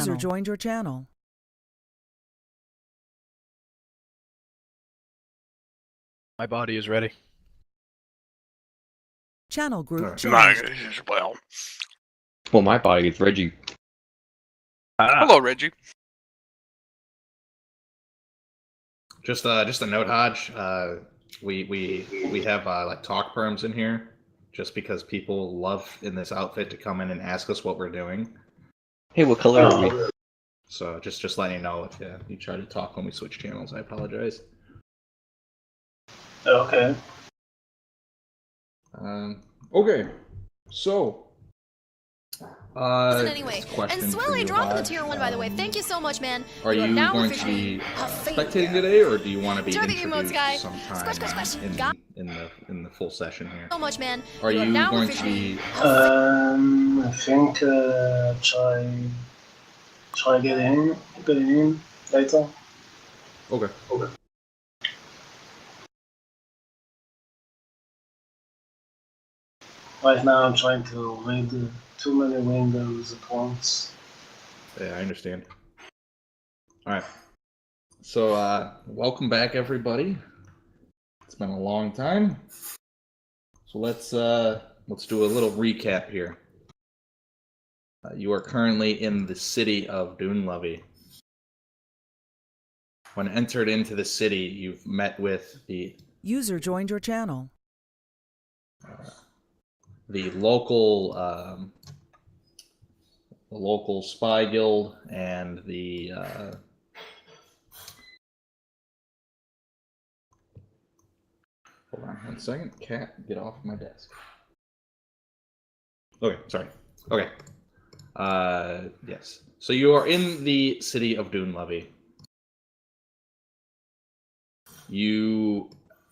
User joined your channel. My body is ready. Channel group changed. Nice. Well, my body is Reggie. Hello, Reggie. Just a note, Hodge. We have like talk perms in here, just because people love in this outfit to come in and ask us what we're doing. Hey, what color are we? So just letting you know if you try to talk when we switch channels, I apologize. Okay. Okay. So. Anyway, and Swelly dropping the tier 1, by the way. Thank you so much, man. Are you going to be spectating today, or do you want to be introduced sometime in the full session here? So much, man. Are you going to be? I think try getting in later. Okay. Right now, I'm trying to read too many windows at once. Yeah, I understand. All right. So, welcome back, everybody. It's been a long time. So let's do a little recap here. You are currently in the city of Dunlevy. When entered into the city, you've met with the User joined your channel. The local spy guild and the hold on 1 second. Cat, get off my desk. Okay, sorry. Okay. Yes. So you are in the city of Dunlevy. You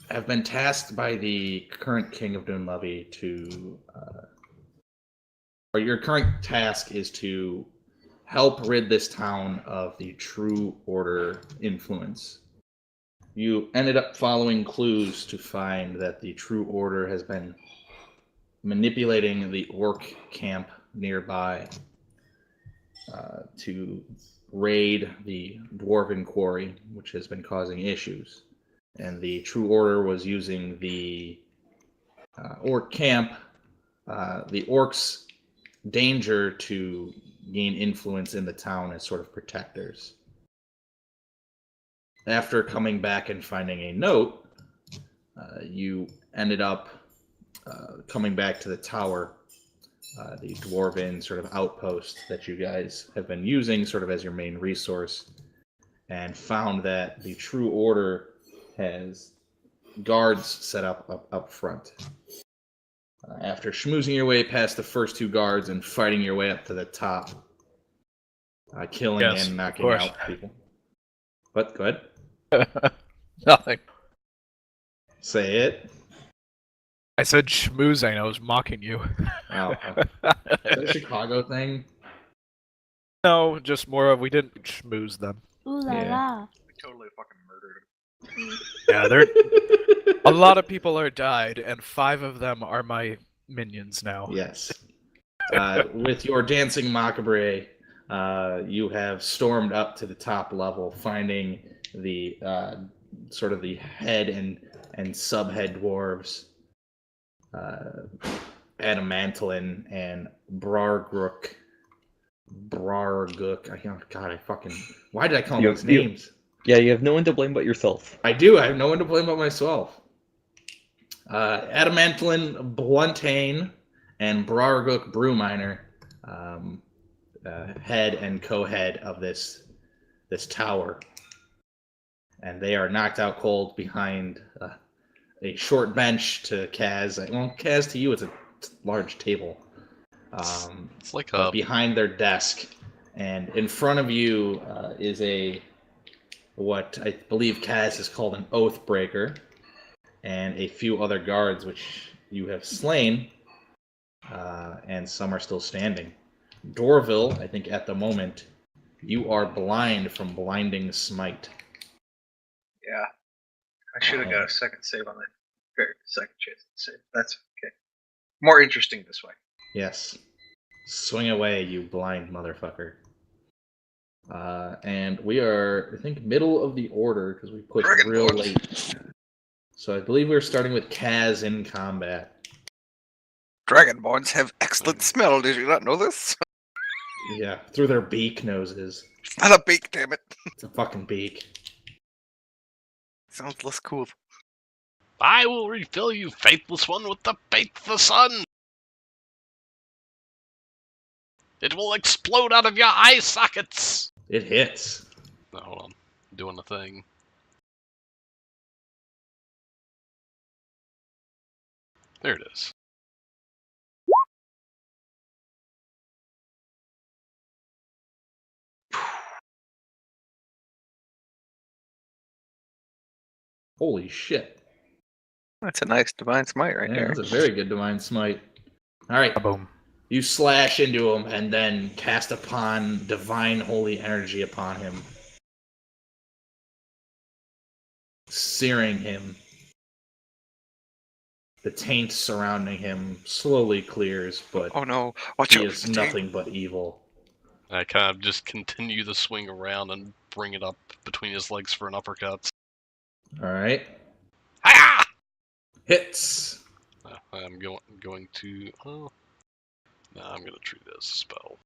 have been tasked by the current king of Dunlevy to, or your current task is to help rid this town of the True Order influence. You ended up following clues to find that the True Order has been manipulating the orc camp nearby to raid the Dwarven Quarry, which has been causing issues. And the True Order was using the orc camp, the orcs' danger to gain influence in the town as sort of protectors. After coming back and finding a note, you ended up coming back to the tower, the dwarven sort of outpost that you guys have been using sort of as your main resource, and found that the True Order has guards set up front. After schmoozing your way past the first two guards and fighting your way up to the top, killing and knocking out people. What? Go ahead. Nothing. Say it. I said schmoozing. I was mocking you. Oh. Is that a Chicago thing? No, just more of we didn't schmooze them. Ooh la la. We totally fucking murdered him. Yeah, a lot of people are died, and 5 of them are my minions now. Yes. With your dancing macabre, you have stormed up to the top level, finding the sort of the head and subhead dwarves, Adamantlin and Brarguk. Why did I call them those names? Yeah, you have no one to blame but yourself. I do. I have no one to blame but myself. Adamantlin Bluntane and Brarguk Brewminer, head and co-head of this tower, and they are knocked out cold behind a short bench to Kaz. Well, Kaz, to you, it's a large table. It's like behind their desk, and in front of you is what I believe Kaz is called an oath breaker, and a few other guards which you have slain, and some are still standing. Dorville, I think at the moment, you are blind from blinding smite. Yeah. I should have got a second save on that. Very second chance to save. That's okay. More interesting this way. Yes. Swing away, you blind motherfucker. And we are, I think, middle of the order because we pushed Dragon real Lords. late. So I believe we're starting with Kaz in combat. Dragonborns have excellent smell. Did you not know this? Yeah, through their beak noses. It's not a beak, damn it. It's a fucking beak. Sounds less cool. I will refill you, faithless one, with the faithful sun. It will explode out of your eye sockets. It hits. No, hold on. I'm doing the thing. There it is. Holy shit. That's a nice divine smite right Yeah, there. that's a very good divine smite. Alright. Boom. You slash into him and then cast upon divine holy energy upon him. Searing him. The taint surrounding him slowly clears, but Oh no! Watch he out! is nothing but evil. I kind of just continue the swing around and bring it up between his legs for an uppercut. Alright. Ah! Hits! I'm going to... Oh. No, I'm going to treat it as a spell.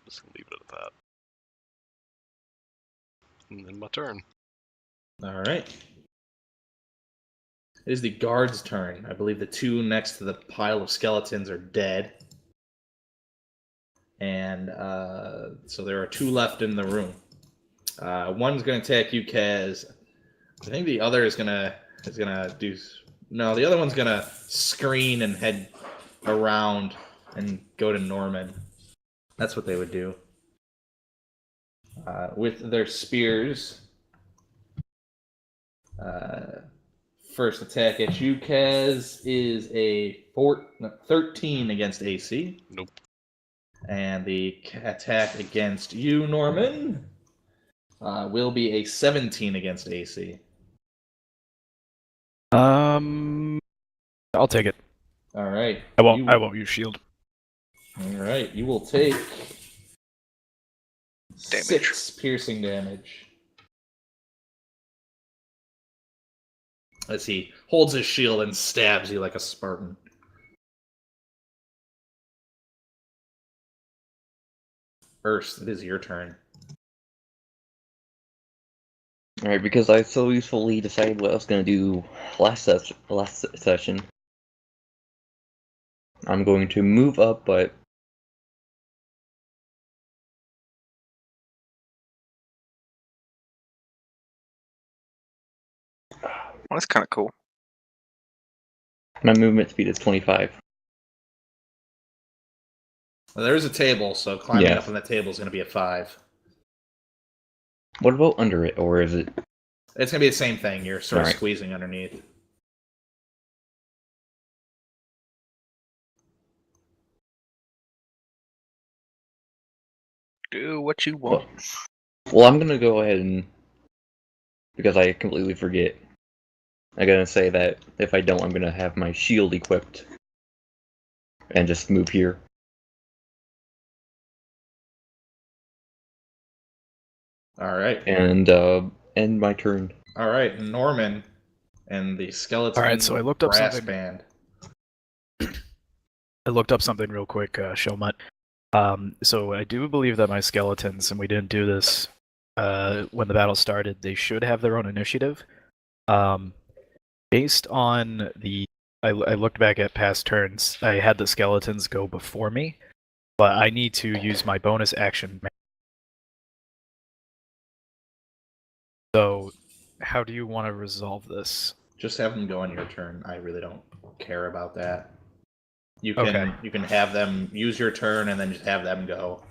Just going to leave it at that. And then my turn. Alright. It is the guard's turn. I believe the two next to the pile of skeletons are dead. And so there are two left in the room. One's going to attack you, Kaz. I think the other is gonna do. No, the other one's gonna screen and head around and go to Norman. That's what they would do. With their spears. First attack at you, Kaz, is a 13 against AC. Nope. And the attack against you, Norman, will be a 17 against AC. I'll take it. All right. I won't use shield. All right. You will take Damage. 6 piercing damage. As he holds his shield and stabs you like a Spartan. Urs, it is your turn. Alright, because I so usefully decided what I was going to do last session, I'm going to move up, but Well, that's kind of cool. my movement speed is 25. Well, there is a table, so climbing Yeah. up on the table is going to be a 5. What about under it, or is it... It's going to be the same thing. You're sort of Alright. squeezing underneath. Do what you want. Well, I'm going to go ahead and... because I completely forget. I'm going to say that if I don't, I'm going to have my shield equipped. And just move here. All right. And end my turn. All right. Norman and the skeleton All right, so I looked up brass something. band. I looked up something real quick, Showmut. So I do believe that my skeletons, and we didn't do this when the battle started, they should have their own initiative. Based on I looked back at past turns, I had the skeletons go before me, but I need to use my bonus action. So, how do you want to resolve this? Just have them go on your turn. I really don't care about that. You can Okay. you can have them use your turn and then just have them go.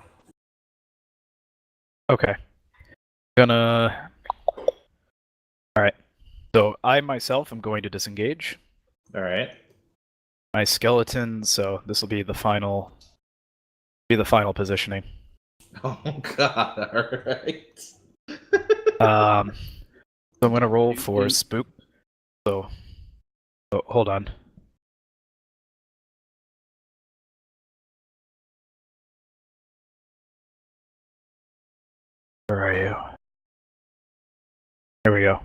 Okay. Alright. So, I myself am going to disengage. All right. My skeleton, so this will be the final positioning. Oh God! All right. So I'm gonna roll for spook. So hold on. Where are you? There we go.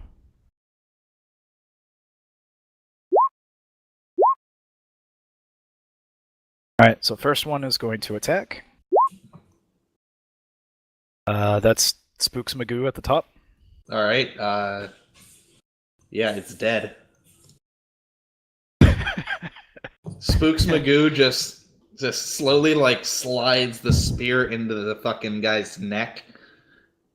Alright, so first one is going to attack. That's Spooks Magoo at the top. All right. Yeah, it's dead. Spooks Magoo just slowly like slides the spear into the fucking guy's neck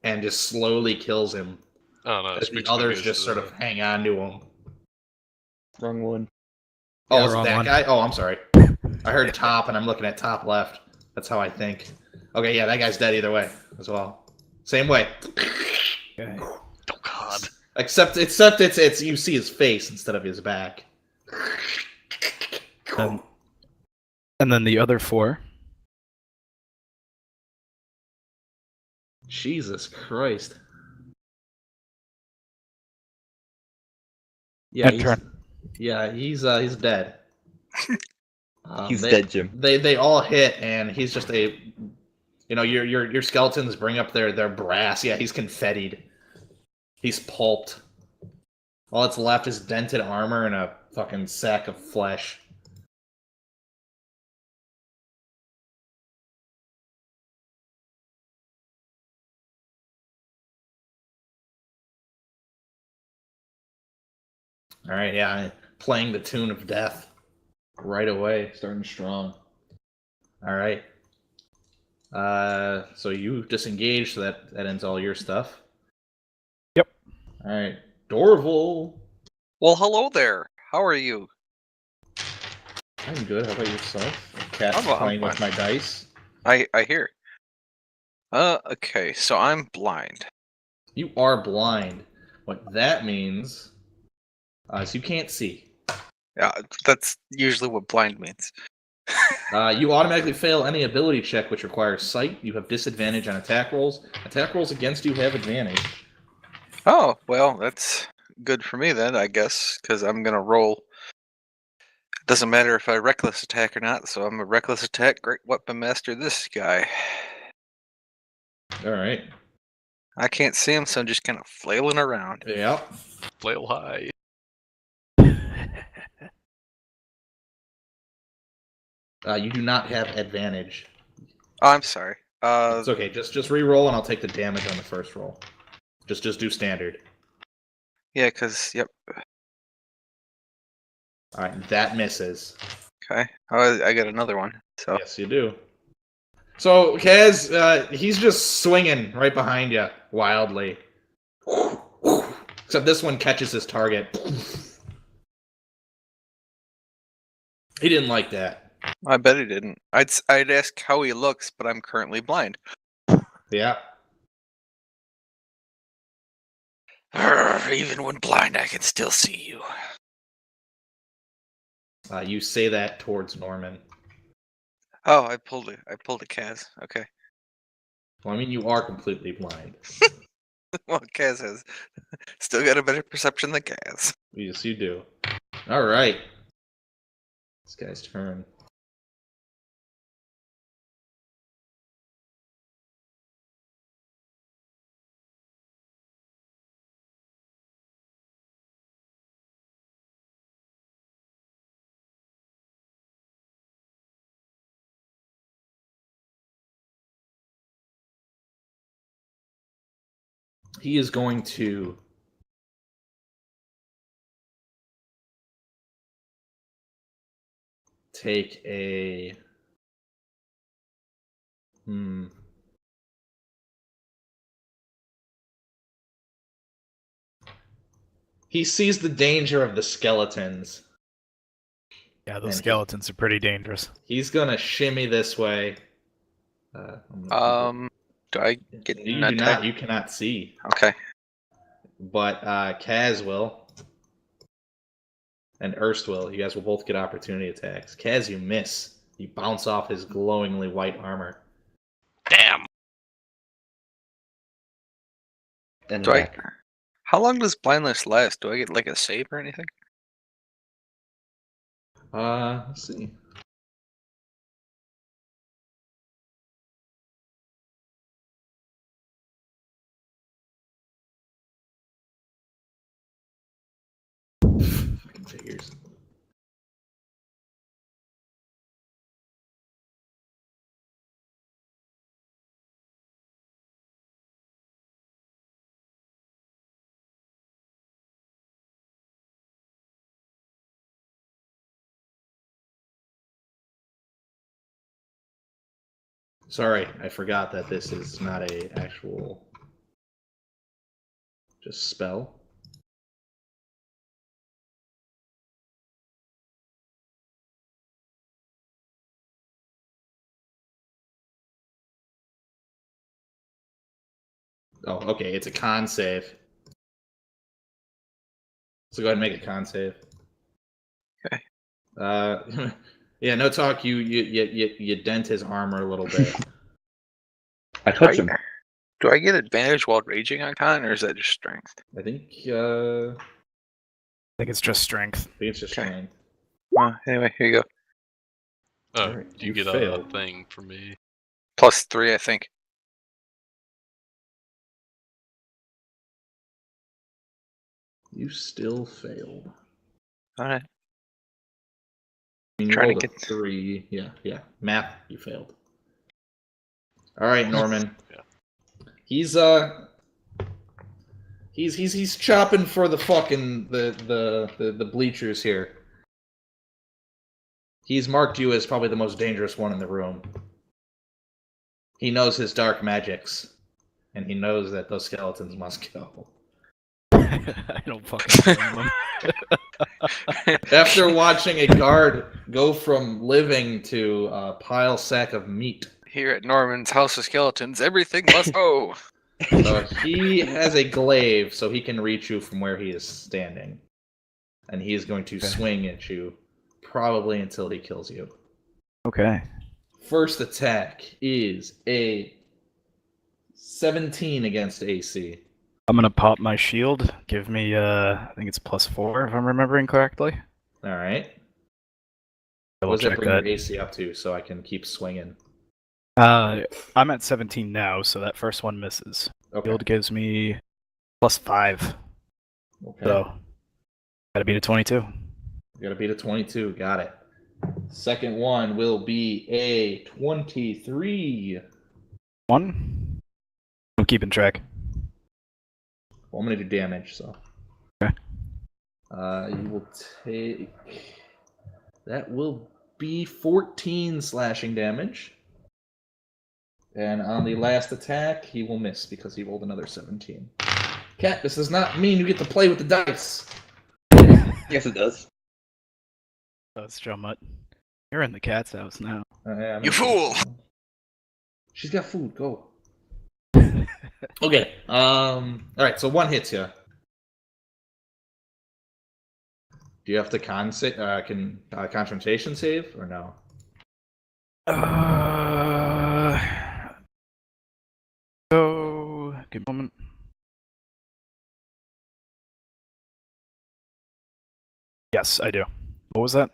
and just slowly kills him. Oh no, As the Spooks others Magoo's just sort of hang on to him. Wrong one. Oh, Yeah, it's wrong that one. guy? Oh, I'm sorry. I heard top and I'm looking at top left. That's how I think. Okay, yeah, that guy's dead either way as well. Same way. Okay. Oh god. Except it's you see his face instead of his back. And then the other 4. Jesus Christ. Yeah, End turn. he's dead. He's dead, Jim. They all hit, and he's just a, you know, your skeletons bring up their brass. Yeah, he's confettied. He's pulped. All that's left is dented armor and a fucking sack of flesh. All right, yeah, playing the tune of death right away, starting strong. All right. So you disengage, so that ends all your stuff. Yep. All right, Dorval. Well, hello there. How are you? I'm good. How about yourself? Cat's I'm playing with fine. my dice. I hear. Okay, so I'm blind. You are blind. What that means is you can't see. Yeah, that's usually what blind means. You automatically fail any ability check which requires sight. You have disadvantage on attack rolls. Attack rolls against you have advantage. Oh, well, that's good for me then, I guess, because I'm gonna roll. Doesn't matter if I reckless attack or not, so I'm a reckless attack, great weapon master this guy. All right. I can't see him, so I'm just kind of flailing around. Yep. Flail high. You do not have advantage. Oh, I'm sorry. It's okay. Just re-roll, and I'll take the damage on the first roll. Just do standard. Yeah, because, yep. All right, that misses. Okay. Oh, I got another one. So Yes, you do. So Kaz, he's just swinging right behind you wildly. Except this one catches his target. He didn't like that. I bet he didn't. I'd ask how he looks, but I'm currently blind. Yeah. Even when blind, I can still see you. You say that towards Norman. Oh, I pulled it. I pulled a Kaz. Okay. Well, I mean, you are completely blind. Well, Kaz has still got a better perception than Kaz. Yes, you do. All right. This guy's turn. He is going to take a He sees the danger of the skeletons. Yeah, those And skeletons are pretty dangerous. He's gonna shimmy this way. Do I get You an do attack? not. You cannot see. Okay. But Kaz will. And Erst will. You guys will both get opportunity attacks. Kaz, you miss. You bounce off his glowingly white armor. Damn. And Do I? back. How long does blindness last? Do I get like a save or anything? Let's see. Figures. Sorry, I forgot that this is not a actual just spell. Oh, okay, it's a con save. So go ahead and make a con save. Okay. Yeah, no talk. You dent his armor a little bit. I touch him. Do I get advantage while raging on con, or is that just strength? I think I think it's just strength. it's just Okay. strength. Well, anyway, here you go. Oh, Alright, you you get failed. a thing for me. +3, I think. You still failed. All right. I mean, you Trying to rolled a get- 3. Yeah. Math, you failed. All right, Norman. Yeah. He's chopping for the fucking the bleachers here. He's marked you as probably the most dangerous one in the room. He knows his dark magics, and he knows that those skeletons must go. I don't fucking blame them. After watching a guard go from living to a pile sack of meat, Here at Norman's House of Skeletons, everything must go. he has a glaive, so he can reach you from where he is standing, and he is going to swing at you, probably until he kills you. Okay. First attack is a 17 against AC. I'm gonna pop my shield. Give me, I think it's +4 if I'm remembering correctly. All right. Double What does that check bring that. your AC up to, so I can keep swinging? I'm at 17 now, so that first one misses. Okay. Shield gives me +5, Okay. so gotta beat a 22. You gotta beat a 22. Got it. Second one will be a 23. 1. I'm keeping track. Well, I'm gonna do damage, so. Okay. You will take. That will be 14 slashing damage. And on the last attack, he will miss because he rolled another 17. Cat, this does not mean you get to play with the dice. Yes, it does. That's Mutt. You're in the cat's house now. Yeah, You fool! She's got food. Go. Okay. All right. So one hits you. Do you have to confrontation save or no? So good moment. Yes, I do. What was that?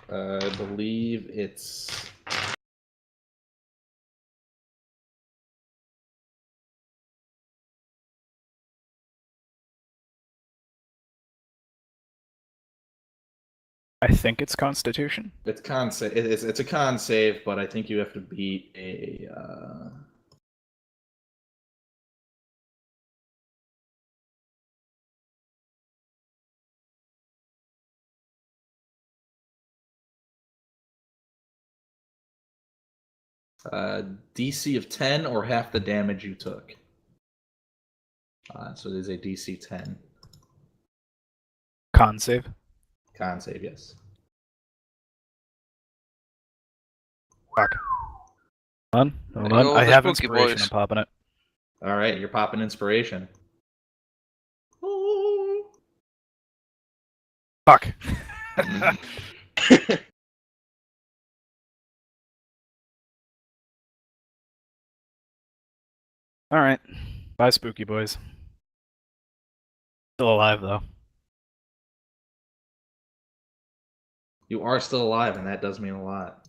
I believe it's. I think it's Constitution. It's con save. It's a con save, but I think you have to beat a. DC of 10 or half the damage you took. So it is a DC 10. Con save. Con save, yes. Fuck. Hold on. Hey, I the have spooky inspiration. boys. I'm popping it. All right, you're popping inspiration. Fuck. All right. Bye, spooky boys. Still alive though. You are still alive, and that does mean a lot.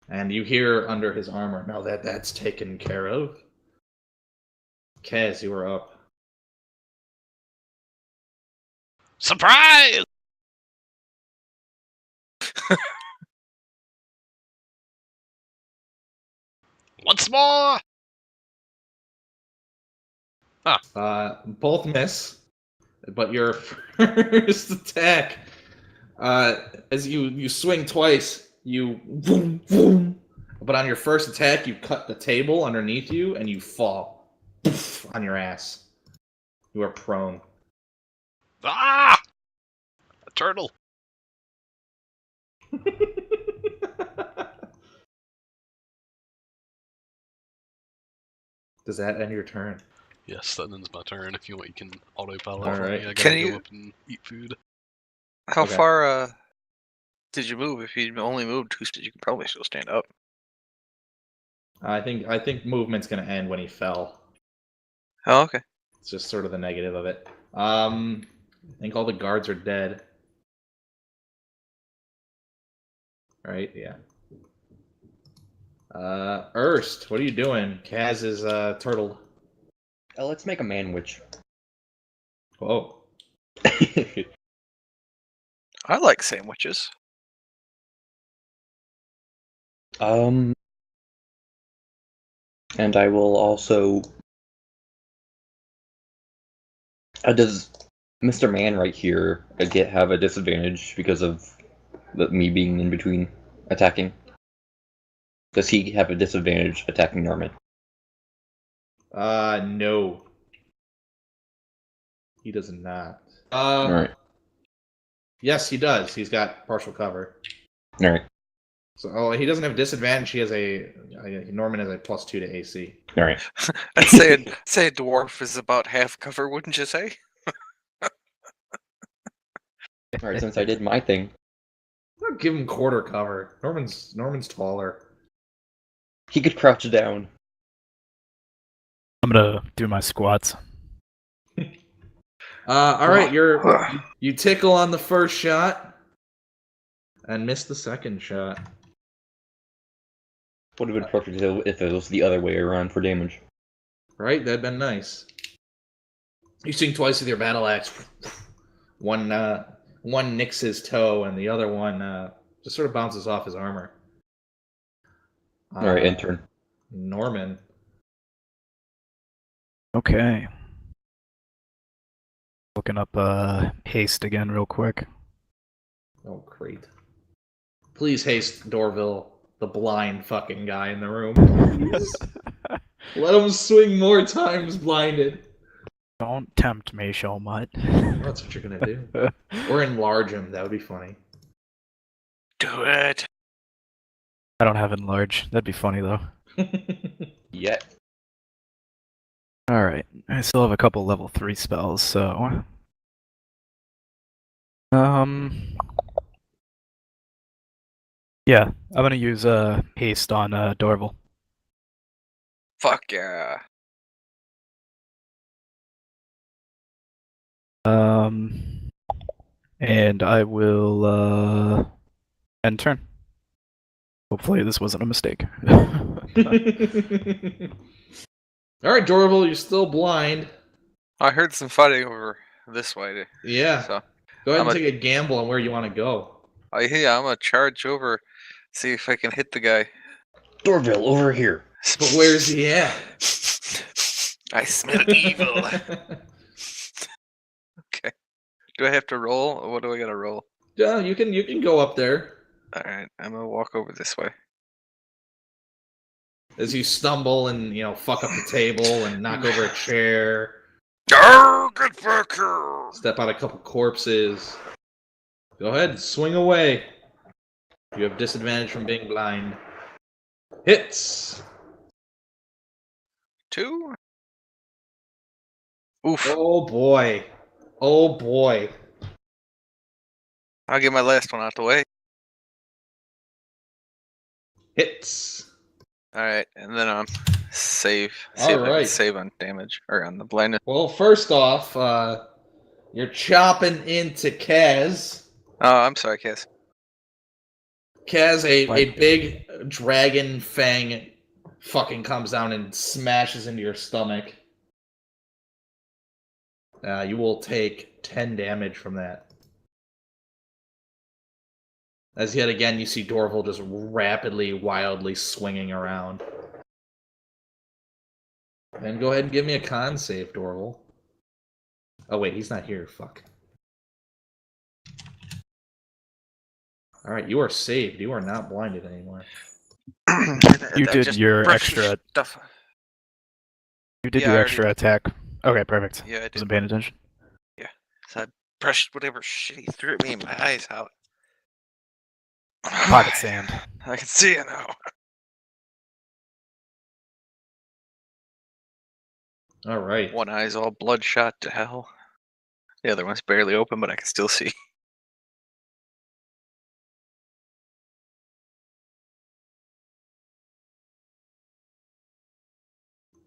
And you hear under his armor, now that's taken care of. Kaz, you are up. Surprise! Once more! Both miss, but your first attack, as you swing twice, you boom, boom. But on your first attack, you cut the table underneath you, and you fall poof, on your ass. You are prone. Ah! A turtle. Does that end your turn? Yes, that ends my turn. If you want, you can autopilot All for right. me. I Can gotta you- go up and eat food. How Okay. far did you move? If you only moved 2 steps, you can probably still stand up. I think movement's gonna end when he fell. Oh, okay. It's just sort of the negative of it. I think all the guards are dead. Right? Yeah. Erst, what are you doing? Kaz is turtled. Let's make a man-witch. Whoa. I like sandwiches. And I will also. Does Mr. Man right here have a disadvantage because of me being in between attacking? Does he have a disadvantage attacking Norman? No. He does not. Alright. Yes, he does. He's got partial cover. Alright. So, he doesn't have disadvantage. He has Norman has a +2 to AC. Alright. I'd say a dwarf is about half cover, wouldn't you say? Alright, since I did my thing. I'll give him quarter cover. Norman's taller. He could crouch down. I'm gonna do my squats. All right, you tickle on the first shot and miss the second shot. Would have been perfect if it was the other way around for damage. Right, that'd been nice. You swing twice with your battle axe. One nicks his toe, and the other one just sort of bounces off his armor. Alright, end turn. Norman. Okay. Looking up haste again real quick. Oh, great. Please haste Dorville, the blind fucking guy in the room. Please. Let him swing more times blinded. Don't tempt me, Showmutt. That's what you're gonna do. Or enlarge him. That would be funny. Do it. I don't have enlarge. That'd be funny though. Yet. Alright. I still have a couple level 3 spells, so. Yeah, I'm gonna use haste on Dorval. Fuck yeah. And I will end turn. Hopefully this wasn't a mistake. Alright, Dorville, you're still blind. I heard some fighting over this way. Yeah. So Go ahead I'm and take a gamble on where you want to go. yeah, I'm gonna charge over, see if I can hit the guy. Dorville, over here. But where's he at? I smell evil. Okay. Do I have to roll, or what do I gotta roll? Yeah, you can go up there. Alright, I'm gonna walk over this way. As you stumble and, fuck up the table and knock over a chair. Oh, get back here! Step out a couple corpses. Go ahead, swing away. You have disadvantage from being blind. Hits! 2? Oof. Oh boy. Oh boy. I'll get my last one out the way. Hits. Alright, and then save. See if I can Alright. save on damage, or on the blindness. Well, first off, you're chopping into Kaz. Oh, I'm sorry, Cass. Kaz, a What? big dragon fang fucking comes down and smashes into your stomach. You will take 10 damage from that. As yet again, you see Dorval just rapidly, wildly swinging around. And go ahead and give me a con save, Dorval. Oh wait, he's not here. Fuck. Alright, you are saved. You are not blinded anymore. You did your brushed the extra. stuff. You did Yeah, your I extra attack. Okay, perfect. Yeah, I did. Wasn't paying attention. So I brushed whatever shit he threw at me in my eyes out. Pocket sand. I can see it now. Alright. One eye's all bloodshot to hell. The other one's barely open, but I can still see.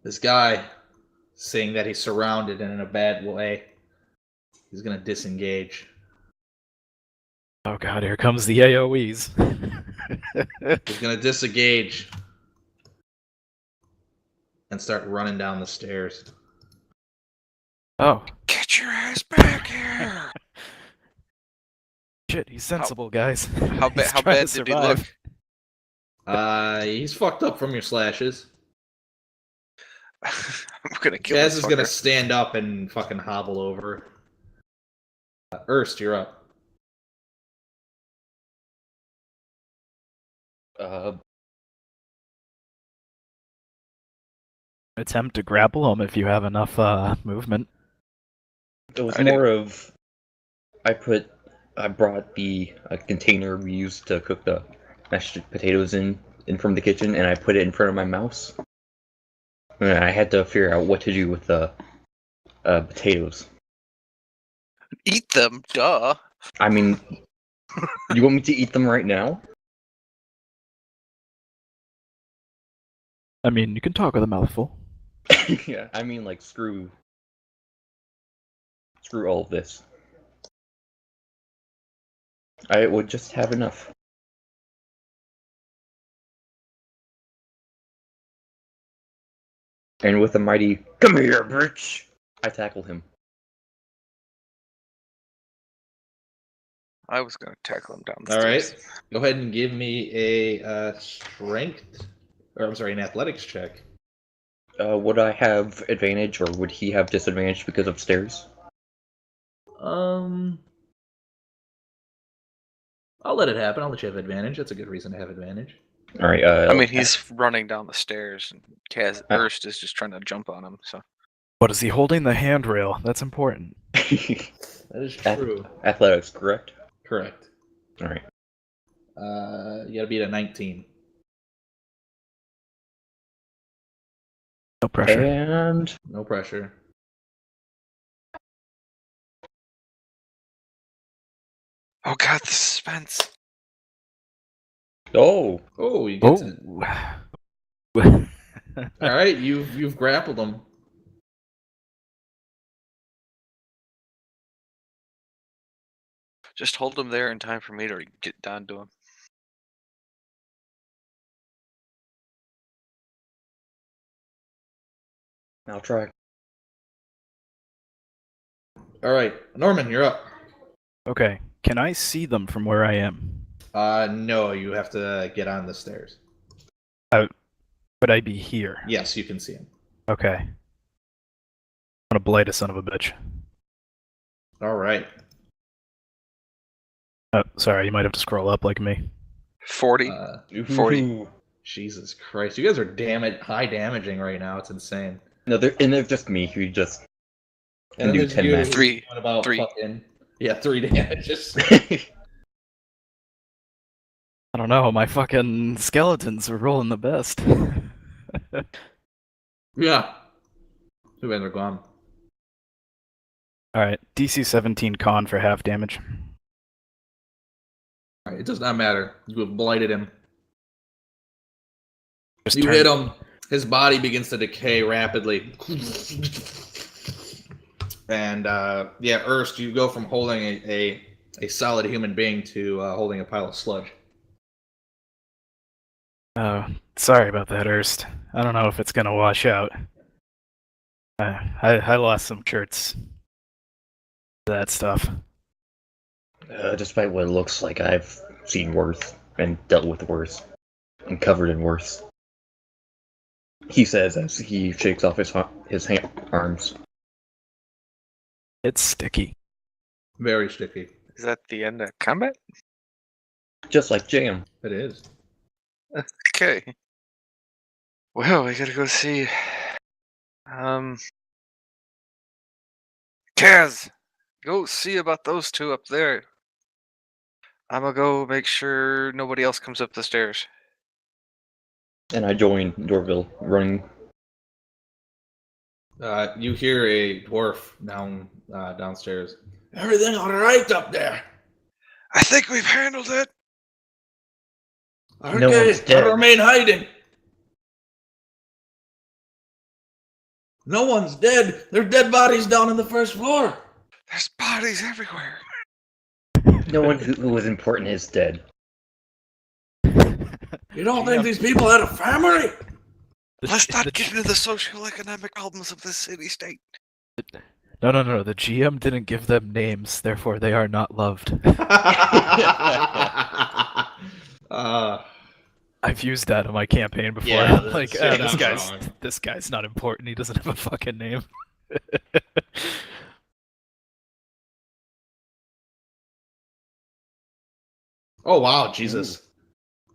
This guy, seeing that he's surrounded and in a bad way, he's gonna disengage. Oh god, here comes the AoEs. He's gonna disengage and start running down the stairs. Oh. Get your ass back here! Shit, he's sensible, guys. How He's bad trying to did he look? survive. He's fucked up from your slashes. I'm gonna kill Jazz this is gonna fucker. stand up and fucking hobble over. Erst, you're up. Attempt to grapple him if you have enough movement. It was I do. more of I brought the container we used to cook the mashed potatoes in from the kitchen, and I put it in front of my mouse. And I had to figure out what to do with the potatoes. Eat them, duh. I mean, you want me to eat them right now? I mean, you can talk with a mouthful. Yeah, I mean, like, screw all of this. I would just have enough. And with a mighty, "Come here, bitch!" I tackle him. I was gonna tackle him down the All stairs. right. Go ahead and give me a strength, or I'm sorry, an athletics check. Would I have advantage, or would he have disadvantage because of stairs? I'll let it happen. I'll let you have advantage. That's a good reason to have advantage. All right. I mean, he's running down the stairs, and Erst is just trying to jump on him. So But is he holding the handrail? That's important. That is true. Athletics, correct? Correct. All right. You gotta beat a 19. No pressure. And No pressure. oh god, the suspense. oh, Oh, you get it. Oh. All right, you've grappled him. Just hold him there in time for me to get down to him. I'll try. All right, Norman, you're up. Okay, can I see them from where I am? No, you have to get on the stairs. Would I be here? Yes, you can see him. Okay. I'm gonna blight a son of a bitch. All right. Oh, sorry, you might have to scroll up like me. 40. 40. Ooh. Jesus Christ, you guys are high damaging right now. It's insane. No, they're just me who just can And do there's 10 you max. Three. doing about Three. fucking 3 damages. I don't know, my fucking skeletons are rolling the best. Yeah. Too bad they're gone. Alright, DC 17 con for half damage. All right, it does not matter. You have blighted him. Just You turn- hit him. His body begins to decay rapidly. And yeah, Erst, you go from holding a solid human being to holding a pile of sludge. Oh, sorry about that, Erst. I don't know if it's gonna wash out. I lost some shirts. that stuff. Despite what it looks like, I've seen worse and dealt with worse and covered in worse. He says as he shakes off his arms. It's sticky. Very sticky. Is that the end of combat? Just like jam. It is. Okay. Well, we gotta go see. Kaz, go see about those two up there. I'm gonna go make sure nobody else comes up the stairs. And I join Dorville, running. You hear a dwarf downstairs. Everything all right up there? I think we've handled it. Okay, No one's dead. I'll remain hiding. No one's dead. There's dead bodies down on the first floor. There's bodies everywhere. No one who was important is dead. You don't think these people had a family? Let's not get into the socioeconomic problems of this city-state. No. The GM didn't give them names, therefore they are not loved. I've used that in my campaign before. Yeah, like, this guy's not important. He doesn't have a fucking name. Oh wow, Jesus.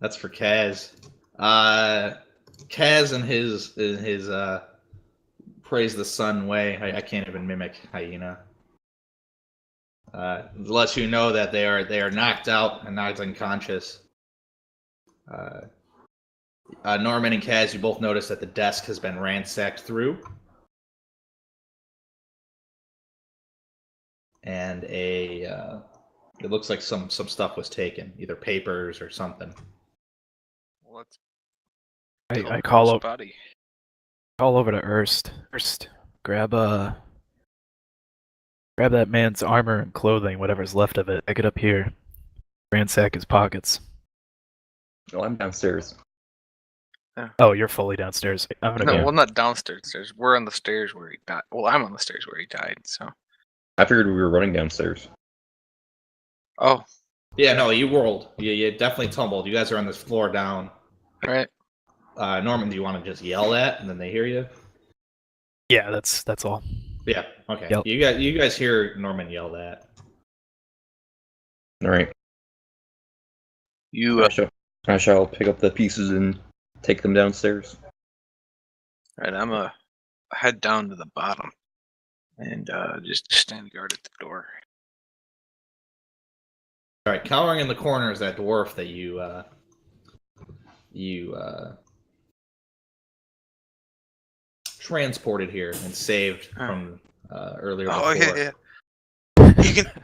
That's for Kaz. Kaz and his praise the sun way. I can't even mimic hyena. Lets you know that they are knocked out and knocked unconscious. Norman and Kaz, you both notice that the desk has been ransacked through. And it looks like some stuff was taken, either papers or something. What's I call over to Erst. Erst, grab that man's armor and clothing, whatever's left of it. Take it up here. Ransack his pockets. Oh, I'm downstairs. Oh, you're fully downstairs. I'm gonna go. Well, not downstairs. We're on the stairs where he died. Well, I'm on the stairs where he died. So. I figured we were running downstairs. Oh. Yeah, no, you rolled. You definitely tumbled. You guys are on this floor down. Right. Norman, do you want to just yell that and then they hear you? Yeah, that's all. Yeah. Okay. Yep. You guys hear Norman yell that. All right. I shall pick up the pieces and take them downstairs. Right. I'm gonna head down to the bottom and just stand guard at the door. All right. Cowering in the corner is that dwarf that you transported here and saved from earlier. Oh before. yeah.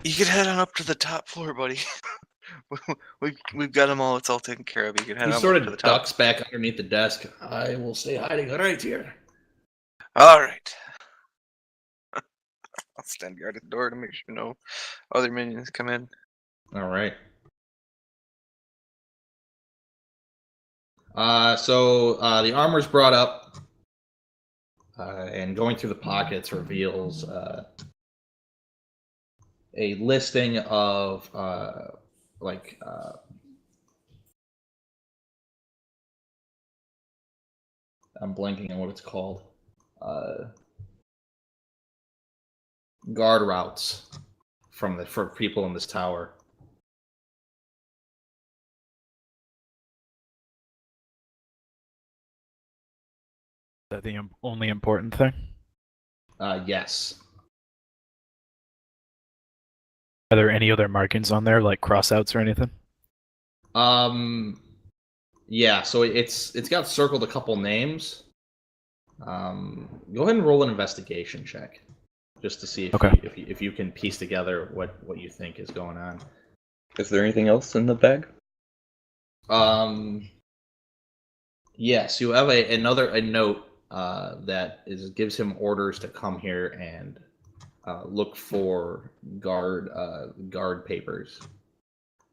You can head on up to the top floor, buddy. We've got them all. It's all taken care of. You can head He on sort up of to the top. ducks back underneath the desk. I will stay hiding right here. All right. I'll stand guard at the door to make sure no other minions come in. All right. So the armor's brought up, and going through the pockets reveals a listing of I'm blanking on what it's called. Guard routes for people in this tower. Is that the only important thing? Yes. Are there any other markings on there, like crossouts or anything? Yeah, so it's got circled a couple names. Go ahead and roll an investigation check, just to see if you can piece together what you think is going on. Is there anything else in the bag? Yes, you have a note that gives him orders to come here and look for guard papers.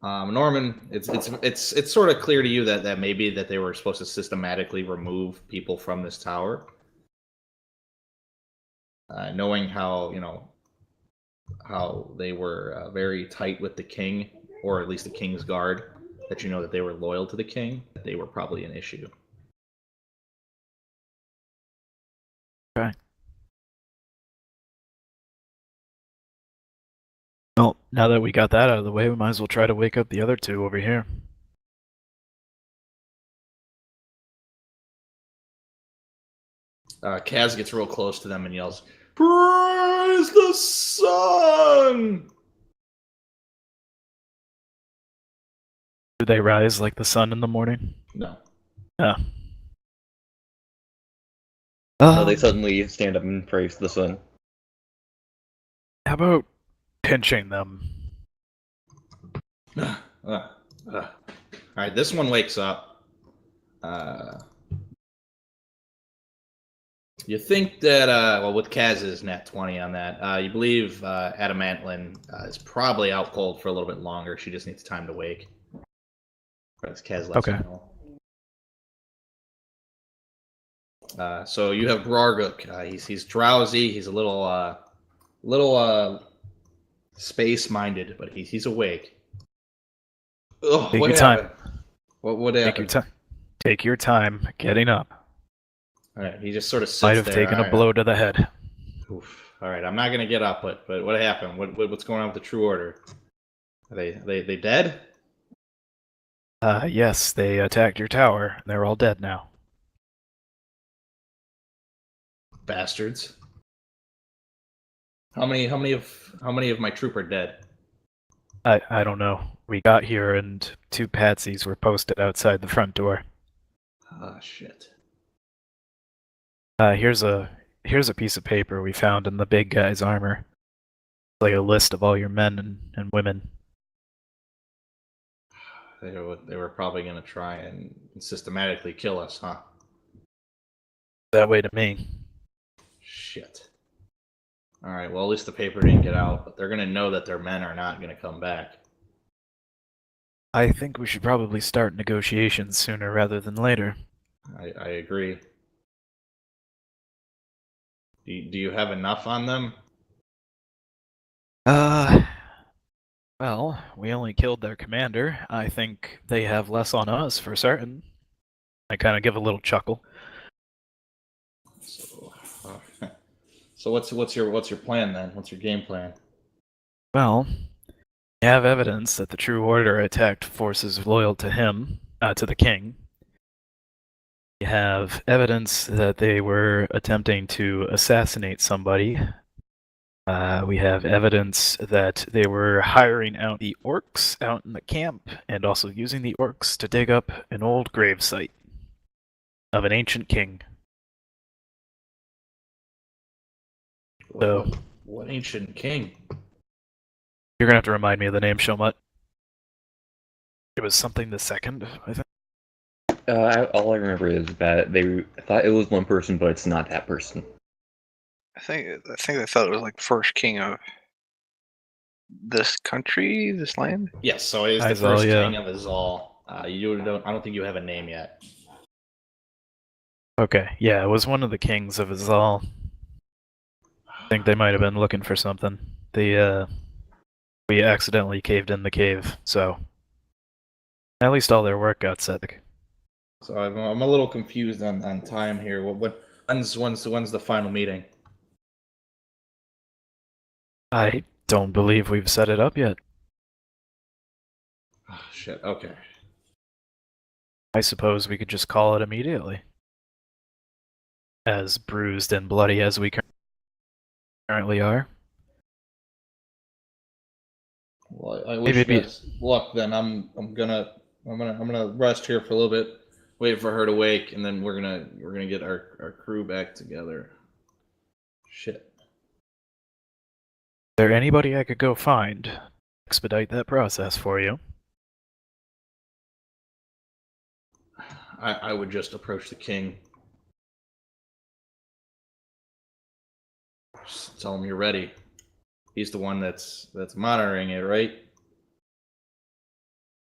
Norman, it's sort of clear to you that maybe that they were supposed to systematically remove people from this tower. Knowing how how they were very tight with the king, or at least the king's guard, that you know that they were loyal to the king, that they were probably an issue. Okay. Well, now that we got that out of the way, we might as well try to wake up the other two over here. Kaz gets real close to them and yells, "Praise the sun!" Do they rise like the sun in the morning? No. Yeah. No, they suddenly stand up and praise the sun. How about pinching them? All right, this one wakes up. You think that, well, with Kaz's nat 20 on that, you believe Adamantlin is probably out cold for a little bit longer. She just needs time to wake. As Kaz lets you know. So you have Brarguk. He's drowsy. He's a little space-minded, but he's awake. Ugh, Take what your happened? time. What Take your happened? time. Take your time getting up. All right, he just sort of sits Might have there. taken All a right. blow to the head. Oof. All right, I'm not gonna get up, but what happened? What's going on with the True Order? Are they dead? Yes, they attacked your tower. They're all dead now. Bastards. How many of my troop are dead? I don't know. We got here and 2 patsies were posted outside the front door. Ah, shit. Here's a piece of paper we found in the big guy's armor. Like a list of all your men and women. They were probably gonna try and systematically kill us, huh? That way to me. Shit. All right. Well, at least the paper didn't get out, but they're gonna know that their men are not gonna come back. I think we should probably start negotiations sooner rather than later. I agree. Do you have enough on them? Well, we only killed their commander. I think they have less on us for certain. I kind of give a little chuckle. So what's your plan then? What's your game plan? Well, we have evidence that the True Order attacked forces loyal to him, to the king. We have evidence that they were attempting to assassinate somebody. We have evidence that they were hiring out the orcs out in the camp and also using the orcs to dig up an old gravesite of an ancient king. So, What ancient king? you're gonna have to remind me of the name, Shomut. It was something the second, I think. All I remember is that they thought it was one person, but it's not that person. I think they thought it was like first king of this country, this land. Yes, so it is the Izal, first yeah. king of Izal. I don't think you have a name yet. Okay, yeah, it was one of the kings of Izal. I think they might have been looking for something. We accidentally caved in the cave, so at least all their work got set. So I'm a little confused on time here. When's the final meeting? I don't believe we've set it up yet. Oh, shit. Okay. I suppose we could just call it immediately. As bruised and bloody as we currently are. Well, I wish you guys luck. Then I'm gonna rest here for a little bit, wait for her to wake, and then we're gonna get our crew back together. Shit. Is there anybody I could go find? Expedite that process for you. I would just approach the king. Just tell him you're ready. He's the one that's monitoring it, right?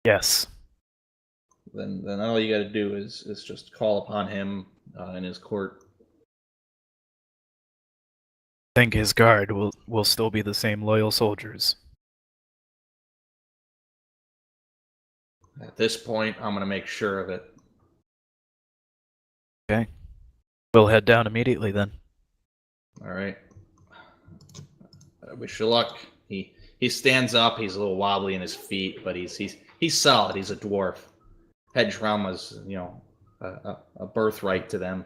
Yes. Then all you got to do is just call upon him in his court. I think his guard will still be the same loyal soldiers. At this point, I'm going to make sure of it. Okay. We'll head down immediately then. All right. I wish you luck. He stands up. He's a little wobbly in his feet, but he's solid. He's a dwarf. Head trauma's, a birthright to them.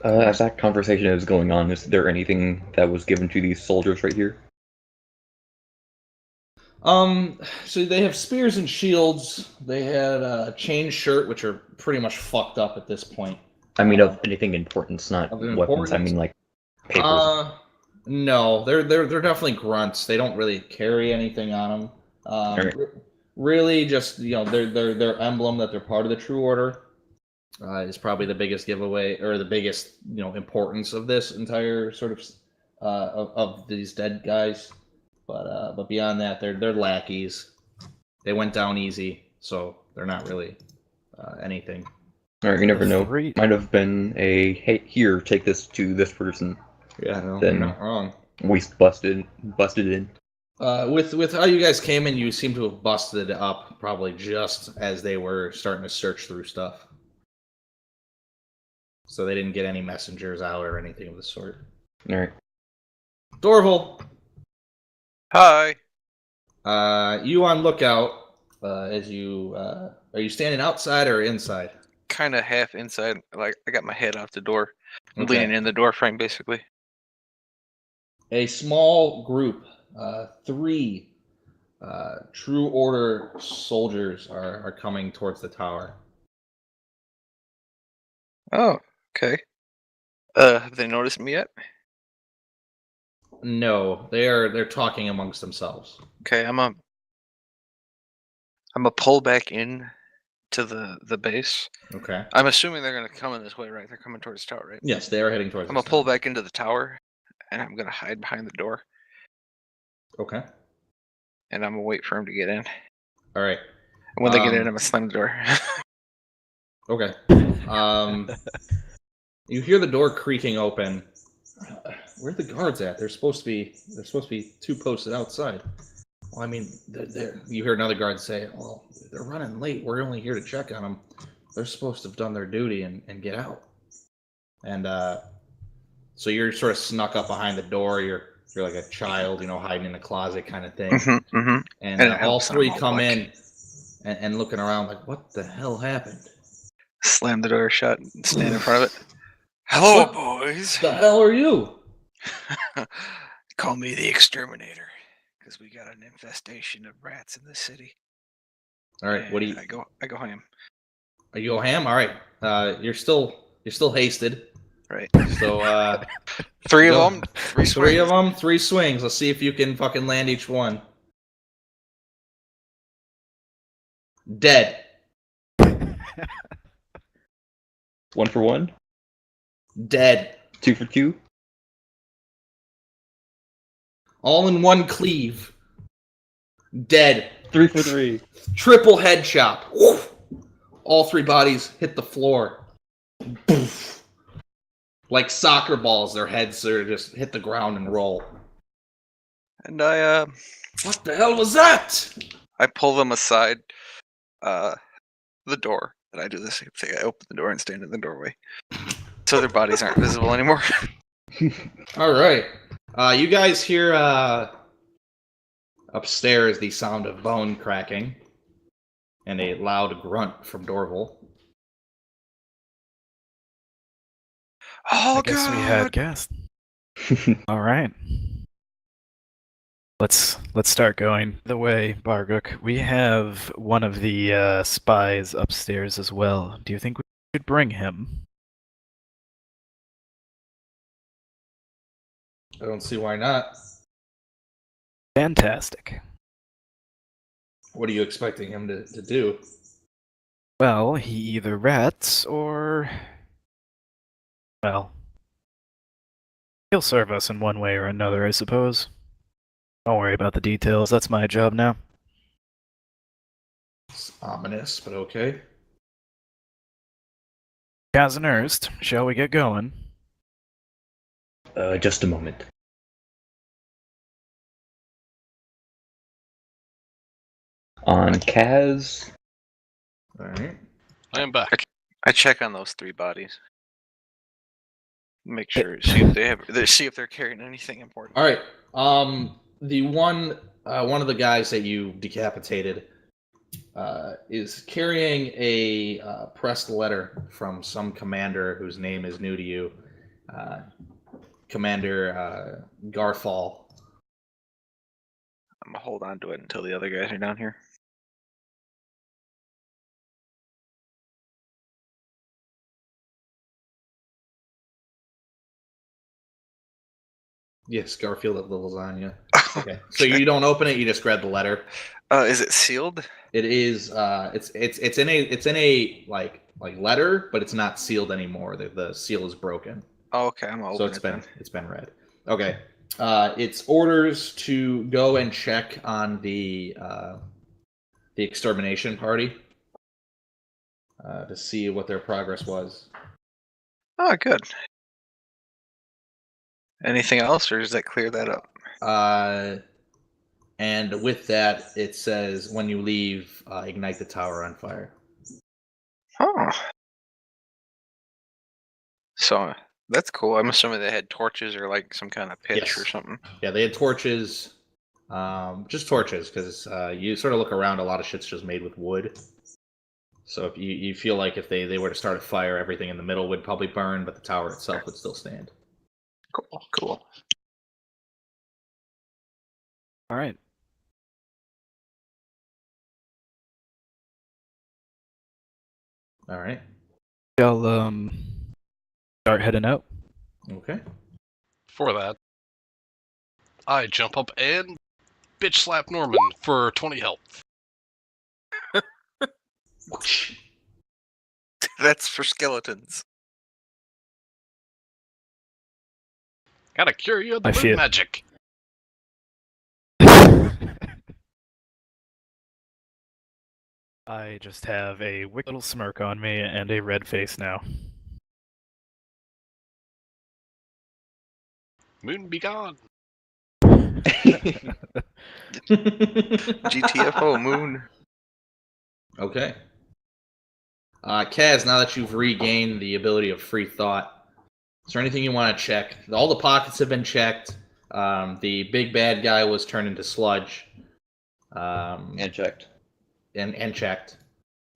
As that conversation is going on, is there anything that was given to these soldiers right here? So they have spears and shields. They had a chain shirt, which are pretty much fucked up at this point. I mean, of anything importance, not Of weapons. importance? I mean, like papers. No, they're definitely grunts. They don't really carry anything on them. Alright. Really, just their emblem that they're part of the True Order is probably the biggest giveaway or the biggest importance of this entire sort of these dead guys. But beyond that, they're lackeys. They went down easy, so they're not really anything. Alright, you never know. Three. Might have been a, hey, here, take this to this person. Yeah, no, Then- you're not wrong. We busted in. With how you guys came in, you seem to have busted it up probably just as they were starting to search through stuff. So they didn't get any messengers out or anything of the sort. Alright. Dorval, Hi. you on lookout as you are you standing outside or inside? Kind of half inside. Like I got my head off the door. I'm Okay. leaning in the door frame, basically. A small group, 3 True Order soldiers are coming towards the tower. Oh, okay. Have they noticed me yet? No, they're talking amongst themselves. Okay, I'm a pull back in to the base. Okay. I'm assuming they're gonna come in this way, right? They're coming towards the tower, right? Yes, they are heading towards. I'm this gonna pull tower. back into the tower, and I'm gonna hide behind the door, Okay. and I'm gonna wait for them to get in. All right. And when they get in, I'm gonna slam the door. Okay. You hear the door creaking open. Where are the guards at? There's supposed to be 2 posted outside. Well, I mean, you hear another guard say, "Well, they're running late. We're only here to check on them. They're supposed to have done their duty and get out." And so you're sort of snuck up behind the door. You're like a child, hiding in a closet kind of thing. Mm-hmm. And And it all helps that 3 I'm all come black. in and looking around like, "What the hell happened? Slam the door shut and stand in front of it. Hello, What boys. The hell are you?" Call me the exterminator, because we got an infestation of rats in the city. All right. What do you? I go ham. Are you ham? All right. You're still hasted. Right. So 3 of Go. them. 3 3 of swings. them, 3 swings. Let's see if you can fucking land each one. Dead. 1 for 1, Dead. 2 for 2. All in one cleave. Dead. 3 for 3. Triple head chop. Woof. All 3 bodies hit the floor. Poof. Like soccer balls, their heads are just hit the ground and roll. And I What the hell was that? pull them aside the door, and I do the same thing. I open the door and stand in the doorway, so their bodies aren't visible anymore. All right. You guys hear upstairs the sound of bone cracking and a loud grunt from Dorval. Oh I guess we had guests. All right. Let's start going the way, Barguk. We have one of the spies upstairs as well. Do you think we should bring him? I don't see why not. Fantastic. What are you expecting him to do? Well, he either rats or... well... he'll serve us in one way or another, I suppose. Don't worry about the details, that's my job now. It's ominous, but okay. Kazanurst, shall we get going? Just a moment. On Kaz. All right. I am back. I check on those 3 bodies. Make sure, see if they're carrying anything important. All right. The one of the guys that you decapitated is carrying a pressed letter from some commander whose name is new to you, Commander Garfall. I'm gonna hold on to it until the other guys are down here. Yes, Garfield of the lasagna. Okay. So you don't open it; you just grab the letter. Is it sealed? It is. It's in a like letter, but it's not sealed anymore. The seal is broken. Oh, okay, I'm gonna So open it's been read. Okay. It's orders to go and check on the extermination party to see what their progress was. Oh, good. Anything else, or does that clear that up? And with that, it says when you leave, ignite the tower on fire. Oh. So that's cool. I'm assuming they had torches or like some kind of pitch or something. Yeah, they had torches. Just torches, because you sort of look around, a lot of shit's just made with wood. So if you feel like if they were to start a fire, everything in the middle would probably burn, but the tower itself would still stand. Cool. All right. All right. Shall start heading out. Okay. For that, I jump up and bitch slap Norman for 20 health. That's for skeletons. Gotta cure you of the I moon feel- magic. I just have a wicked little smirk on me and a red face now. Moon be gone. GTFO moon. Okay. Kaz, now that you've regained the ability of free thought, is there anything you want to check? All the pockets have been checked. The big bad guy was turned into sludge. And checked. And checked.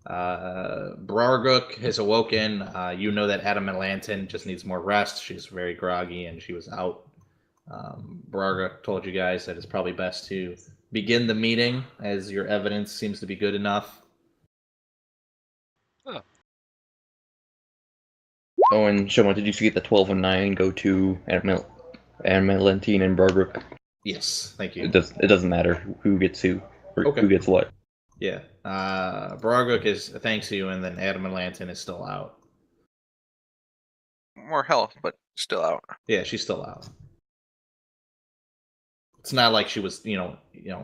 Brarguk has awoken. You know that Adam Atlanton just needs more rest. She's very groggy and she was out. Brarguk told you guys that it's probably best to begin the meeting as your evidence seems to be good enough. Oh, and Shoma, did you see the 12 and 9 go to Adam Atlanton and Brarguk? Yes, thank you. It doesn't matter who gets who, or Okay. who gets what. Yeah. Brarguk is thanks to you, and then Adam Atlanton is still out. More health, but still out. Yeah, she's still out. It's not like she was,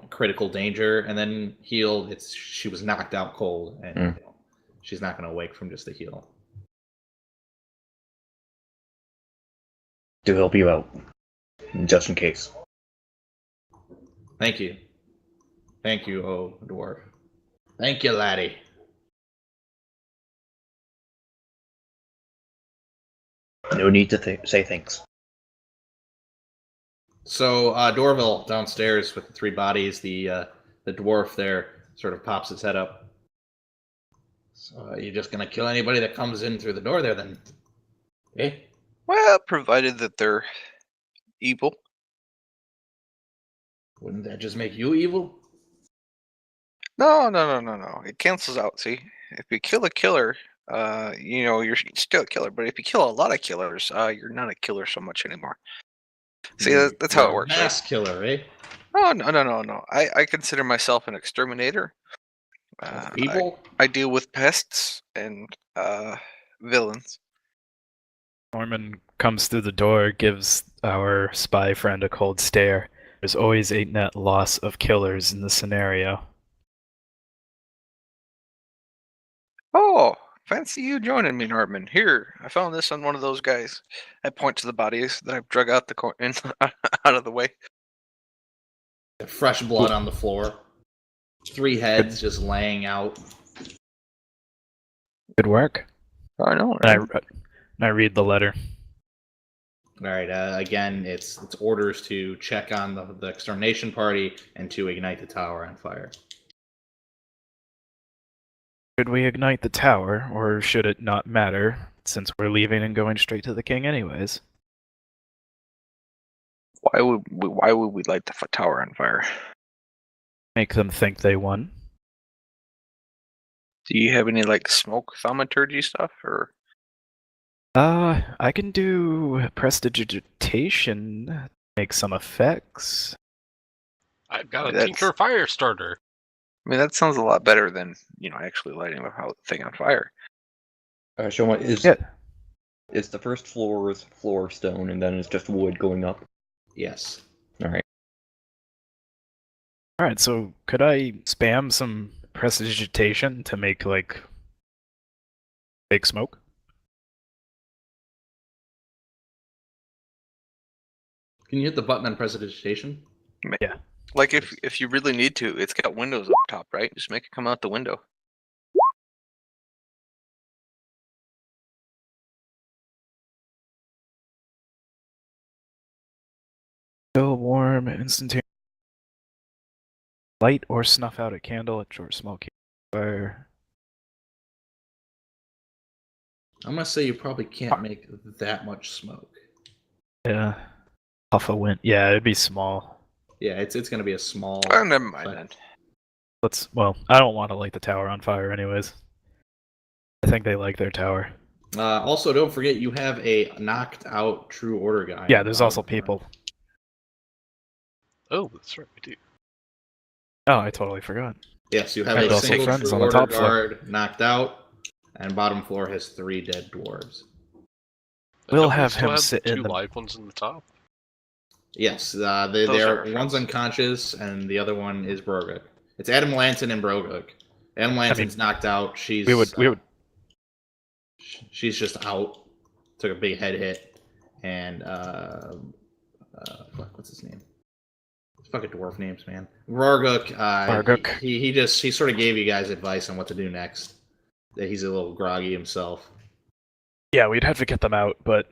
critical danger and then healed. She was knocked out cold, and she's not going to awake from just a heal. To help you out, just in case. Thank you. Thank you, oh dwarf. Thank you, laddie. No need to say thanks. So Dorville downstairs with the 3 bodies, the dwarf there sort of pops his head up. So you're just gonna kill anybody that comes in through the door there, then? Eh? Well, provided that they're evil. Wouldn't that just make you evil? No. It cancels out. See, if you kill a killer, you're still a killer. But if you kill a lot of killers, you're not a killer so much anymore. See, that's how it works. Mass killer, eh? Oh, no. I consider myself an exterminator. People? I deal with pests and villains. Norman comes through the door, gives our spy friend a cold stare. There's always a net loss of killers in this scenario. Oh, fancy you joining me, Norman. Here, I found this on one of those guys. I point to the bodies that I've drug out out of the way. Fresh blood on the floor. 3 heads just laying out. Good work. I know. And I read the letter. All right. Again, it's orders to check on the extermination party and to ignite the tower on fire. Should we ignite the tower, or should it not matter, since we're leaving and going straight to the king anyways? Why would we light the tower on fire? Make them think they won. Do you have any like smoke thaumaturgy stuff, or? I can do prestidigitation, make some effects. I've got a That's- Tinker Fire Starter. I mean, that sounds a lot better than actually lighting the thing on fire. Shoma, is the first floor floor stone, and then it's just wood going up? Yes. Alright. Alright, so could I spam some prestidigitation to make, like, big smoke? Can you hit the button on prestidigitation? Yeah. Like if you really need to, it's got windows up top, right? Just make it come out the window. Still warm, instantaneous. Light or snuff out a candle at short smoke fire. I'm gonna say you probably can't make that much smoke. Yeah. Puff a wind. Yeah, it'd be small. Yeah, it's gonna be a small. Oh, never mind effect. then. Well, I don't want to light the tower on fire anyways. I think they like their tower. Also, don't forget you have a knocked out True Order guy. Yeah, there's also people. Oh, that's right, we do. Oh, I totally forgot. Yes, you have And a also single friends True on the Order top floor. guard knocked out, and bottom floor has 3 dead dwarves. We'll Don't we have still him sit the in two the- live ones in the top. Yes, Those they're are one's friends. unconscious, and the other one is Broguk. It's Adam Lanson and Broguk. Adam Lanson's knocked out. She's We would. she's just out. Took a big head hit, and what's his name? Fucking dwarf names, man. Broguk. Broguk. He sort of gave you guys advice on what to do next. That he's a little groggy himself. Yeah, we'd have to get them out, but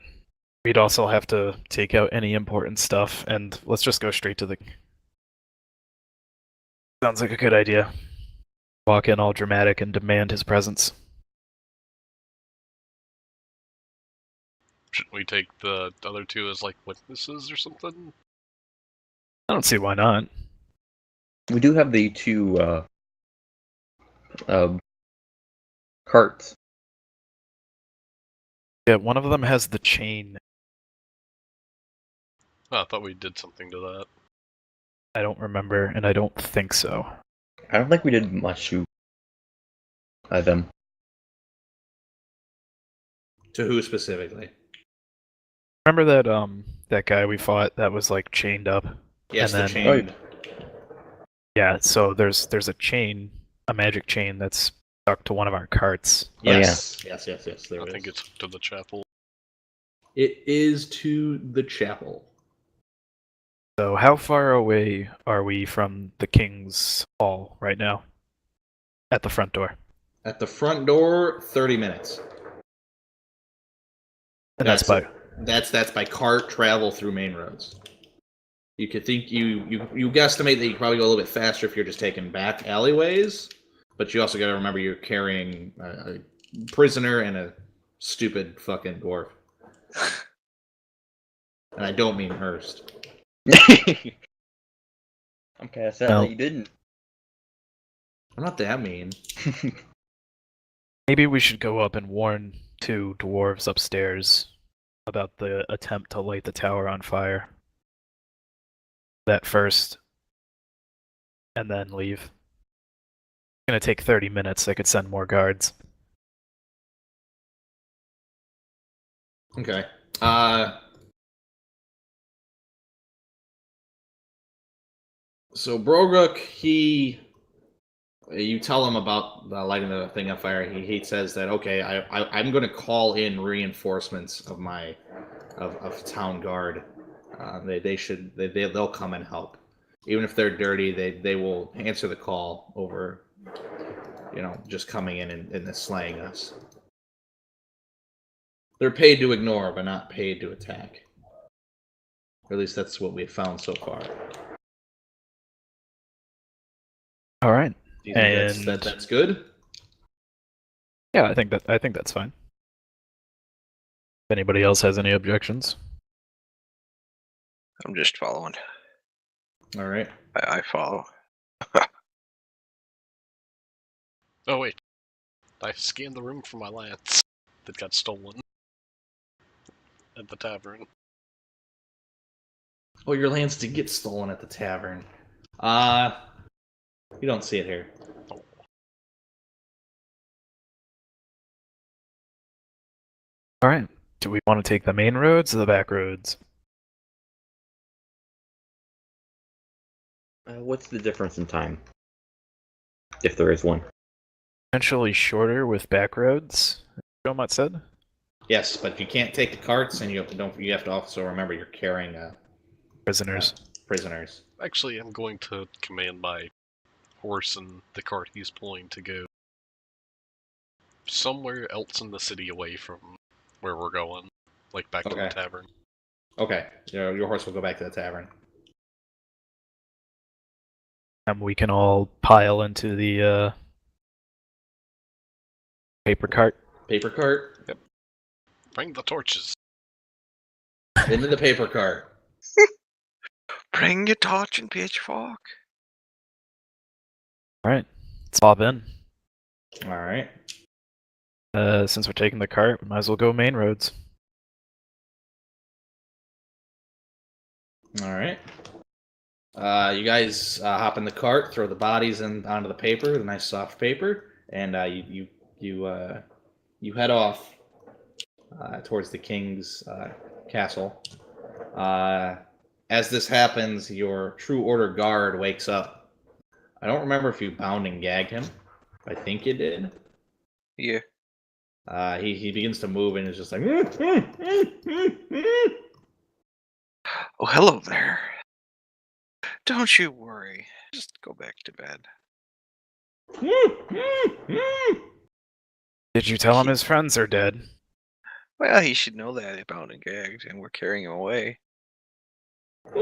we'd also have to take out any important stuff, and let's just go straight to the... Sounds like a good idea. Walk in all dramatic and demand his presence. Shouldn't we take the other two as like witnesses or something? I don't see why not. We do have the 2 carts. Yeah, one of them has the chain. Oh, I thought we did something to that. I don't remember, and I don't think so. I don't think we did much to them. To who specifically? Remember that guy we fought that was like chained up? Yes, And the then- chain. Yeah, so there's a chain, a magic chain that's stuck to one of our carts. Yes, yes. There I it think is. it's to the chapel. It is to the chapel. So how far away are we from the king's hall right now? At the front door. At the front door, 30 minutes. And that's by That's by cart travel through main roads. You could think you guesstimate that you could probably go a little bit faster if you're just taking back alleyways, but you also got to remember you're carrying a prisoner and a stupid fucking dwarf. And I don't mean Hurst. I'm kind of sad No. that you didn't. I'm not that mean. Maybe we should go up and warn 2 dwarves upstairs about the attempt to light the tower on fire. That first, and then leave. It's gonna take 30 minutes. I could send more guards. Okay. So Broguk, he you tell him about lighting the thing on fire. He says that okay, I'm going to call in reinforcements of my of town guard. They'll come and help, even if they're dirty. They will answer the call over, just coming in and slaying us. They're paid to ignore, but not paid to attack. Or at least that's what we've found so far. All right. Do you think that's good? Yeah, I think that's fine. If anybody else has any objections. I'm just following. All right. I follow. Oh wait, I scanned the room for my lance that got stolen at the tavern. Oh, your lance did get stolen at the tavern. You don't see it here. All right. Do we want to take the main roads or the back roads? What's the difference in time? If there is one. Potentially shorter with back roads, as Jomot said. Yes, but you can't take the carts, and you have to also remember you're carrying Prisoners. prisoners. Actually, I'm going to command my horse and the cart he's pulling to go somewhere else in the city away from where we're going, like back to the tavern. Okay, your horse will go back to the tavern. And we can all pile into the paper cart. Paper cart? Yep. Bring the torches. Into the paper cart. Bring your torch and pitchfork. All right. Let's hop in. All right. Since we're taking the cart, we might as well go main roads. All right. You guys hop in the cart, throw the bodies onto the paper, the nice soft paper, and you head off towards the king's castle. As this happens, your True Order guard wakes up. I don't remember if you bound and gagged him. I think you did. Yeah. He begins to move and is just like. Oh, hello there. Don't you worry. Just go back to bed. Did you tell him his friends are dead? Well, he should know that he's bound and gagged, and we're carrying him away. Do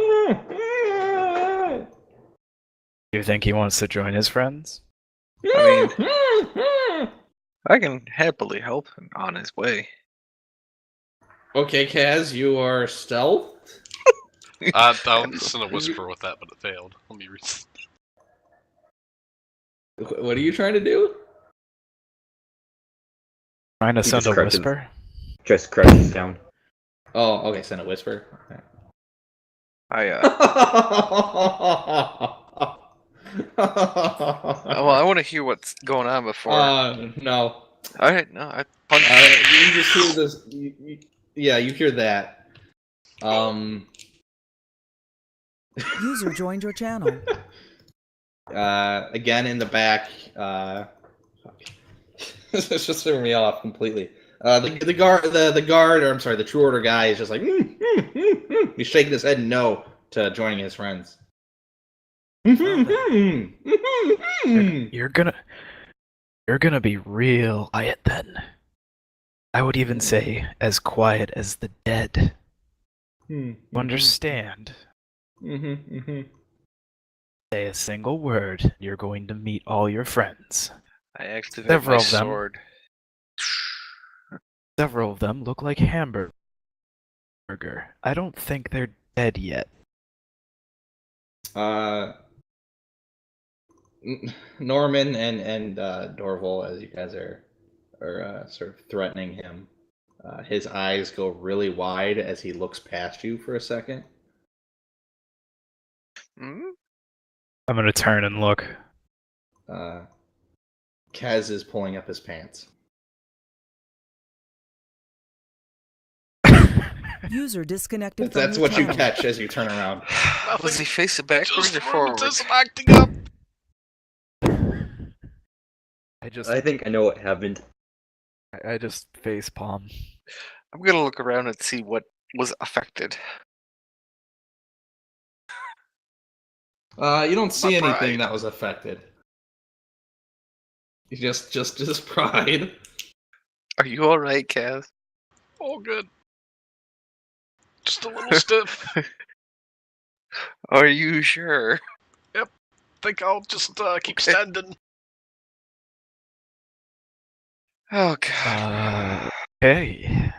you think he wants to join his friends? I mean, I can happily help him on his way. Okay, Kaz, you are stealth. I sent a whisper with that, but it failed. Let me read. What are you trying to do? Trying to He send just a crouches. whisper? Just crouches down. Oh, okay, send a whisper. Okay. Well, I want to hear what's going on before. No. Alright, no, I punched. You just hear this. Yeah, you hear that. User joined your channel. Again in the back. This just threw me off completely. The guard, or I'm sorry, the True Order guy is just like, he's shaking his head no to joining his friends. You're gonna be real quiet then. I would even say as quiet as the dead. You understand? Say a single word, you're going to meet all your friends. I activate Several my of them. sword. Several of them look like hamburger. I don't think they're dead yet. Norman and Dorval, as you guys are sort of threatening him, his eyes go really wide as he looks past you for a second. Hmm? I'm gonna turn and look. Kaz is pulling up his pants. User disconnected. That's from your what you channel. catch as you turn around. Was he facing backwards or Just forwards? rheumatism acting up. I think I know what happened. I just face palm. I'm gonna look around and see what was affected. You don't see My anything pride. that was affected. You just his pride. Are you alright, Kaz? All good. Just a little stiff. Are you sure? Think I'll just keep Okay. standing. Oh god. Okay.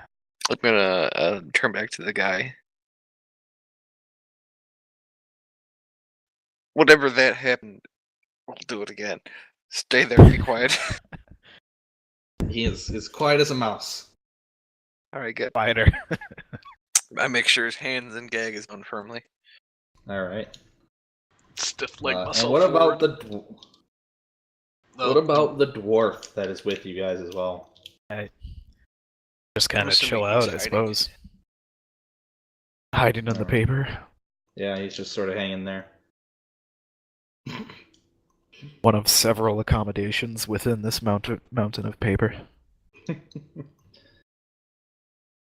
I'm gonna turn back to the guy. Whatever that happened, we'll do it again. Stay there, be quiet. He is as quiet as a mouse. Alright, good. Spider. I make sure his hands and gag is on firmly. All right. Stiff leg And muscle what about forward. what about the dwarf that is with you guys as well? Just kind of assuming chill he's out, I hiding. suppose. Hiding in the Alright. paper. Yeah, he's just sort of hanging there. One of several accommodations within this mountain of paper.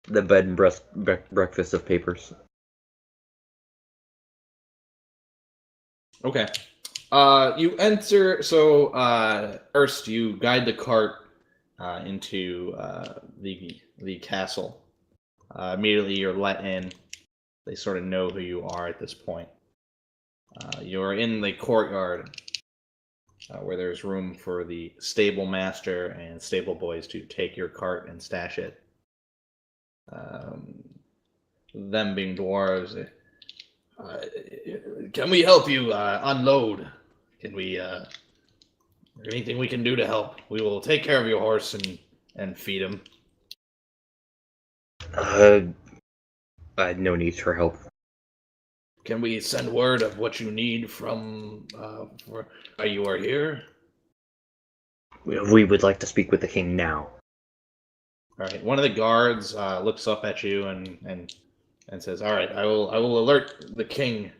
The bed and breakfast of papers. Okay. You enter. So first, you guide the cart into the castle. Immediately, you're let in. They sort of know who you are at this point. You're in the courtyard, where there's room for the stable master and stable boys to take your cart and stash it. Them being dwarves. Can we help you unload? Can we? Anything we can do to help? We will take care of your horse and feed him. I had no need for help. Can we send word of what you need from you are here? We would like to speak with the king now. All right. One of the guards looks up at you and says, "All right, I will alert the king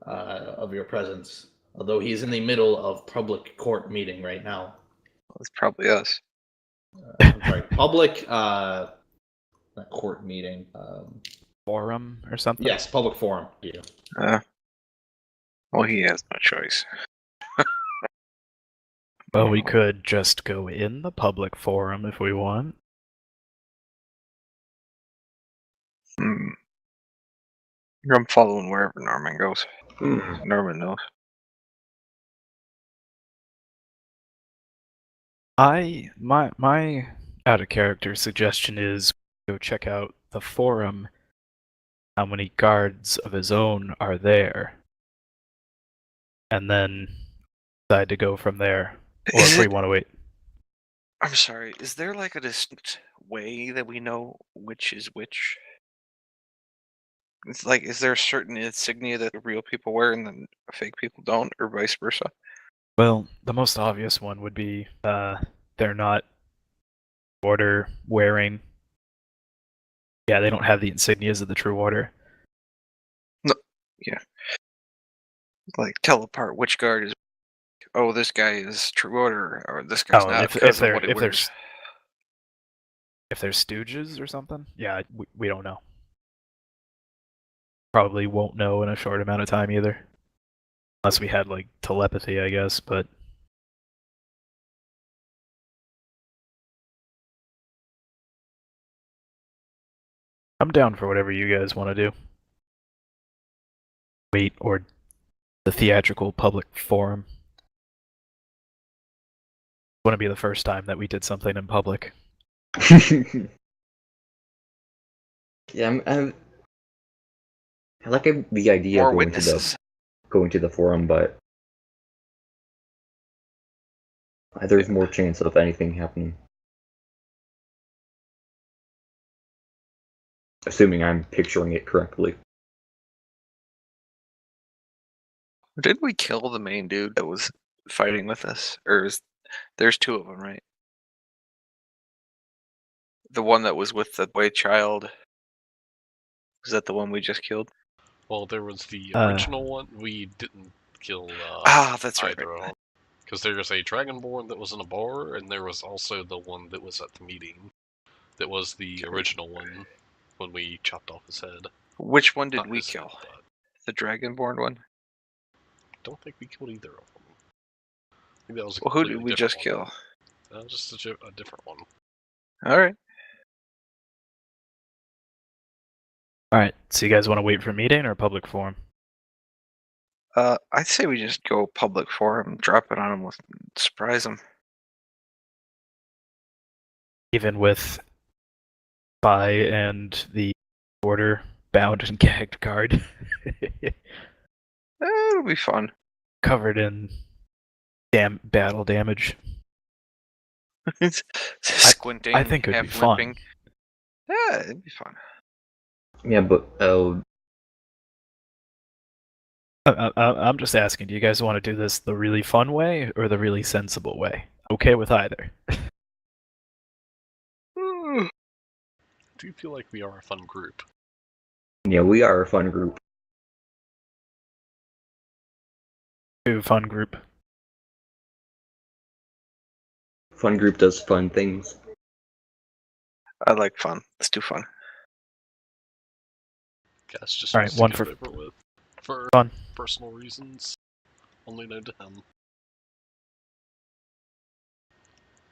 of your presence. Although he's in the middle of public court meeting right now. It's probably us. I'm sorry, public not court meeting. Forum or something? Yes, public forum. Yeah. Well, he has no choice. Well, we could just go in the public forum if we want. I'm following wherever Norman goes. Norman knows. My out of character suggestion is go check out the forum. How many guards of his own are there? And then decide to go from there. Or if we want to wait. I'm sorry, is there like a distinct way that we know which is which? It's like, is there a certain insignia that the real people wear and then fake people don't, or vice versa? Well, the most obvious one would be they're not order wearing. Yeah, they don't have the insignias of the True Order. No, yeah. Like, tell apart which guard is. Oh, this guy is True Order, or this guy's not. if because of they're what he wears. if they're stooges or something, yeah, we don't know. Probably won't know in a short amount of time either, unless we had like telepathy, I guess. But I'm down for whatever you guys want to do. Wait, or the theatrical public forum. It wouldn't be the first time that we did something in public. Yeah, I like the idea More of witnesses. going to the forum, but there's more chance of anything happening. Assuming I'm picturing it correctly. Did we kill the main dude that was fighting with us? Or there's two of them, right? The one that was with the boy child. Was that the one we just killed? Well, there was the original one. We didn't kill That's right. either of them Because there was a Dragonborn that was in a bar, and there was also the one that was at the meeting. That was the original one when we chopped off his head. Which one did Not we his kill? head, but The Dragonborn one? don't think we killed either of them. I think that was a Well, who did completely we just different one. kill? That was just a different one. Alright. Alright, so you guys want to wait for a meeting or a public forum? I'd say we just go public forum, drop it on him, surprise him. Even with Spy and the Order bound and gagged guard. It'll be fun. Covered in battle damage. Squinting, I think it'd half be fun. limping. Yeah, it'd be fun. Yeah, but I'm just asking, do you guys want to do this the really fun way or the really sensible way? Okay with either. I do feel like we are a fun group. yeah, we are a fun group. Fun group. Fun group does fun things. I like fun. Let's do fun. Cass just All wants right, to one get for it over with. For fun. personal reasons. Only known to him.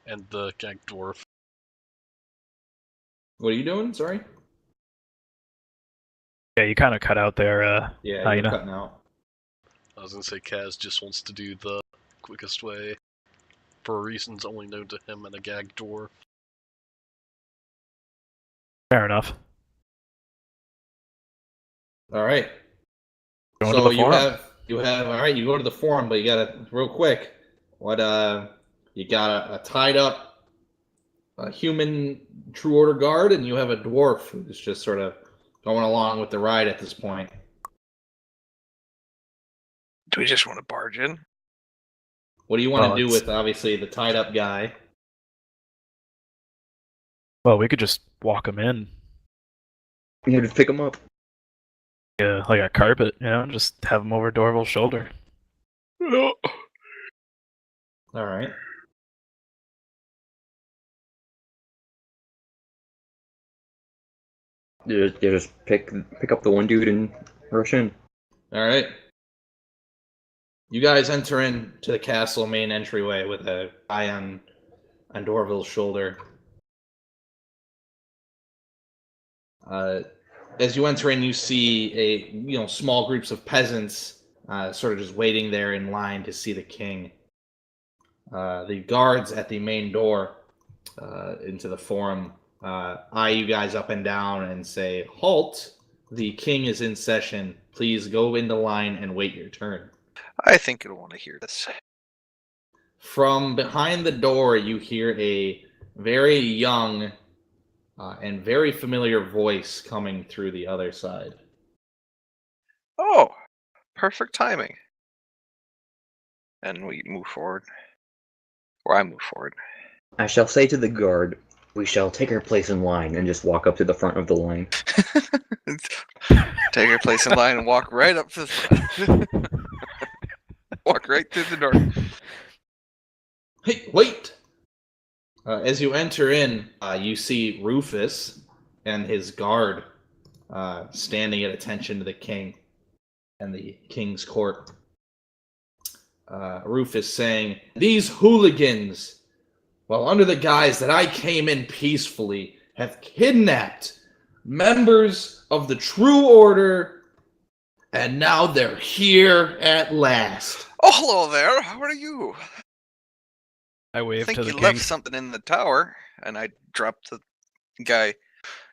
And the gag dwarf. What are you doing? Sorry. Yeah, you kind of cut out there. Yeah, you you're know. cutting out. I was gonna say Kaz just wants to do the quickest way. For reasons only known to him and a gag dwarf. Fair enough. All right. Going so to the you forum. have all right. You go to the forum, but you got to real quick. What you got a tied up a human True Order guard, and you have a dwarf who's just sort of going along with the ride at this point. Do we just want to barge in? What do you want Well, to do it's- with obviously the tied up guy? Well, we could just walk them in. You just pick them up. Yeah, like a carpet, you know, just have them over Dorval's shoulder. All right. You just pick up the one dude and rush in. All right. You guys enter into the castle main entryway with a eye on Dorville's shoulder. As you enter in, you see small groups of peasants sort of just waiting there in line to see the king. The guards at the main door into the forum eye you guys up and down and say, "Halt! The king is in session. Please go into line and wait your turn." I think it'll want to hear this. From behind the door, you hear a very young and very familiar voice coming through the other side. Oh, perfect timing. And we move forward. Or I move forward. I shall say to the guard, we shall take our place in line and just walk up to the front of the line. Take your place in line and walk right up to the front. Walk right through the door. Hey, wait! As you enter in, you see Rufus and his guard standing at attention to the king and the king's court. Rufus saying, "These hooligans, well, under the guise that I came in peacefully, have kidnapped members of the True Order, and now they're here at last." Oh, hello there. How are you? I I wave think to the you king. left something in the tower. And I dropped the guy.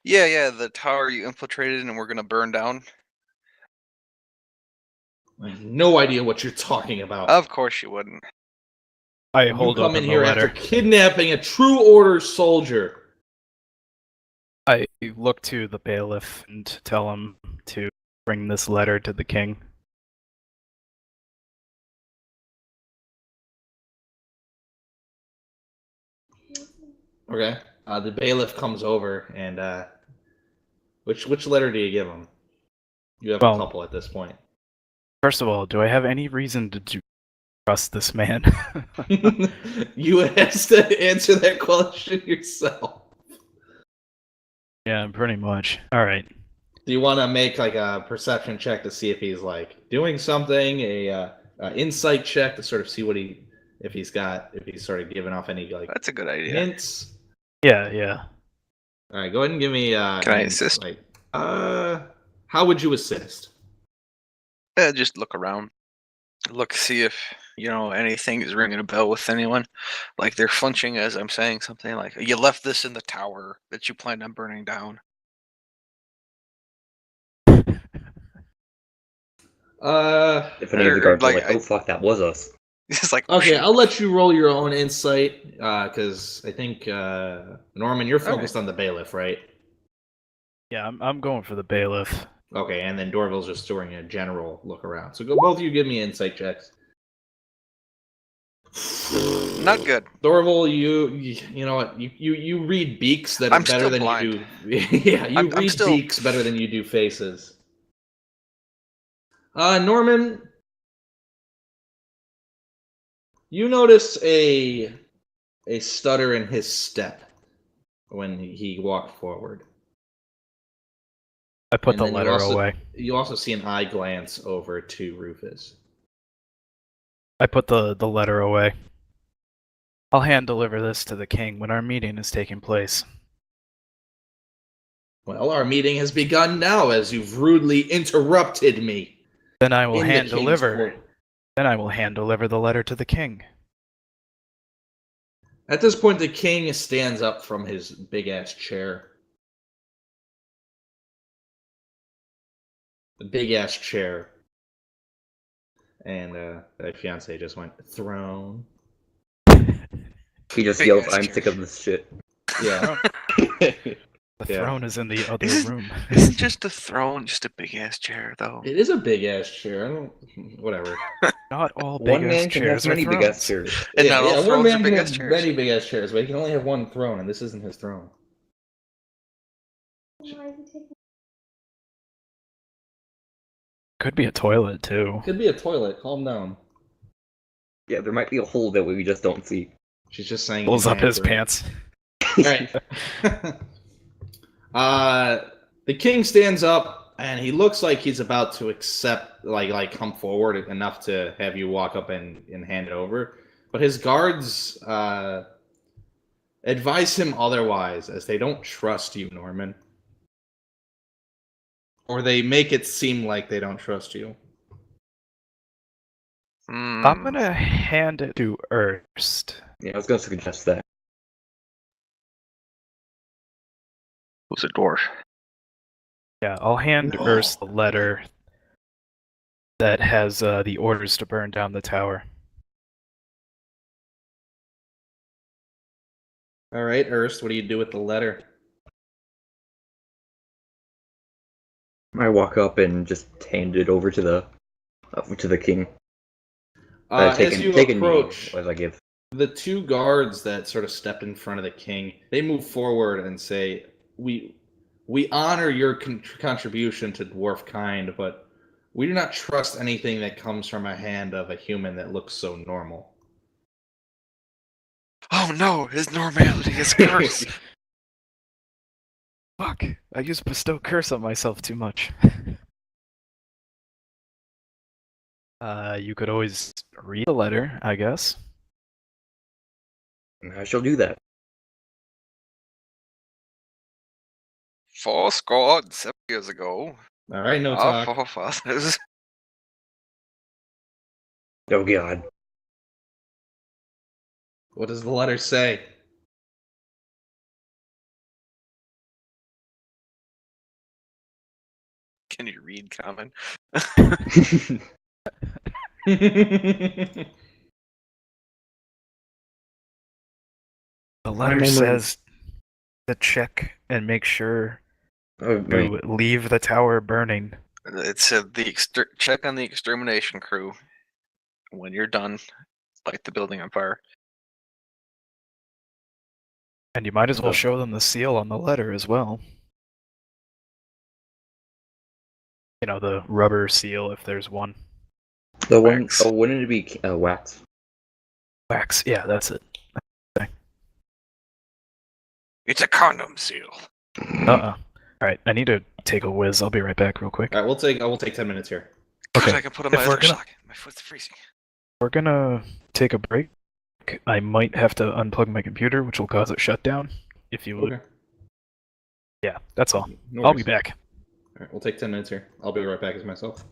Yeah, the tower you infiltrated and we're going to burn down. I have no idea what you're talking about. Of course you wouldn't. I You hold come open in the here letter. after kidnapping a True Order soldier. I look to the bailiff and tell him to bring this letter to the king. Okay. The bailiff comes over and which letter do you give him? You have Well, a couple at this point. First of all, do I have any reason to trust this man. You has to answer that question yourself. Yeah, pretty much. All right. Do you want to make like a perception check to see if he's like doing something, a insight check to sort of see what if he's sort of giving off any like That's a good idea. hints? Yeah. All right, go ahead and give me. Can I assist? Like, how would you assist? Just look around. Look, see if, anything is ringing a bell with anyone. Like they're flinching as I'm saying something like, you left this in the tower that you planned on burning down. If any of the guards are like, oh fuck, that was us. It's like, Okay, shoot. I'll let you roll your own insight, because I think, Norman, you're focused on the bailiff, right? Yeah, I'm going for the bailiff. Okay, and then Dorville's just doing a general look around. So both of you give me insight checks. Not good. Dorville, you know what? You read beaks that are I'm better still than blind. you do. Yeah, you I'm read still- beaks better than you do faces. Norman, you notice a stutter in his step when he walked forward. I put And the then letter away. You also see an eye glance over to Rufus. I put the letter away. I'll hand deliver this to the king when our meeting is taking place. Well, our meeting has begun now, as you've rudely interrupted me. Then I will in the hand king's deliver. court. Then I will hand deliver the letter to the king. At this point, the king stands up from his big-ass chair. The big-ass chair. And the fiance just went, throne. He just Big yells, ass I'm chair. sick of this shit. Yeah. The Yeah. throne is in the other room. Isn't just a throne just a big ass chair, though? It is a big-ass chair. I don't... Whatever. Not all One big man ass can chairs have are many big ass thrones. chairs. And not all one thrones man are can big-ass have chairs. many big-ass chairs, but he can only have one throne, and this isn't his throne. Could be a toilet too. Could be a toilet. Calm down. Yeah, there might be a hole that we just don't see. She's just saying. Pulls up his inaccurate. pants. Alright. The king stands up and he looks like he's about to accept, like come forward enough to have you walk up and hand it over. But his guards advise him otherwise, as they don't trust you, Norman. Or they make it seem like they don't trust you. I'm gonna hand it to Erst. Yeah, I was gonna suggest that. Who's a dwarf? Yeah, I'll hand No. Erst the letter that has the orders to burn down the tower. Alright, Erst, what do you do with the letter? I walk up and just hand it over to the king. As you take a knee approach, as I give. the two guards that sort of stepped in front of the king, they move forward and say, we honor your contribution to dwarf kind, but we do not trust anything that comes from a hand of a human that looks so normal. Oh no, his normality is cursed. Fuck! I used bestow curse on myself too much. You could always read the letter, I guess. I shall do that. 7 years ago, All right, no our talk. forefathers. Oh god. What does the letter say? Can you read common? The letter says to check and make sure Oh, to leave the tower burning. It said check on the extermination crew. When you're done, light the building on fire. And you might as well Oh. show them the seal on the letter as well. You know, the rubber seal if there's one. The one, Wax. oh, wouldn't it be wax? Wax. Yeah, that's it. It's a condom seal. All right, I need to take a whiz. I'll be right back, real quick. All right, I will take 10 minutes here. God, Okay. I can put on my If we're other gonna- sock. My foot's freezing. We're gonna take a break. I might have to unplug my computer, which will cause it shutdown. If you would. Okay. Yeah, that's all. No I'll be worries. back. All right, we'll take 10 minutes here. I'll be right back as myself.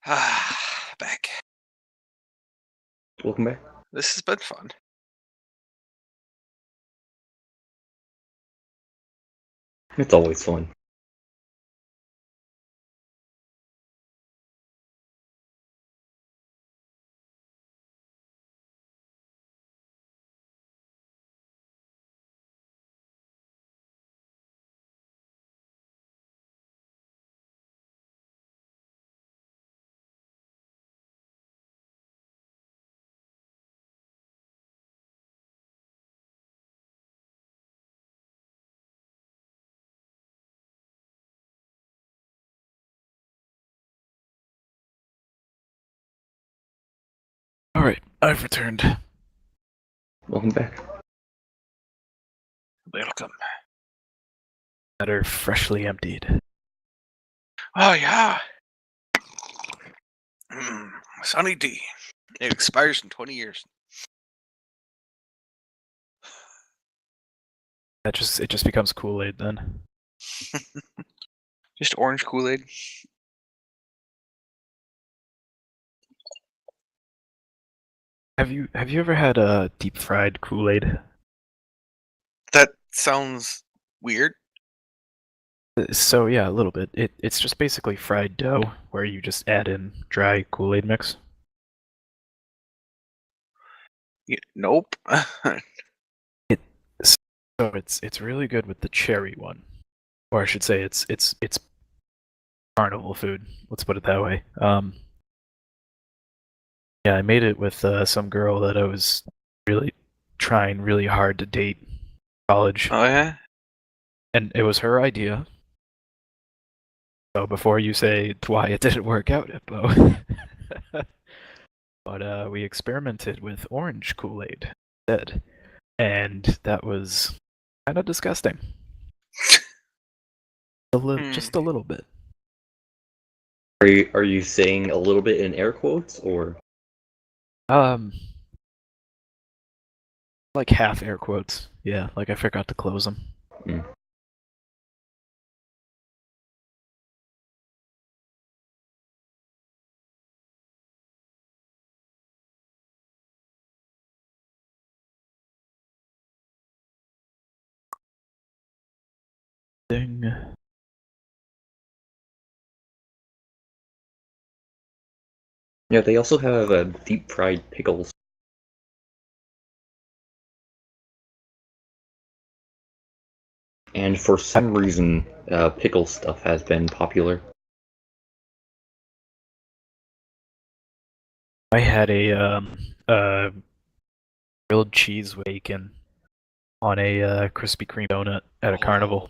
Back. Welcome back. This has been fun. It's always fun. All right, I've returned. Welcome back. Welcome. That are freshly emptied. Oh yeah. Sunny D. It expires in 20 years. It just becomes Kool-Aid then. Just orange Kool-Aid. Have you ever had a deep fried Kool-Aid? That sounds weird. So yeah, a little bit. It's just basically fried dough where you just add in dry Kool-Aid mix. Nope. So it's really good with the cherry one, or I should say it's carnival food. Let's put it that way. Yeah, I made it with some girl that I was really trying really hard to date in college, Oh yeah. and it was her idea. So before you say why it didn't work out, Hippo. But we experimented with orange Kool-Aid instead, and that was kind of disgusting. Just a little bit. Are you saying a little bit in air quotes, or? Like half air quotes. Yeah, like I forgot to close them. Mm. Ding. Yeah, they also have deep fried pickles. And for some reason, pickle stuff has been popular. I had a grilled cheese with bacon on a Krispy Kreme donut at a carnival.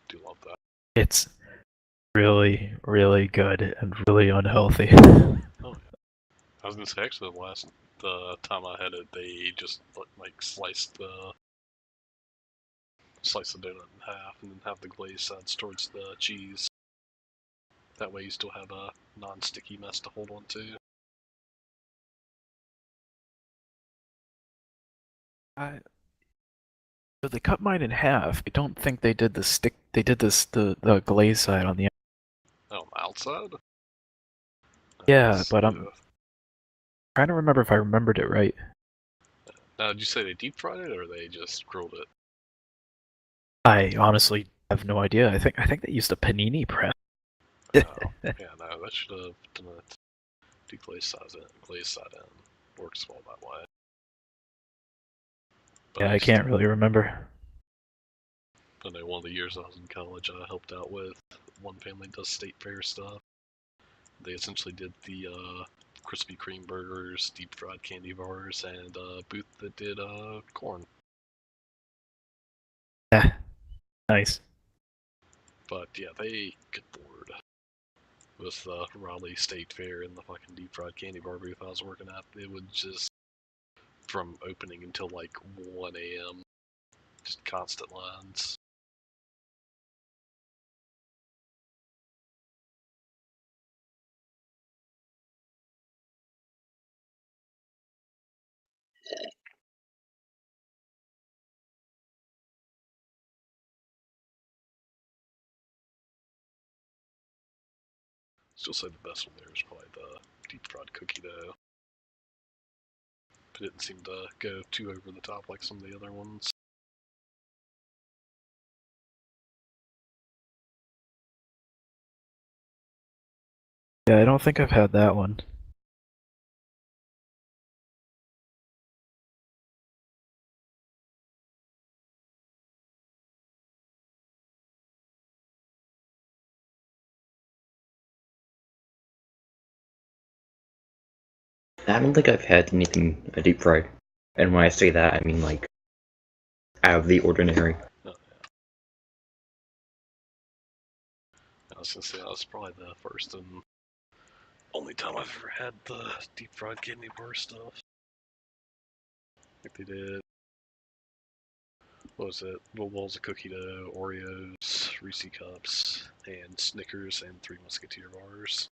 Do love that. It's really, really good and really unhealthy. Oh yeah. I was gonna say actually the last time I had it, they just like sliced the donut in half and then have the glaze sides towards the cheese. That way you still have a non-sticky mess to hold on to. So they cut mine in half. I don't think they did the stick. They did the glaze side on the. Oh, outside? Yeah, but I'm trying to remember if I remembered it right. Now, did you say they deep fried it or they just grilled it? I honestly have no idea. I think they used a panini press. Oh, yeah, no, that should have done it. Glaze side in. Works well that way. But Yeah, I can't really remember. I know one of the years I was in college, I helped out with one family does state fair stuff. They essentially did the Krispy Kreme burgers, deep fried candy bars, and a booth that did corn. Yeah, nice. But yeah, they get bored with the Raleigh State Fair and the fucking deep fried candy bar booth I was working at. It would just, from opening until like 1 a.m., just constant lines. Still say the best one there is probably the deep fried cookie dough. But it didn't seem to go too over the top like some of the other ones. Yeah, I don't think I've had that one. I don't think I've had anything deep fried. And when I say that, I mean like out of the ordinary. Oh, yeah. I was gonna say that was probably the first and only time I've ever had the deep fried candy bar stuff. Like they did. What was it? Little balls of cookie dough, Oreos, Reese cups, and Snickers, and 3 Musketeer bars.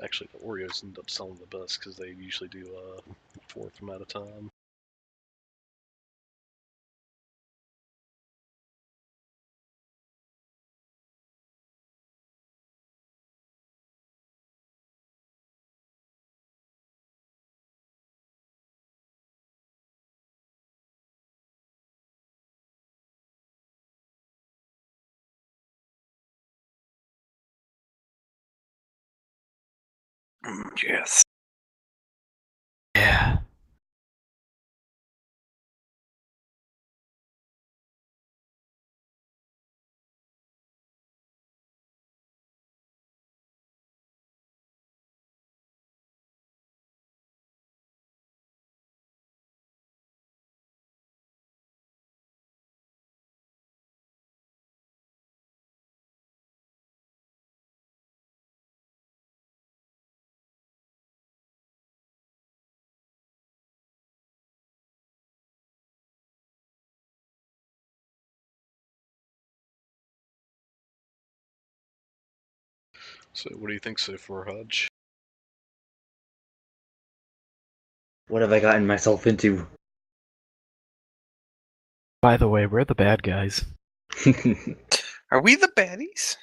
Actually, the Oreos end up selling the best because they usually do 4 of them at a time. Yes. Yeah. So, what do you think so far, Hudge? What have I gotten myself into? By the way, we're the bad guys. Are we the baddies?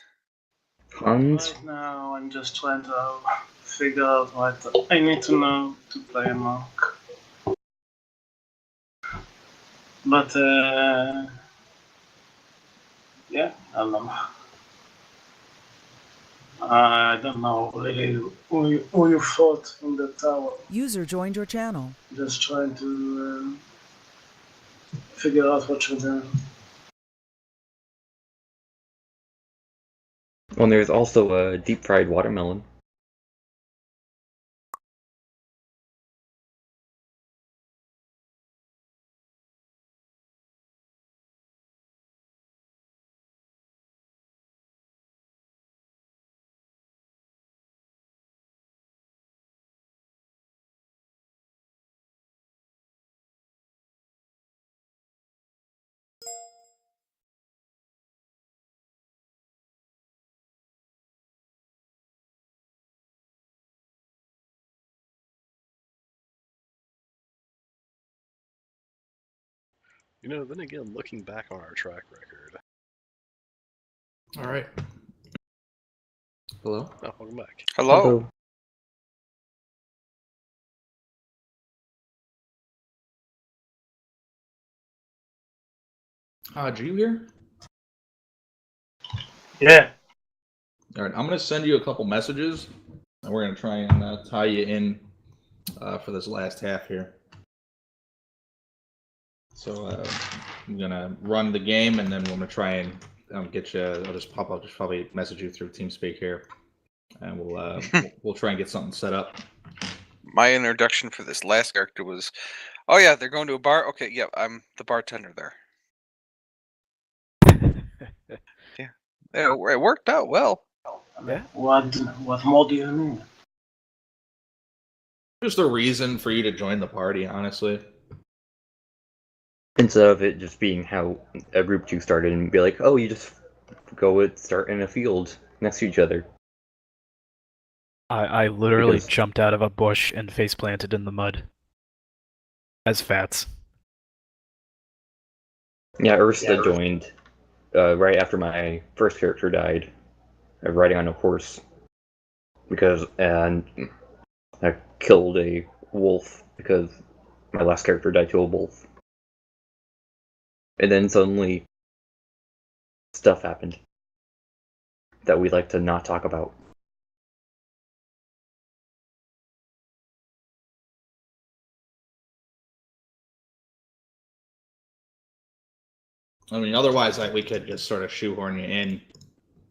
Hans? Right now, I'm just trying to figure out what I need to know to play a monk. But, yeah, I don't know. I don't know really who you fought in the tower. User joined your channel. Just trying to figure out what you're doing. Well, there's also a deep fried watermelon. You know, then again, looking back on our track record. All right. Hello. Oh, welcome back. Hello. Are you here? Yeah. All right. I'm gonna send you a couple messages, and we're gonna try and tie you in for this last half here. So I'm gonna run the game, and then we're gonna try and get you. I'll just probably message you through TeamSpeak here, and we'll try and get something set up. My introduction for this last character was, oh yeah, they're going to a bar. Okay, yeah, I'm the bartender there. Yeah, it worked out well. Yeah. What more do you need? Just a reason for you to join the party, honestly. Instead of it just being how a group 2 started and be like, oh, you just go and start in a field next to each other. I literally Because- jumped out of a bush and face planted in the mud. As Fats. Yeah, Ursa joined right after my first character died, riding on a horse. And I killed a wolf because my last character died to a wolf. And then suddenly, stuff happened that we like to not talk about. I mean, otherwise, we could just sort of shoehorn you in,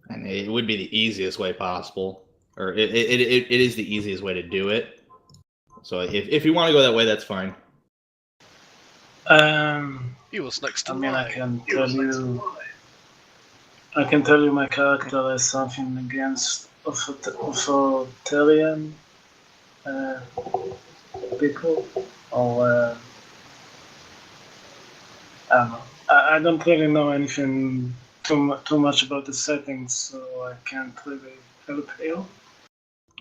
and it would be the easiest way possible, or it is the easiest way to do it. So if you want to go that way, that's fine. He was next to I mean, mine. I can tell you my character has something against authoritarian people, or I don't know. I don't really know anything too much about the settings, so I can't really help you.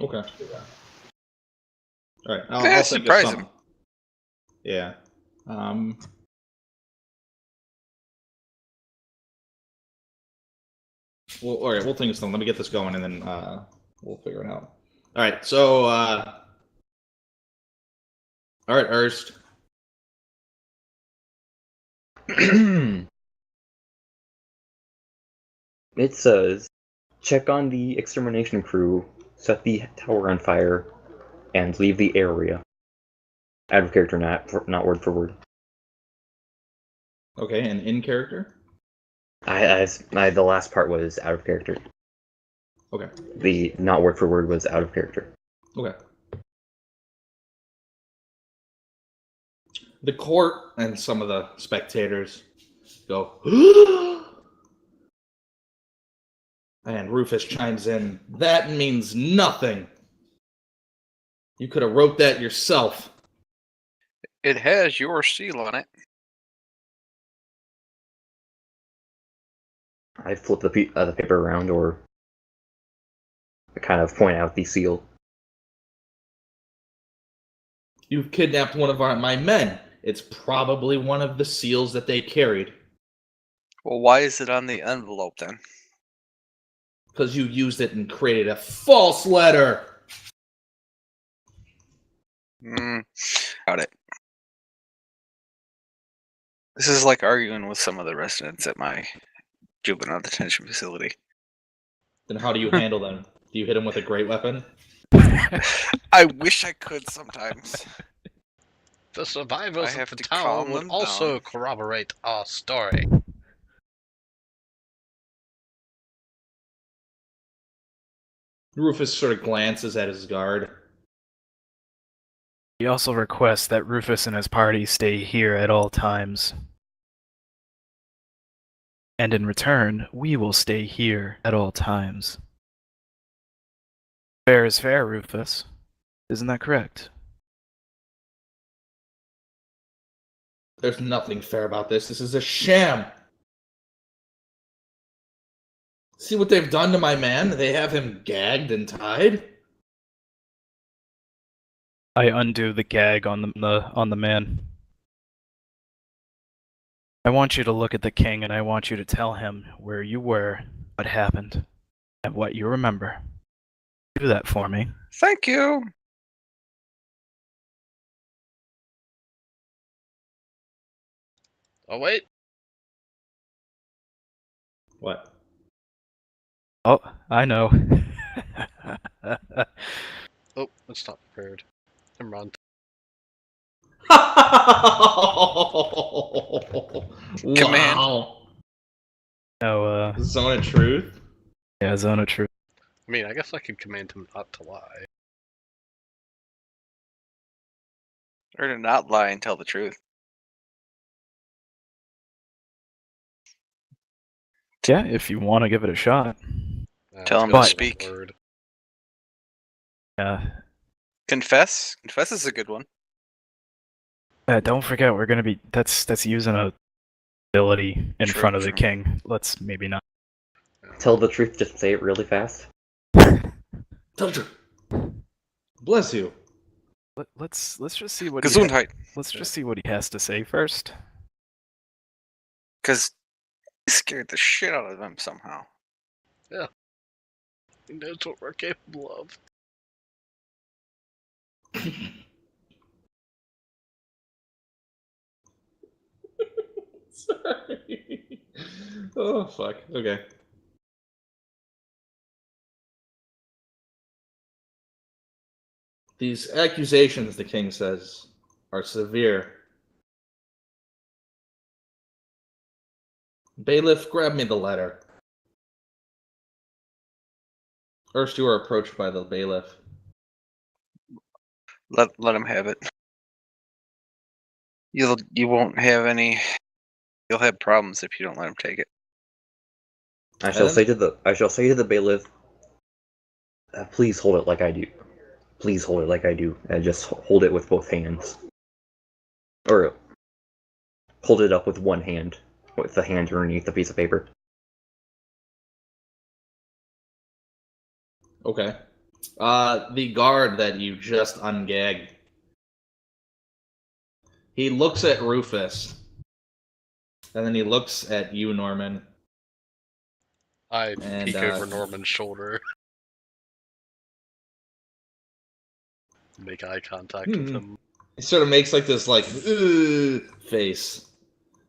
Okay. All right. I'll Yeah, think of surprise some. him. Yeah. Well, all right. We'll think of something. Let me get this going, and then we'll figure it out. All right. So, all right, Ernst. It says, check on the extermination crew, set the tower on fire, and leave the area. Out of character, not word for word. Okay, and in character. The last part was out of character. Okay. The not word for word was out of character. Okay. The court and some of the spectators go, and Rufus chimes in, that means nothing. You could have wrote that yourself. It has your seal on it. I flip the paper around, or kind of point out the seal. You've kidnapped one of my men. It's probably one of the seals that they carried. Well, why is it on the envelope then? Because you used it and created a false letter. Got it. This is like arguing with some of the residents at my juvenile detention facility. Then how do you handle them? Do you hit them with a great weapon? I wish I could sometimes. The survivors I have of the to tower calm would them also down. corroborate our story. Rufus sort of glances at his guard. He also requests that Rufus and his party stay here at all times. And in return, we will stay here at all times. Fair is fair, Rufus. Isn't that correct? There's nothing fair about this. This is a sham. See what they've done to my man? They have him gagged and tied. I undo the gag on the man. I want you to look at the king, and I want you to tell him where you were, what happened, and what you remember. Do that for me. Thank you. Oh, wait. What? Oh, I know. Oh, it's not prepared. I'm wrong. Command. Wow. No, Zone of truth? yeah, Zone of Truth. I mean, I guess I could command him not to lie. Or to not lie and tell the truth. Yeah, if you want to give it a shot. Tell him it's to got one speak. word. Yeah. Confess? Confess is a good one. Don't forget, we're gonna be. That's using a ability in True, front of the true. king. Let's maybe not. Tell the truth, just say it really fast. Tell the truth. Bless you. Let's just see what Gesundheit. let's just see what he has to say first. Because he scared the shit out of them somehow. He knows what we're capable of. Sorry. Oh, fuck. Okay. These accusations, the king says, are severe. Bailiff, grab me the letter. First, you are approached by the bailiff. Let him have it. You won't have any. You'll have problems if you don't let him take it. I shall Adam? say to the bailiff, please hold it like I do. Please hold it like I do, and just hold it with both hands. Or hold it up with one hand, with the hand underneath the piece of paper. Okay. The guard that you just ungagged. He looks at Rufus, and then he looks at you, Norman. I And, peek over Norman's shoulder. Make eye contact with him. He sort of makes like this face.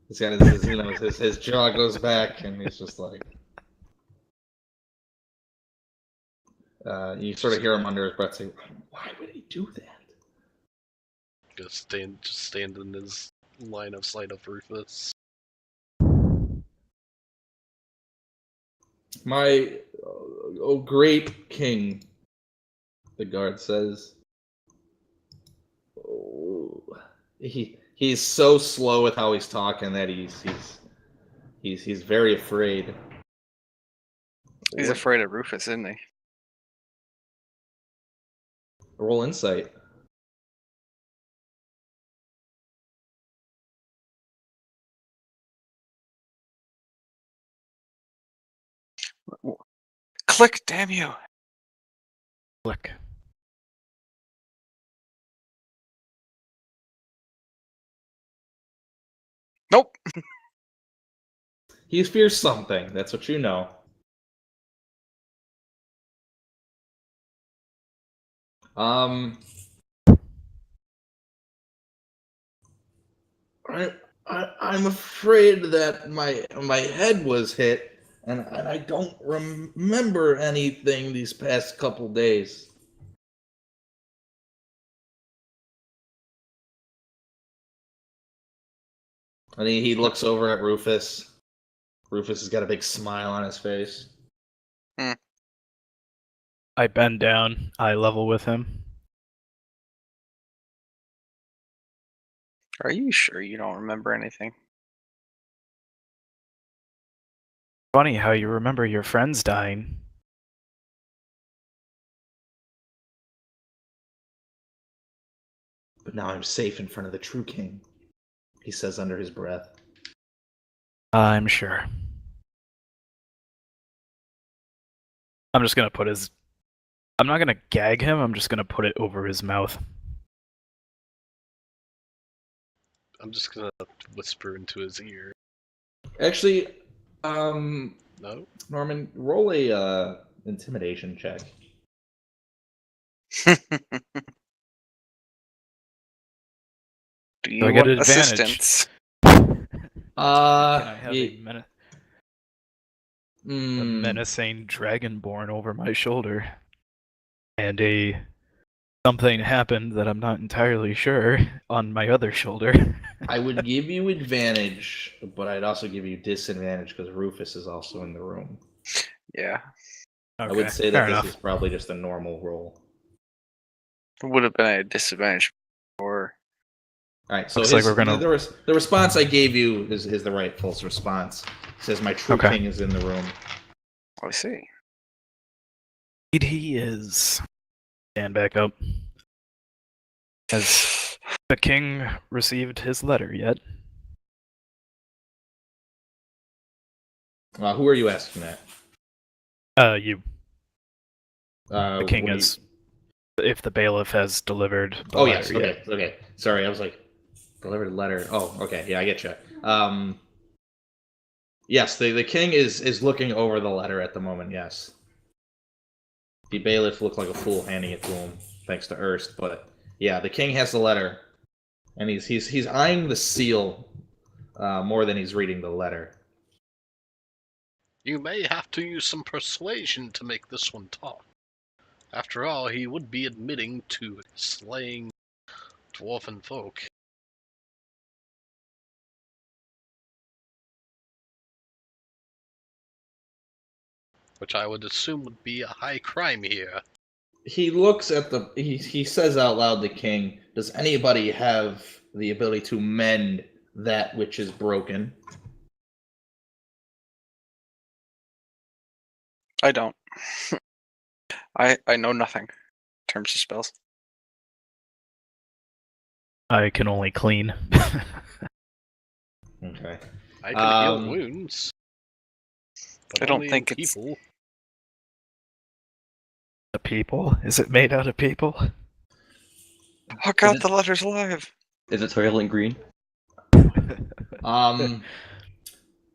He's got his jaw goes back, and he's just like. You sort of hear him under his breath say, "Why would he do that?" Just stand in his line of sight of Rufus. My great king, the guard says. Oh, he's so slow with how he's talking that he's very afraid. He's afraid of Rufus, isn't he? Roll insight. Click, damn you! Click. Nope. He fears something. That's what you know. I'm afraid that my head was hit, and I don't remember anything these past couple days. And he looks over at Rufus. Rufus has got a big smile on his face. I bend down, eye level with him. Are you sure you don't remember anything? Funny how you remember your friends dying. But now I'm safe in front of the true king, he says under his breath. I'm sure. I'm just gonna put his... I'm not gonna gag him, I'm just gonna put it over his mouth. I'm just gonna whisper into his ear. Actually, No? Norman, roll a intimidation check. Do you I get want advantage? assistance? Can I have a menacing dragonborn over my shoulder? And something happened that I'm not entirely sure on my other shoulder. I would give you advantage, but I'd also give you disadvantage because Rufus is also in the room. Yeah. I would say that fair this enough. is probably just a normal roll. It would have been a disadvantage before. All right, so Looks like we're gonna- the response I gave you is the rightful response. It says my true Okay. king is in the room. I see. Indeed he is. Stand back up. Has the king received his letter yet? Who are you asking that? You. The The king is... If the bailiff has delivered the Oh letter yes, yet. okay. Sorry, I was like, delivered a letter. Oh, okay, yeah, I get you. Yes, the king is looking over the letter at the moment. Yes, the bailiff looked like a fool handing it to him, thanks to Erst. But yeah, the king has the letter, and he's eyeing the seal more than he's reading the letter. You may have to use some persuasion to make this one talk. After all, he would be admitting to slaying dwarven folk. Which I would assume would be a high crime here. He looks at the. He says out loud, "The king. Does anybody have the ability to mend that which is broken?" I don't. I know nothing in terms of spells. I can only clean. Okay. I can heal wounds. But I don't only think in it's- people. The people? Is it made out of people? Oh god, it- the letter's alive. Is it Soylent Green?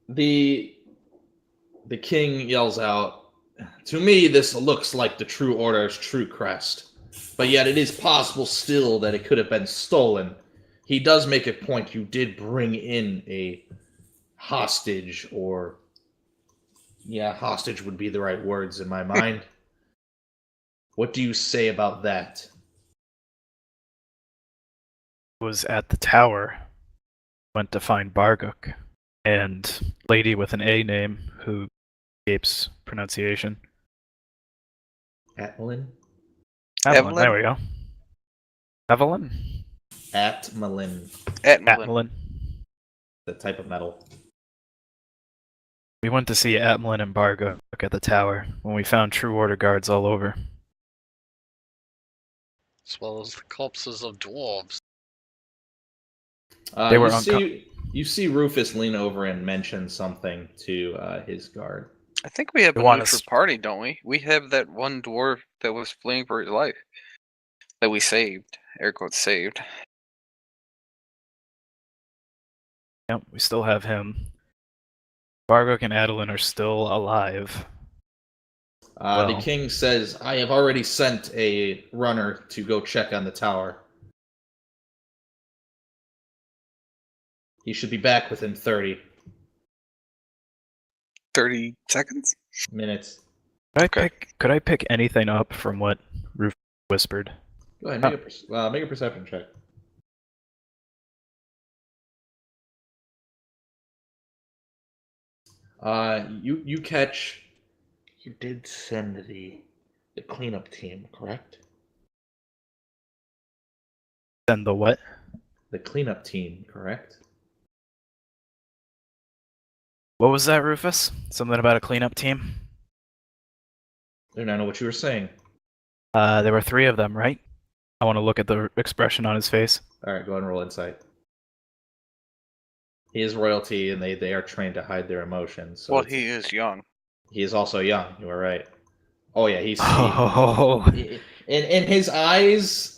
The king yells out, "To me, this looks like the True Order's true crest, but yet it is possible still that it could have been stolen. He does make a point. You did bring in a hostage, or hostage would be the right words in my mind. What do you say about that?" Was at the tower. Went to find Barguk. And lady with an A name who escapes pronunciation. Atmalin? Evelyn. There Evelyn? we go. Evelyn? Atmalin, Atmalin. the type of metal. We went to see Atmalin and Barguk at the tower when we found True Order guards all over. As well as the corpses of dwarves. They were you see Rufus lean over and mention something to his guard. I think we have They a want neutral us- party, don't we? We have that one dwarf that was fleeing for his life. That we saved. Air quotes saved. Yep, we still have him. Barguk and Adeline are still alive. The Well. king says, "I have already sent a runner to go check on the tower. He should be back within 30 30 seconds? minutes." Okay. Could I pick anything up from what Rufus whispered? Go ahead, make a perception check. You catch. You did send the cleanup team, correct? Then the what? The cleanup team, correct? What was that, Rufus? Something about a cleanup team? I don't know what you were saying. There were 3 of them, right? I want to look at the expression on his face. All right, go ahead and roll insight. He is royalty, and they are trained to hide their emotions. So Well, it's- he is young. he is also young. You are right. Oh yeah, he's Oh, in his eyes.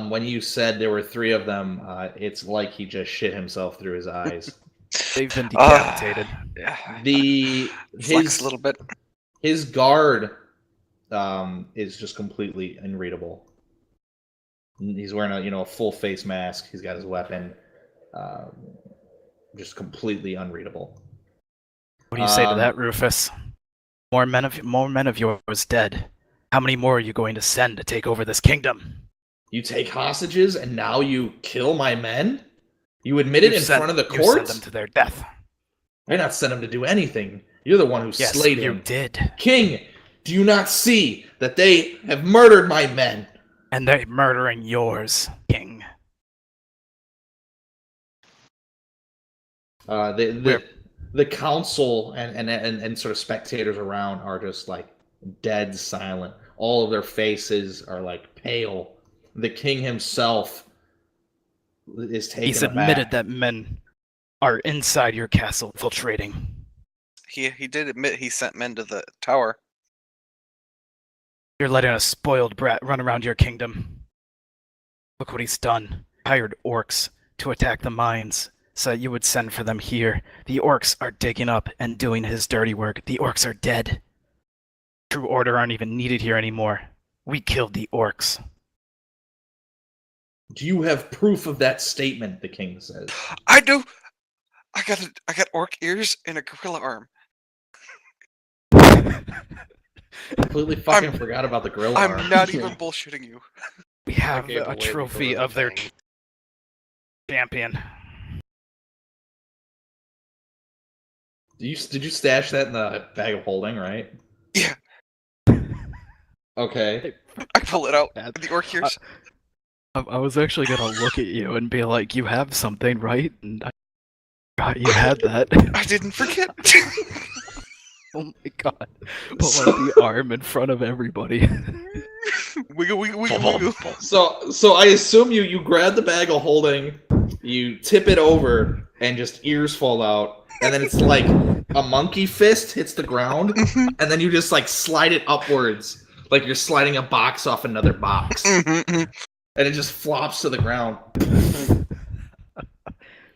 When you said there were 3 of them, it's like he just shit himself through his eyes. they've been decapitated. Yeah. The Flex a little bit. his guard is just completely unreadable. He's wearing a full face mask. He's got his weapon. Just completely unreadable. What do you say to that, Rufus? More men of yours dead. How many more are you going to send to take over this kingdom? You take hostages and now you kill my men? You admit it in front of the You sent courts? them to their death. I did not send him to do anything. You're the one who Yes, slayed you him. did. King, do you not see that they have murdered my men? And they're murdering yours, King. The council and sort of spectators around are just like dead silent. All of their faces are like pale. The king himself is taken He's admitted that men are inside your castle infiltrating. He did admit he sent men to the tower. You're letting a spoiled brat run around your kingdom. Look what he's done. Hired orcs to attack the mines so that you would send for them here. The orcs are digging up and doing his dirty work. The orcs are dead. True Order aren't even needed here anymore. We killed the orcs. Do you have proof of that statement? The king says. I do. I got orc ears and a gorilla arm. Completely fucking forgot about the gorilla arm. I'm not even bullshitting you. We have gave a away the trophy gorilla of their thing. champion. Did you stash that in the bag of holding, right? Yeah. Okay. I pull it out. Bad. The orc ears. I was actually gonna look at you and be like, "You have something, right?" And I forgot you had that. I didn't forget. Oh my god! Pull out the arm in front of everybody. Wiggle, wiggle, wiggle, wiggle. So I assume you grab the bag of holding, you tip it over, and just ears fall out, and then it's like a monkey fist hits the ground, and then you just like slide it upwards, like you're sliding a box off another box, and it just flops to the ground.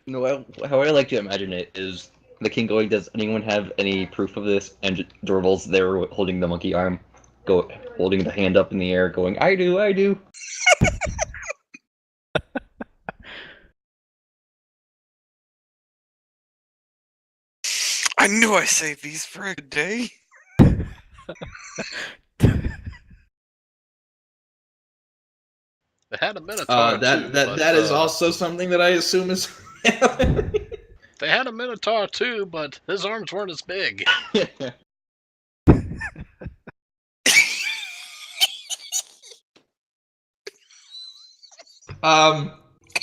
No, how I like to imagine it is the king going, does anyone have any proof of this? And Dorval's there holding the monkey arm, holding the hand up in the air, going, I do, I do. I knew I saved these for a good day. They had a Minotaur too. That is also something that I assume is. They had a Minotaur too, but his arms weren't as big.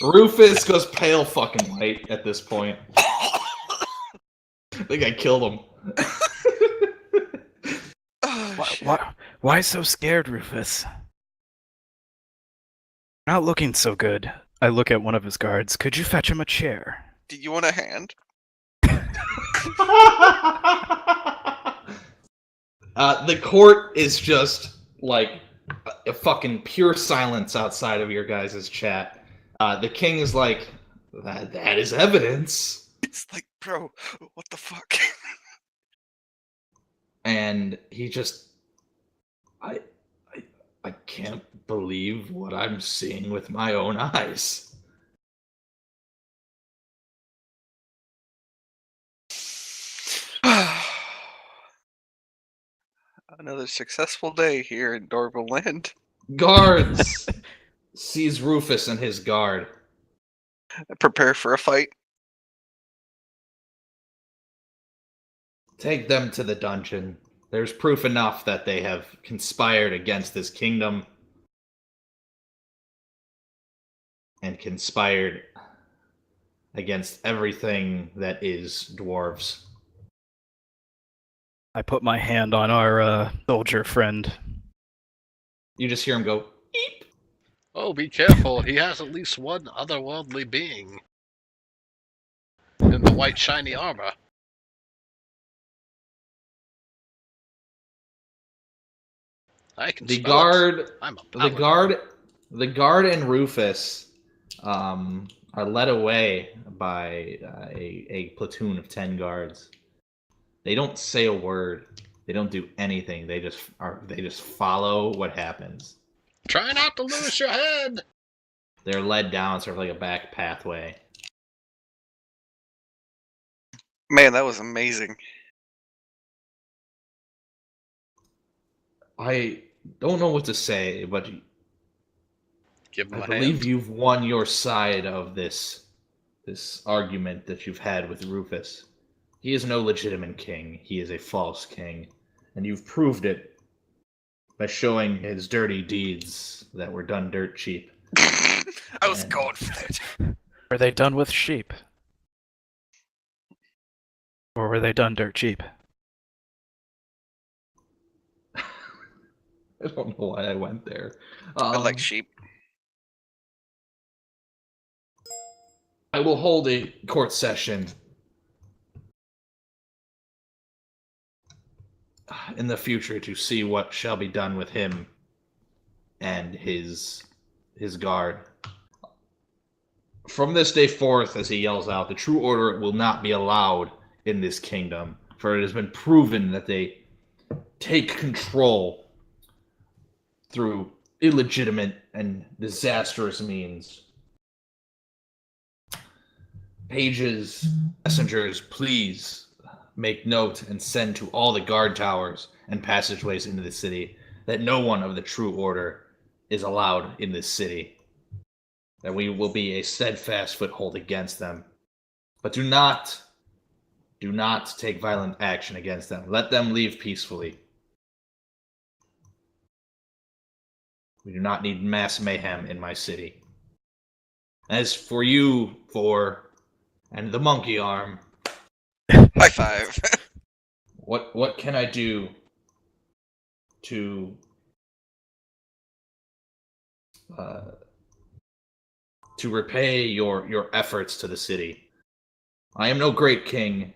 Rufus goes pale fucking white at this point. I think I killed him. Oh, shit. Why so scared, Rufus? Not looking so good. I look at one of his guards. Could you fetch him a chair? Do you want a hand? The court is just like a fucking pure silence outside of your guys' chat. The king is like, that is evidence. It's like, bro, what the fuck? And he just, I can't believe what I'm seeing with my own eyes. Another successful day here in Dorval Land. Guards sees Rufus and his guard. Prepare for a fight. Take them to the dungeon. There's proof enough that they have conspired against this kingdom and conspired against everything that is dwarves. I put my hand on our soldier friend. You just hear him go, eep. Oh, be careful. He has at least one otherworldly being in the white shiny armor. I can The spell guard, it. I'm a the guard and Rufus are led away by a platoon of 10 guards. They don't say a word. They don't do anything. They just follow what happens. Try not to lose your head. They're led down sort of like a back pathway. Man, that was amazing. I don't know what to say, but Give him I a believe hand. you've won your side of this argument that you've had with Rufus. He is no legitimate king. He is a false king. And you've proved it by showing his dirty deeds that were done dirt cheap. I was And- going for that. Were they done with sheep? Or were they done dirt cheap? I don't know why I went there. I like sheep. I will hold a court session in the future to see what shall be done with him and his guard. From this day forth, as he yells out, the true order will not be allowed in this kingdom, for it has been proven that they take control through illegitimate and disastrous means. Pages, messengers, please make note and send to all the guard towers and passageways into the city that no one of the true order is allowed in this city. That we will be a steadfast foothold against them. But do not take violent action against them. Let them leave peacefully. We do not need mass mayhem in my city. As for you, and the monkey arm, High five. what can I do to repay your efforts to the city? I am no great king.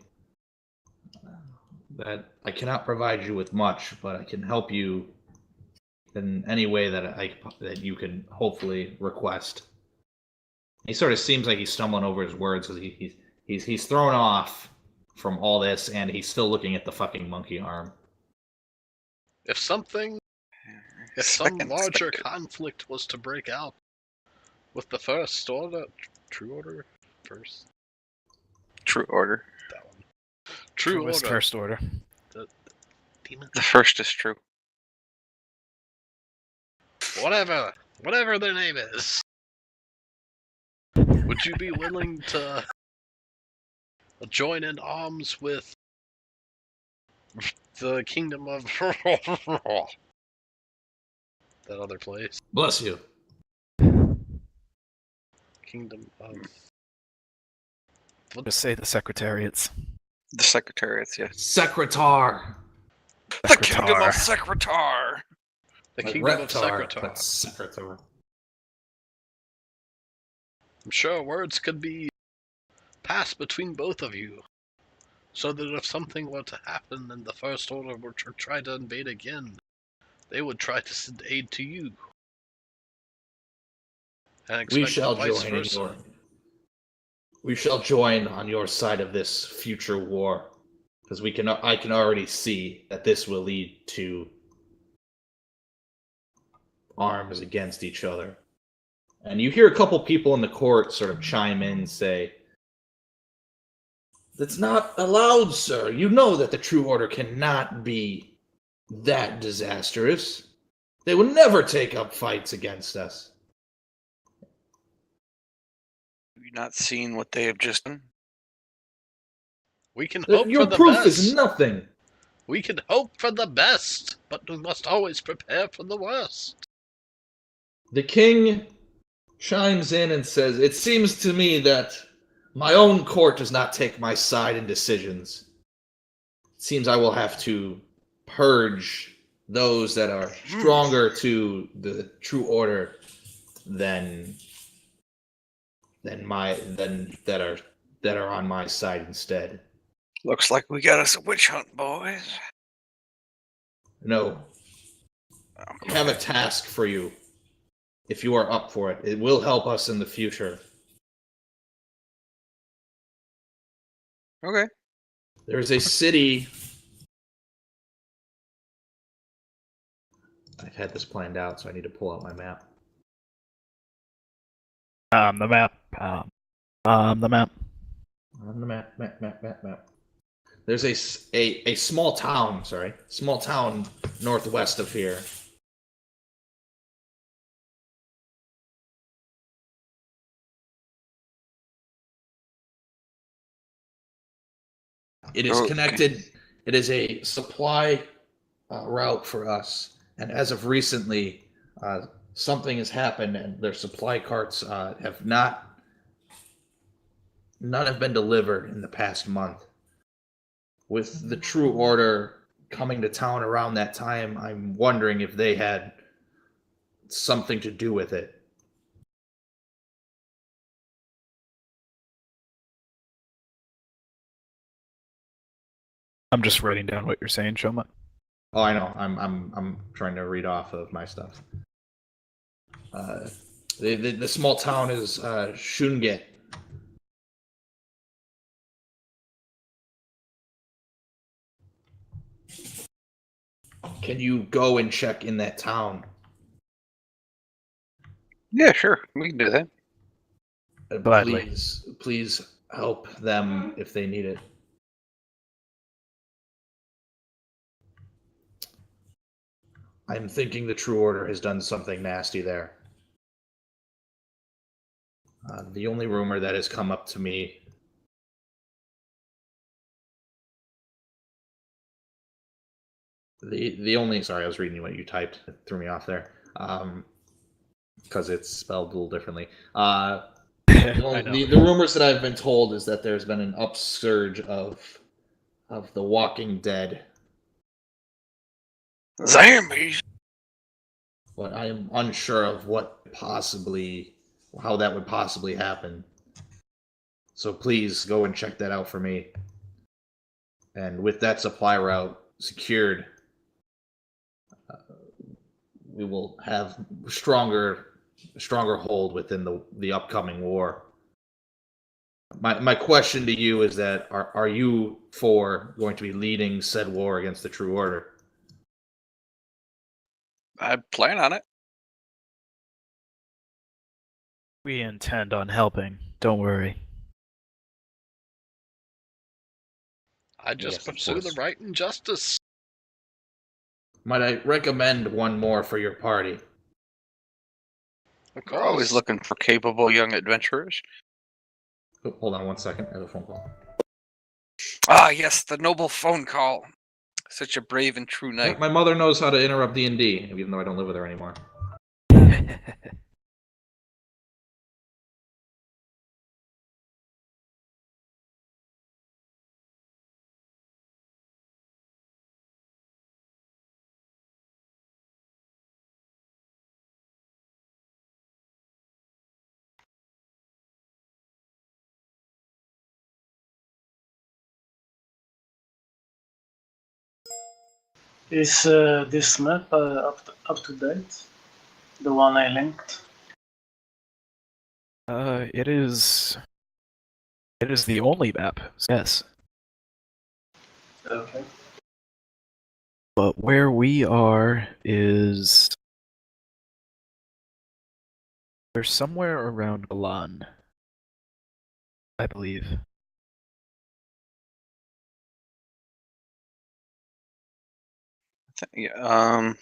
That I cannot provide you with much, but I can help you in any way that you can hopefully request. He sort of seems like he's stumbling over his words because he's thrown off from all this, and he's still looking at the fucking monkey arm. If some larger conflict was to break out with the First Order, True Order, first, True Order. that one, True Truest Order, First Order. the demon, The first is true. whatever their name is. Would you be willing to join in arms with the kingdom of that other place? Bless you. Kingdom of Just say the Secretariats. The Secretariats, yes. Secretar. The Kingdom of Secretar! the Like kingdom of Reptar, Secretar. but Secretar. I'm sure words could be passed between both of you, so that if something were to happen and the First Order were to try to invade again, they would try to send aid to you. And We expect shall vice join in versa. your. We shall join on your side of this future war, because I can already see that this will lead to arms against each other. And you hear a couple people in the court sort of chime in and say, "That's not allowed, sir. You know that the True Order cannot be that disastrous. They will never take up fights against us." Have you not seen what they have just done? We can hope Your for the proof best. is nothing. We can hope for the best, but we must always prepare for the worst. The king chimes in and says, "It seems to me that my own court does not take my side in decisions. It seems I will have to purge those that are stronger to the True Order than that are on my side instead." Looks like we got us a witch hunt, boys. No, I have a task for you. If you are up for it, it will help us in the future. Okay. There is a city. I've had this planned out, so I need to pull out my map. The map. The map. On the map. There's a small town, small town northwest of here. It is Okay. connected. It is a supply route for us, and as of recently, something has happened, and their supply carts have none have been delivered in the past month. With the True Order coming to town around that time, I'm wondering if they had something to do with it. I'm just writing down what you're saying, Shoma. Oh, I know. I'm trying to read off of my stuff. The small town is Shunget. Can you go and check in that town? Yeah, sure. We can do that. And Gladly. please help them if they need it. I'm thinking the True Order has done something nasty there. The only rumor that has come up to me sorry, I was reading what you typed. It threw me off there. Because it's spelled a little differently. The rumors that I've been told is that there's been an upsurge of the Walking Dead. Zombies. But I am unsure of how that would possibly happen. So please go and check that out for me. And with that supply route secured, we will have stronger hold within the upcoming war. My question to you is that are you four going to be leading said war against the True Order? I plan on it. We intend on helping. Don't worry. I just Yes, of pursue the course. right and justice. Might I recommend one more for your party? Of We're always course. looking for capable young adventurers. Oh, hold on one second. I have a phone call. Ah, yes, the noble phone call. Such a brave and true knight. My mother knows how to interrupt D&D, even though I don't live with her anymore. Is this map up to date? The one I linked? It is. It is the only map. Yes. Okay. But where we are is. We're somewhere around Milan, I believe. Yeah,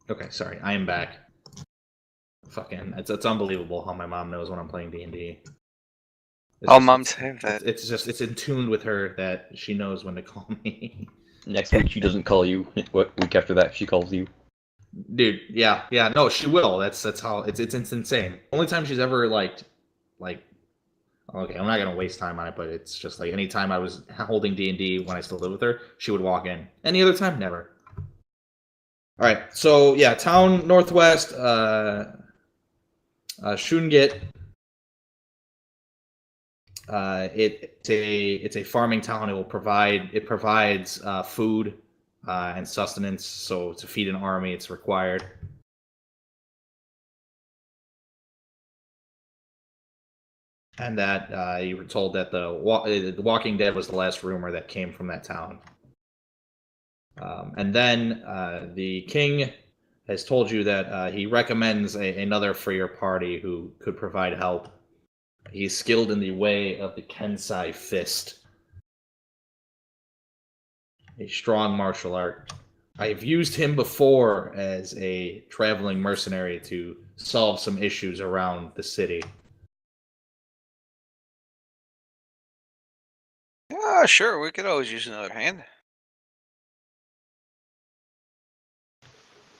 Okay, sorry. I am back. Fucking, it's unbelievable how my mom knows when I'm playing D&D. all moms have that. It's in tune with her that she knows when to call me. Next week she doesn't call you. What week after that she calls you? Dude, yeah, no, she will. That's how it's insane. Only time she's ever like, okay, I'm not gonna waste time on it, but it's just like anytime I was holding D&D when I still lived with her, she would walk in. Any other time, never. All right, so yeah, town northwest, Shungit. It's a farming town. It provides food and sustenance. So to feed an army, it's required. And that you were told that the Walking Dead was the last rumor that came from that town. And then the king has told you that he recommends another for your party who could provide help. He's skilled in the way of the Kensai fist, a strong martial art. I've used him before as a traveling mercenary to solve some issues around the city. Yeah, sure, we could always use another hand.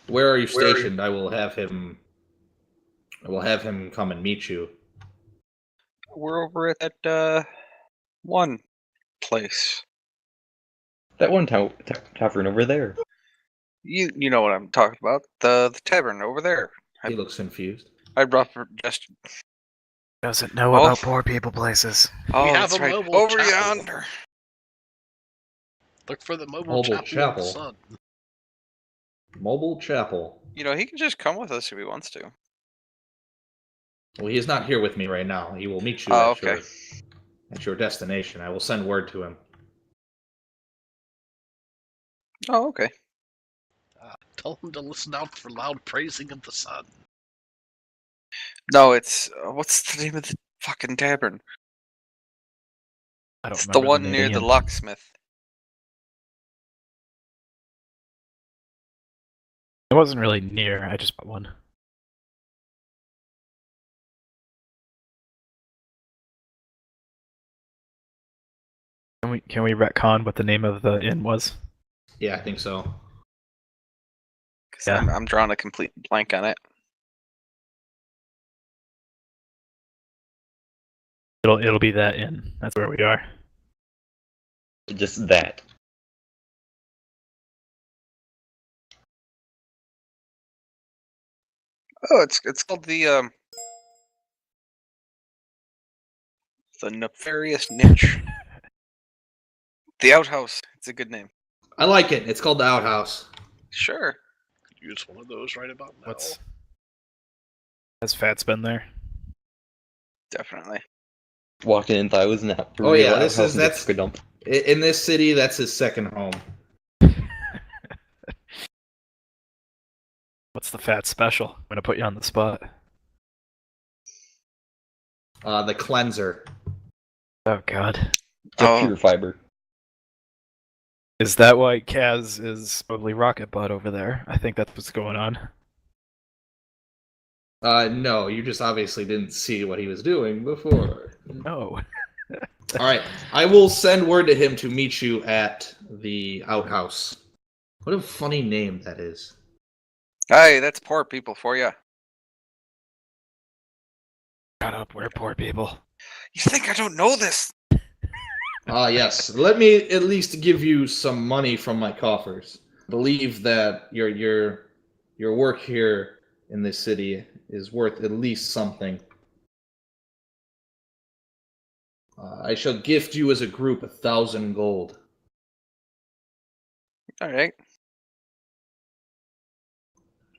Where are you stationed? I will have him come and meet you. We're over at that one place. That one tavern over there. You know what I'm talking about. The tavern over there. He looks confused. I brought just Doesn't know Oh. about poor people places. oh, have that's a right. mobile Over chapel. yonder. Look for the mobile Mobile chapel, chapel. of the sun. Mobile chapel. You know, he can just come with us if he wants to. Well, he is not here with me right now. He will meet you Oh, at okay. your destination. I will send word to him. Oh, okay. Tell him to listen out for loud praising of the sun. No, it's what's the name of the fucking tavern? I don't It's the remember one name near the again. locksmith. It wasn't really near. I just bought one. Can we retcon what the name of the inn was? Yeah, I think so. 'Cause Yeah. I'm drawing a complete blank on it. It'll be that inn. That's where we are. Just that. Oh, it's called the nefarious niche. The outhouse. It's a good name. I like it. It's called the outhouse. Sure. Could use one of those right about now. Has Fats been there? Definitely. Walking in, thought I was in that Oh, real yeah, this outhouse is- and that's- took a dump. In this city, that's his second home. What's the Fat special? I'm gonna put you on the spot. The cleanser. Oh God. It's a Oh. pure fiber. Is that why Kaz is probably Rocket Butt over there? I think that's what's going on. No, you just obviously didn't see what he was doing before. No. All right, I will send word to him to meet you at the outhouse. What a funny name that is. Hey, that's poor people for you. Shut up, we're poor people. You think I don't know this? Yes. Let me at least give you some money from my coffers. Believe that your work here in this city is worth at least something. I shall gift you as a group 1,000 gold. All right.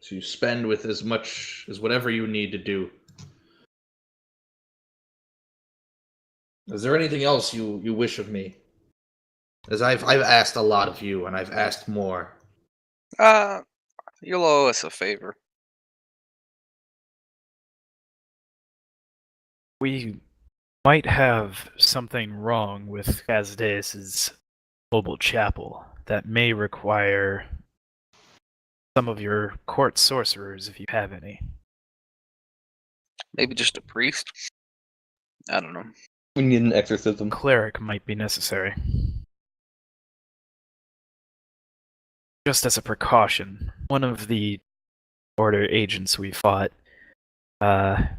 To spend with as much as whatever you need to do. Is there anything else you wish of me? As I've asked a lot of you, and I've asked more. You'll owe us a favor. We might have something wrong with Kazdeus' mobile chapel that may require some of your court sorcerers if you have any. Maybe just a priest. I don't know. We need an exorcism. Cleric might be necessary. Just as a precaution, one of the Order agents we fought appeared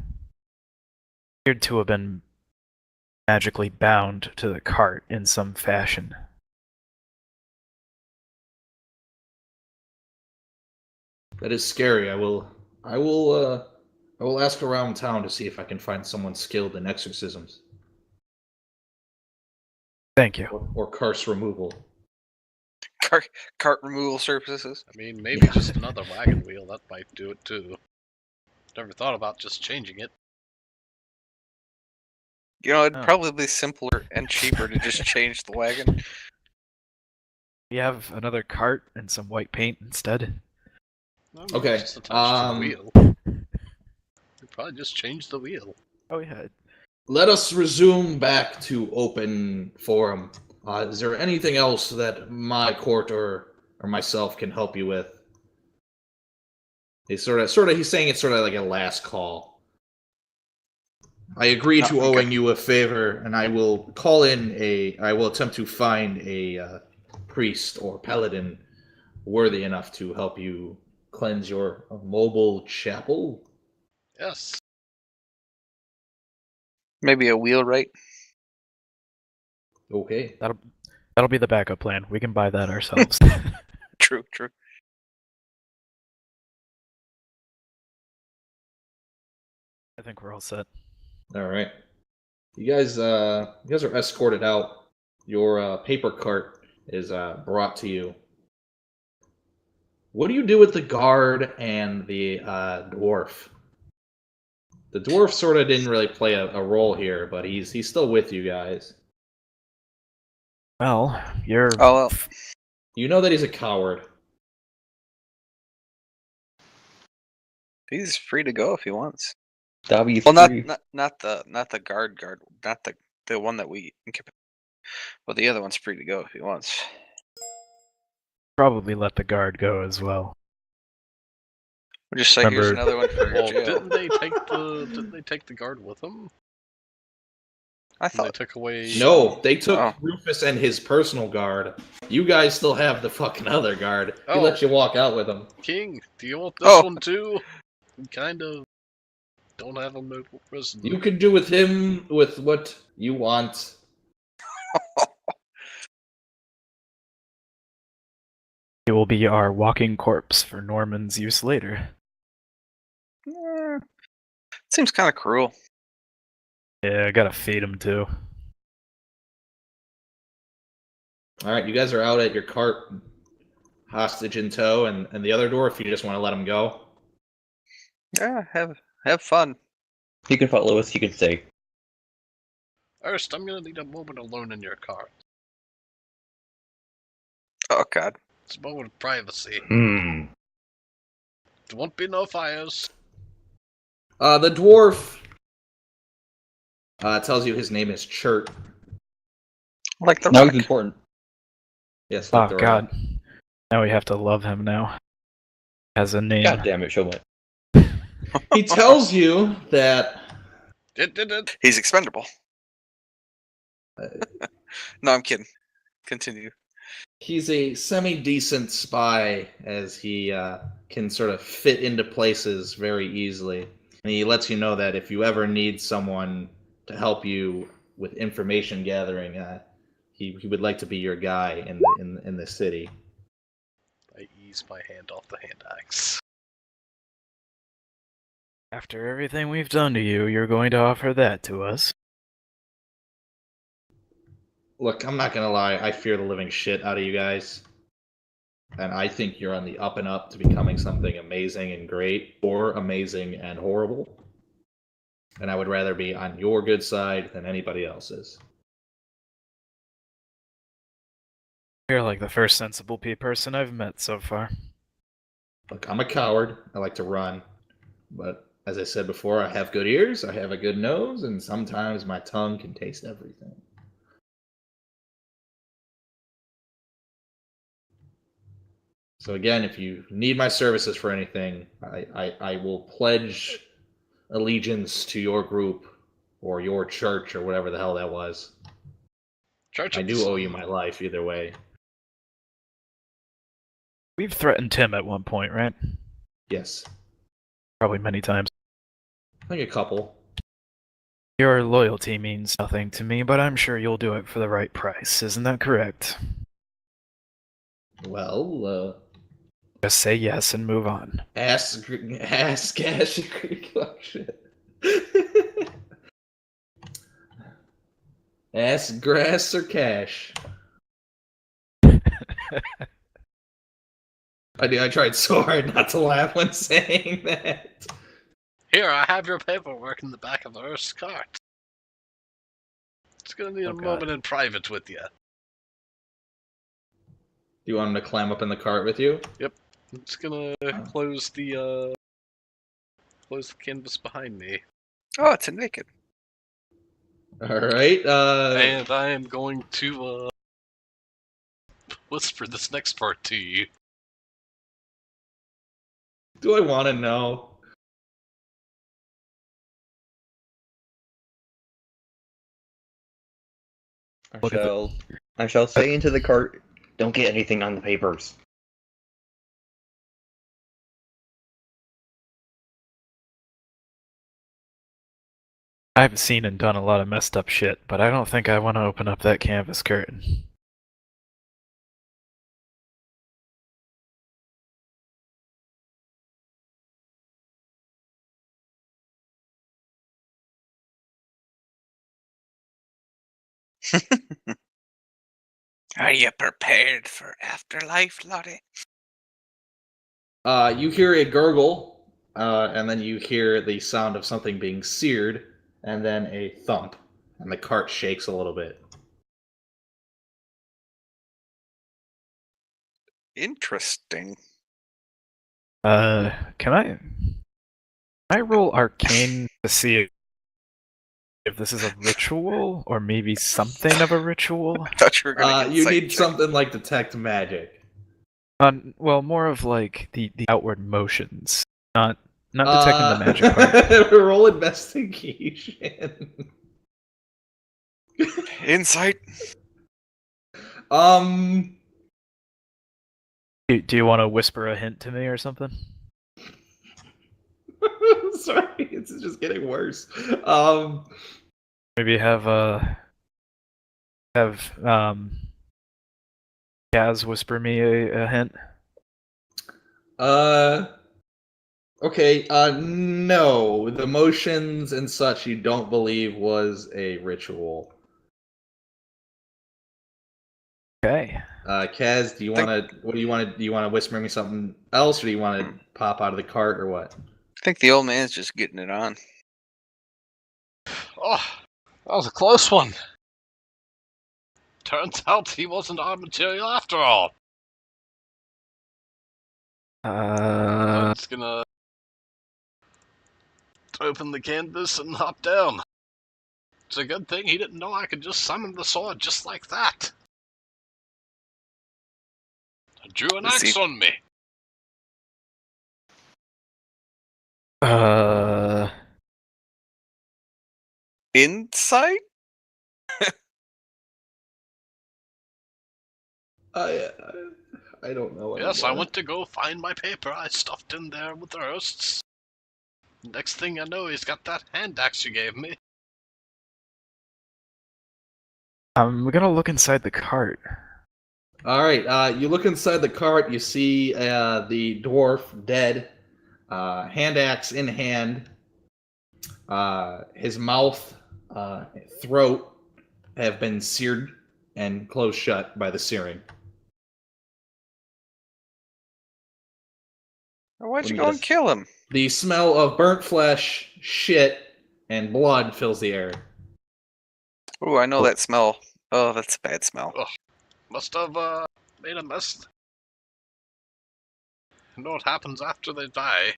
to have been magically bound to the cart in some fashion. That is scary. I will ask around town to see if I can find someone skilled in exorcisms Thank you. or curse removal. Cart removal services. I mean, maybe Yeah. just another wagon wheel, that might do it too. Never thought about just changing it. You know, it'd Oh. probably be simpler and cheaper to just change the wagon. We have another cart and some white paint instead. I mean, Okay, just attached to the wheel. You probably just change the wheel. Oh yeah. Let us resume back to open forum. Is there anything else that my court or myself can help you with? He's he's saying it's sort of like a last call. I agree to okay. owing you a favor, and I will I will attempt to find a priest or paladin worthy enough to help you cleanse your mobile chapel. Yes. Maybe a wheelwright. Okay. That'll be the backup plan. We can buy that ourselves. True. I think we're all set. All right. You guys are escorted out. Your paper cart is brought to you. What do you do with the guard and the dwarf? The dwarf sort of didn't really play a role here, but he's still with you guys. Well, you're Oh well. You know that he's a coward. He's free to go if he wants. Dobby Well, not free. not the guard, not the one that we incapacitated. Well, the other one's free to go if he wants. probably let the guard go as well. We'll just say here's Remember- another one for your Well, jail. didn't they take the guard with them? I And they thought took away. No, they took Oh. Rufus and his personal guard. You guys still have the fucking other guard. He Oh. let you walk out with him. King, do you want this Oh. one too? We kind of don't have him in prison. You can do with him with what you want. He will be our walking corpse for Norman's use later. Seems kind of cruel. Yeah, I gotta feed him too. All right, you guys are out at your cart, hostage in tow, and the other door. If you just want to let him go. Yeah, have fun. He can follow us. He can stay. First, I'm gonna need a moment alone in your car. Oh God. It's a moment of privacy. Hmm. There won't be no fires. The dwarf tells you his name is Chert. Like the Now rock. he's important. Yes, like Oh the god. rock. Now we have to love him now. Has a name. God damn it, show what? He tells you that He's expendable. uh, No, I'm kidding. Continue. he's a semi-decent spy, as he can sort of fit into places very easily. And he lets you know that if you ever need someone to help you with information gathering, he would like to be your guy in the city. I ease my hand off the hand axe. After everything we've done to you, you're going to offer that to us? Look, I'm not gonna lie, I fear the living shit out of you guys. And I think you're on the up and up to becoming something amazing and great, or amazing and horrible. And I would rather be on your good side than anybody else's. You're like the first sensible person I've met so far. Look, I'm a coward. I like to run. But as I said before, I have good ears, I have a good nose, and sometimes my tongue can taste everything. So again, if you need my services for anything, I will pledge allegiance to your group or your church or whatever the hell that was. Church I of the do owe you Sun. my life either way. We've threatened him at one point, right? Yes. Probably many times. I think a couple. Your loyalty means nothing to me, but I'm sure you'll do it for the right price. Isn't that correct? Well, Just say yes and move on. ass cash collection. Ass grass or cash. I tried so hard not to laugh when saying that. Here, I have your paperwork in the back of Earth's cart. It's gonna need Oh, a God. moment in private with you. Do you want him to climb up in the cart with you? I'm just gonna close the canvas behind me. Oh, it's a naked. All right. And I am going to whisper this next part to you. Do I want to know? Look at I shall say into the cart, don't get anything on the papers. I've seen and done a lot of messed up shit, but I don't think I want to open up that canvas curtain. Are you prepared for afterlife, Lottie? You hear a gurgle, and then you hear the sound of something being seared, and then a thump, and the cart shakes a little bit. Interesting. Can I roll arcane to see if this is a ritual or maybe something of a ritual? I thought you were gonna get You sight need check. something like detect magic. Well, more of like the outward motions, not detecting the magic part. Roll investigation. Insight. Do you want to whisper a hint to me or something? Sorry, it's just getting worse. Maybe have Kaz whisper me a hint. Okay, no. The motions and such you don't believe was a ritual. Okay. Kaz, do you want to? What do you want to? Do you want to whisper me something else, or do you want to pop out of the cart, or what? I think the old man's just getting it on. Oh, that was a close one. Turns out he wasn't our material after all. I'm just gonna open the canvas and hop down. It's a good thing he didn't know I could just summon the sword just like that. I drew an axe on me. Insight? I don't know. Yes, I anymore. went to go find my paper. I stuffed in there with the roasts. Next thing I know, he's got that hand axe you gave me. I'm gonna look inside the cart. All right. You look inside the cart. You see the dwarf dead, hand axe in hand. His mouth, throat have been seared and closed shut by the searing. Why'd you go and kill him? The smell of burnt flesh, shit, and blood fills the air. Oh, I know that smell. Oh, that's a bad smell. Ugh. Must have made a mess. You know what happens after they die.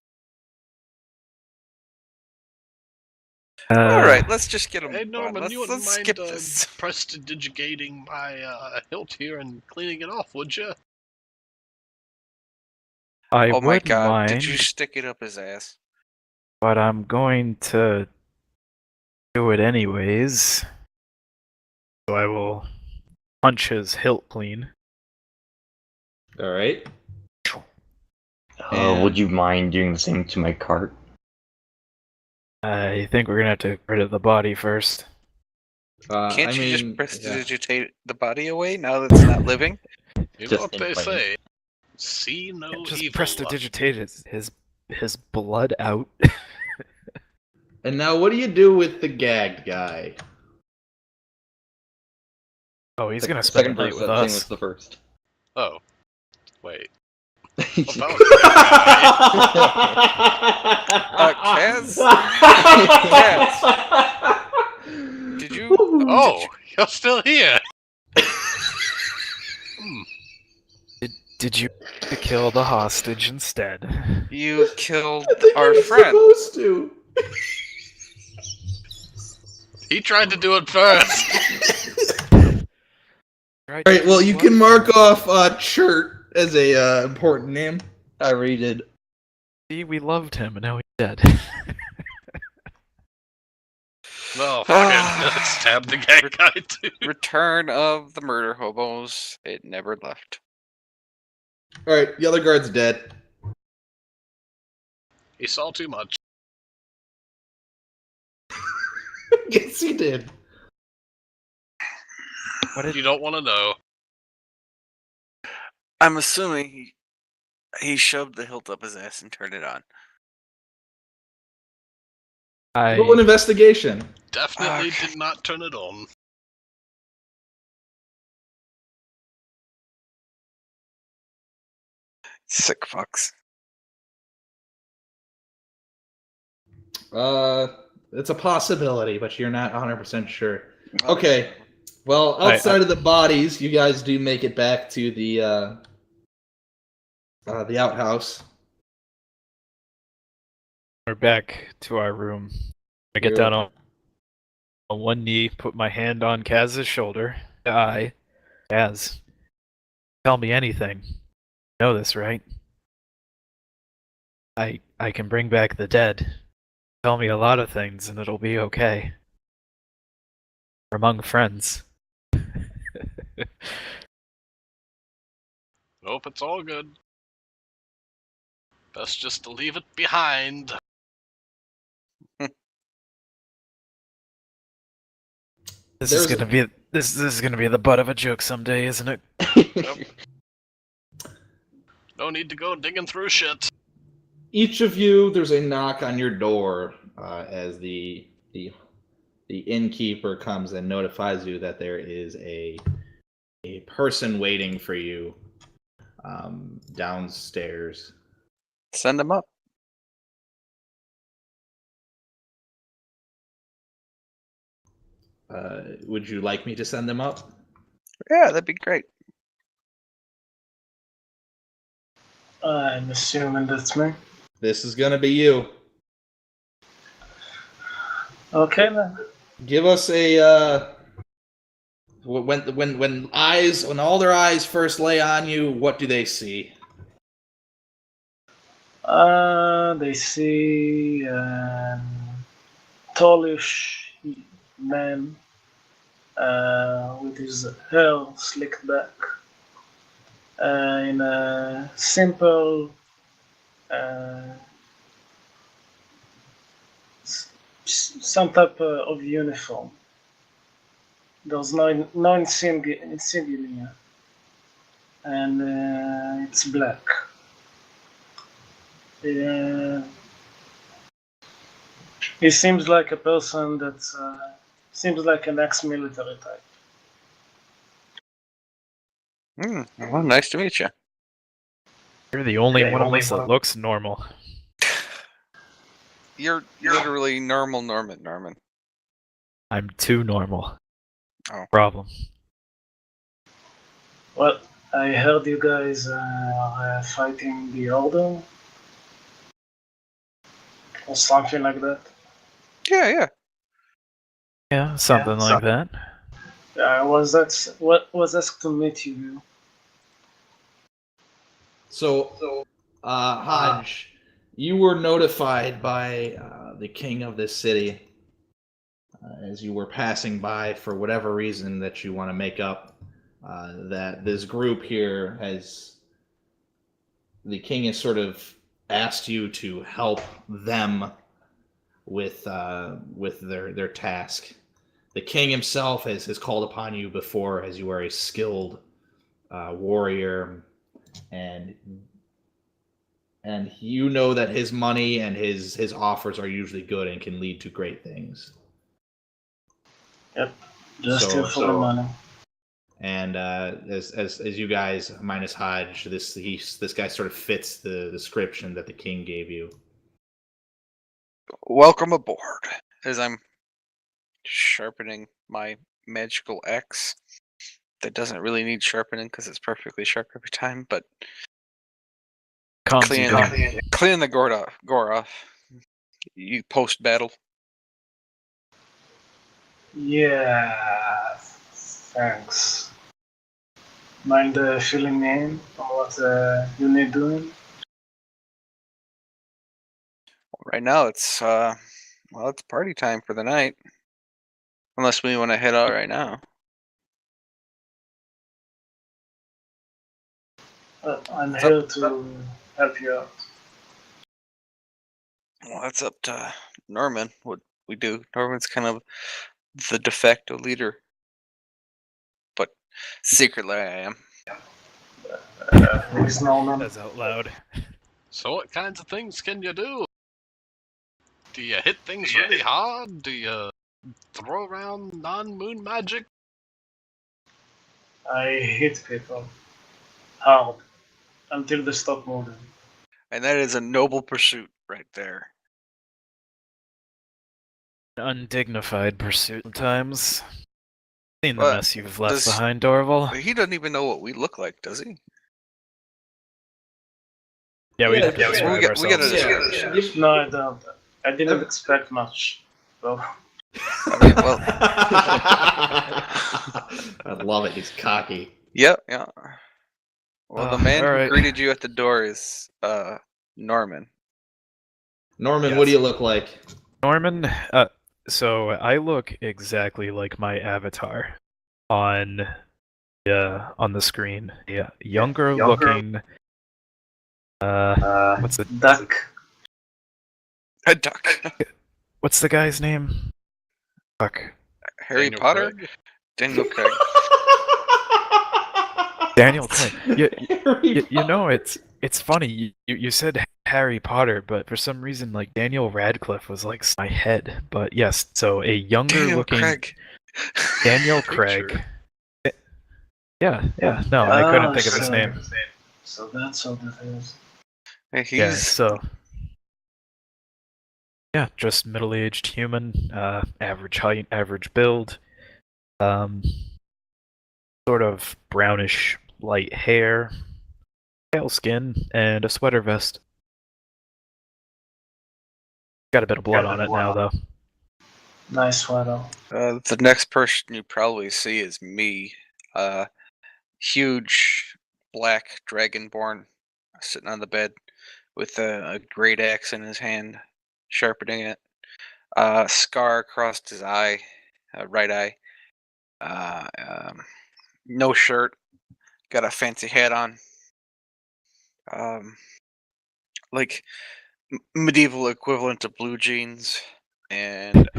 Alright, let's just get him. Hey Norman, you wouldn't let's mind skip this. prestidigitating my hilt here and cleaning it off, would you? I Oh my would god, mind, did you stick it up his ass? but I'm going to do it anyways. So I will punch his hilt clean. All right. Would you mind doing the same to my cart? I think we're gonna have to get rid of the body first. Can't you just prestidigitate the body away now that it's not living? You know what they say. See no Just evil. prestidigitate his blood out. And now, what do you do with the gagged guy? Oh, he's gonna The spend second the night verse, with that thing us. was the first. Oh. Wait. Kaz? Kaz? Did you... Oh, you're still here! Did you kill the hostage instead? You killed I think our you're friend. supposed to. He tried to do it first! Alright, well, you can mark off Chert as a important name. I already did. See, we loved him, and now he's dead. No, fuck it. Let's stab the gag guy too. Return of the murder hobos. It never left. Alright, the other guard's dead. He saw too much. Yes, he did. You don't want to know. I'm assuming he shoved the hilt up his ass and turned it on. Roll an investigation. Definitely Okay. did not turn it on. Sick fucks. It's a possibility, but you're not 100% sure. Okay. Well, outside of the bodies, you guys do make it back to the outhouse. We're back to our room. I get down on one knee, put my hand on Kaz's shoulder. Kaz, tell me anything. You know this, right? I can bring back the dead. Tell me a lot of things and it'll be okay. We're among friends. Nope, it's all good. Best just to leave it behind. This is gonna be the butt of a joke someday, isn't it? Nope. No need to go digging through shit. each of you, there's a knock on your door as the innkeeper comes and notifies you that there is a person waiting for you downstairs. Send them up. Would you like me to send them up? Yeah, that'd be great. I'm assuming that's me. This is gonna be you. Okay then. Give us a when all their eyes first lay on you, what do they see? They see tallish man with his hair slicked back in a simple some type of uniform. There's no insignia, and it's black. He seems like a person that seems like an ex-military type. Well, nice to meet you. You're the only one of us that looks normal. You're literally normal Norman. I'm too normal. Oh. Problem. Well, I heard you guys are fighting the Order or something like that. Yeah. Yeah, something like that. Was asked to meet you. So, Hodge, you were notified by the king of this city as you were passing by for whatever reason that you want to make up that this group here the king has sort of asked you to help them with their task. The king himself has called upon you before, as you are a skilled warrior, and you know that his money and his offers are usually good and can lead to great things. Yep, just here for the money. And as you guys, minus Hodge, this guy sort of fits the description that the king gave you. Welcome aboard. As I'm sharpening my magical axe, that doesn't really need sharpening because it's perfectly sharp every time. But clean the gore off. You post battle. Yeah, thanks. Mind filling me in on what you need doing? Right now, it's party time for the night. Unless we want to head out right now. I'm here to help you out. Well, that's up to Norman. What we do. Norman's kind of the de facto leader, but secretly I am. Who's Norman? That's out loud. So what kinds of things can you do? Do you hit things really hard? Do you throw around non-moon magic? I hit people hard until they stop moving. And that is a noble pursuit right there. Undignified pursuit sometimes. Seen the But mess you've left behind, Dorval. He doesn't even know what we look like, does he? Yeah, we have to we describe got to ourselves. describe. No, I don't. I didn't expect much. So. I mean, well, I love it. He's cocky. yeah. Well, the man all who right. greeted you at the door is Norman. Norman, Yes. what do you look like? Norman, so I look exactly like my avatar on the screen. Yeah, younger looking. What's the duck? A duck. What's the guy's name? Fuck. Harry Daniel Potter. Craig? Daniel Craig. Daniel Craig. You know it's It's funny, you said Harry Potter, but for some reason, like, Daniel Radcliffe was, like, my head. But yes, so a younger Daniel looking Craig. Daniel Picture. Craig. Yeah, no, I couldn't think of his so, name. So that's how that is. Yeah, Yeah, he's so. Yeah, just middle-aged human, average height, average build, sort of brownish light hair, pale skin, and a sweater vest. Got a bit of blood on it now, though. Nice one. the next person you probably see is me. Huge black dragonborn sitting on the bed with a great axe in his hand, sharpening it. Scar across his eye, right eye. No shirt. Got a fancy hat on. Like medieval equivalent to blue jeans and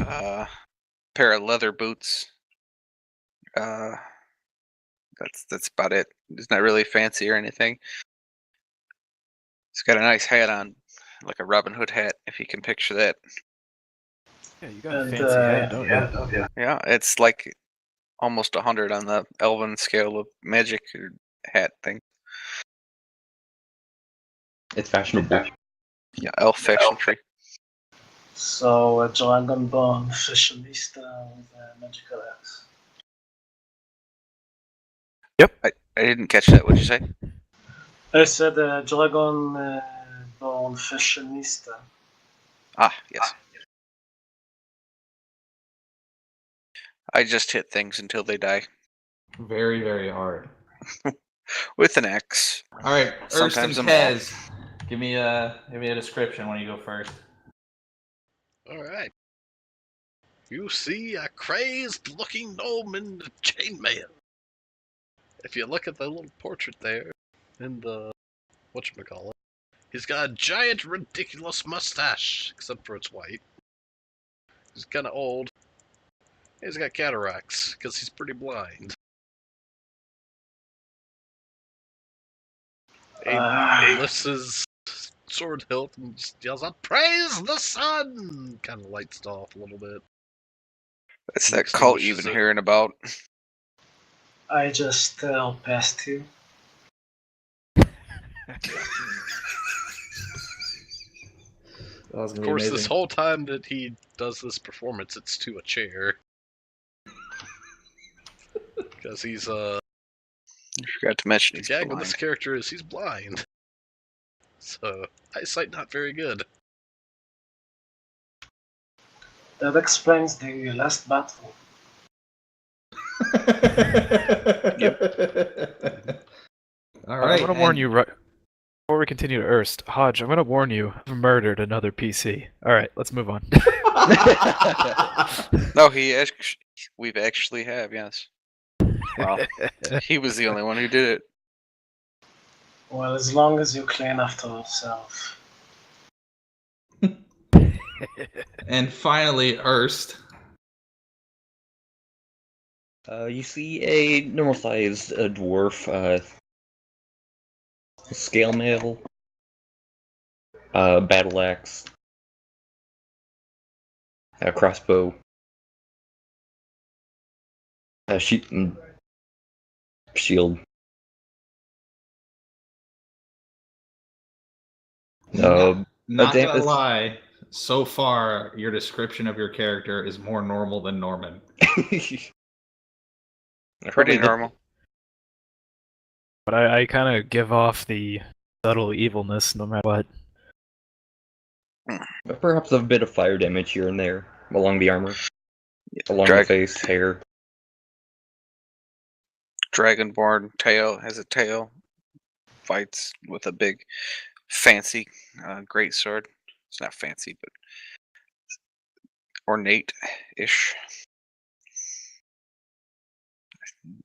pair of leather boots. That's about it. It's not really fancy or anything. He's got a nice hat on, like a Robin Hood hat, if you can picture that. Yeah, you got a fancy hat, don't you? Yeah, it's like almost 100 on the elven scale of magic hat thing. It's fashionable. Yeah, elf fashion tree. So a dragonborn fashionista with a magical axe. Yep. I didn't catch that. What'd you say? I said a dragonborn fashionista. Ah, yes. I just hit things until they die Very, very hard. with an axe. All right, Erst and Sometimes I'm Kez, give me a description when you go first. Alright. You see a crazed-looking gnome in the chainmail. If you look at the little portrait there, in the whatchamacallit, he's got a giant, ridiculous mustache, except for it's white. He's kind of old. He's got cataracts, because he's pretty blind. He lifts his sword hilt and just yells out, "Praise the sun!" Kind of lights it off a little bit. That's that cult you've been hearing about. I just passed you. Of course, this whole time that he does this performance, it's to a chair. Because he's, I forgot to mention the he's gag blind. with this character is he's blind. So, eyesight not very good. That explains the last battle. All I'm right. gonna warn you, before we continue to Erst, Hodge, I'm gonna warn you, I've murdered another PC. Alright, let's move on. No, we've actually have, yes. Wow. He was the only one who did it. Well, as long as you clean after yourself. And finally, Erst. You see a normal-sized dwarf, scale mail, battle axe, a crossbow, a shield. Not damn, gonna it's- lie, so far your description of your character is more normal than Norman. Pretty normal. But I kind of give off the subtle evilness no matter what. Perhaps a bit of fire damage here and there along the armor, along the face, hair. Dragonborn tail has a tail. Fights with a big, fancy, great sword. It's not fancy, but ornate-ish.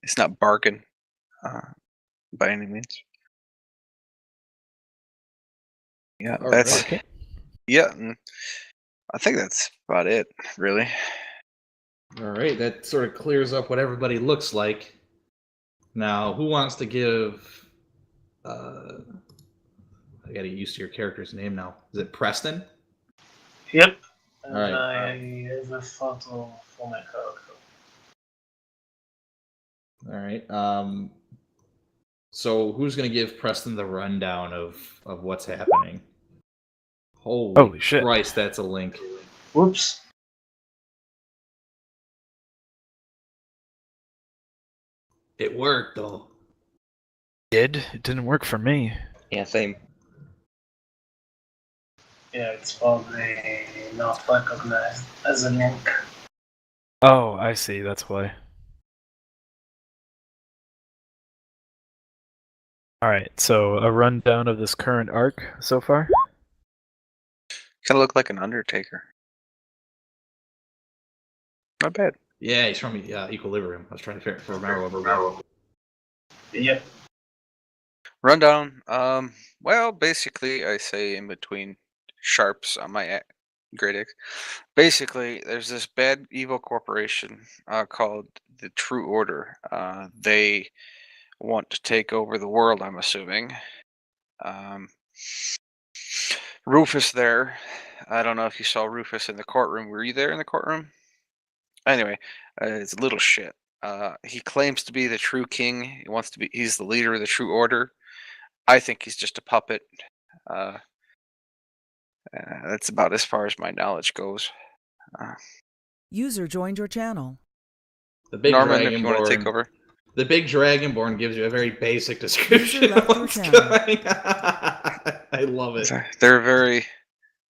It's not bargain by any means. Yeah, All that's right. yeah. I think that's about it, really. All right, that sort of clears up what everybody looks like. Now, who wants to give I gotta get used to your character's name now. Is it Preston? Yep. And Alright. I have a photo for my character. All right. So who's gonna give Preston the rundown of what's happening? Holy shit. Christ, that's a link. Whoops. It worked though. It didn't work for me. Yeah, same. Yeah, it's probably not recognized as a link. Oh, I see. That's why. Alright, so a rundown of this current arc so far? Kind of look like an Undertaker. Not bad. Yeah, he's from Equilibrium. I was trying to remember what we're about. Yep. Rundown. Well, basically, I say in between sharps on my Great X. Basically, there's this bad evil corporation called the True Order. They want to take over the world, I'm assuming. Rufus there. I don't know if you saw Rufus in the courtroom. Were you there in the courtroom? Anyway, it's a little shit. He claims to be the true king. He wants to be. He's the leader of the True Order. I think he's just a puppet. That's about as far as my knowledge goes. User joined your channel. The big Norman, if you want to take Dragonborn. over. The big Dragonborn gives you a very basic description left of your what's channel. going on. I love it. They're very.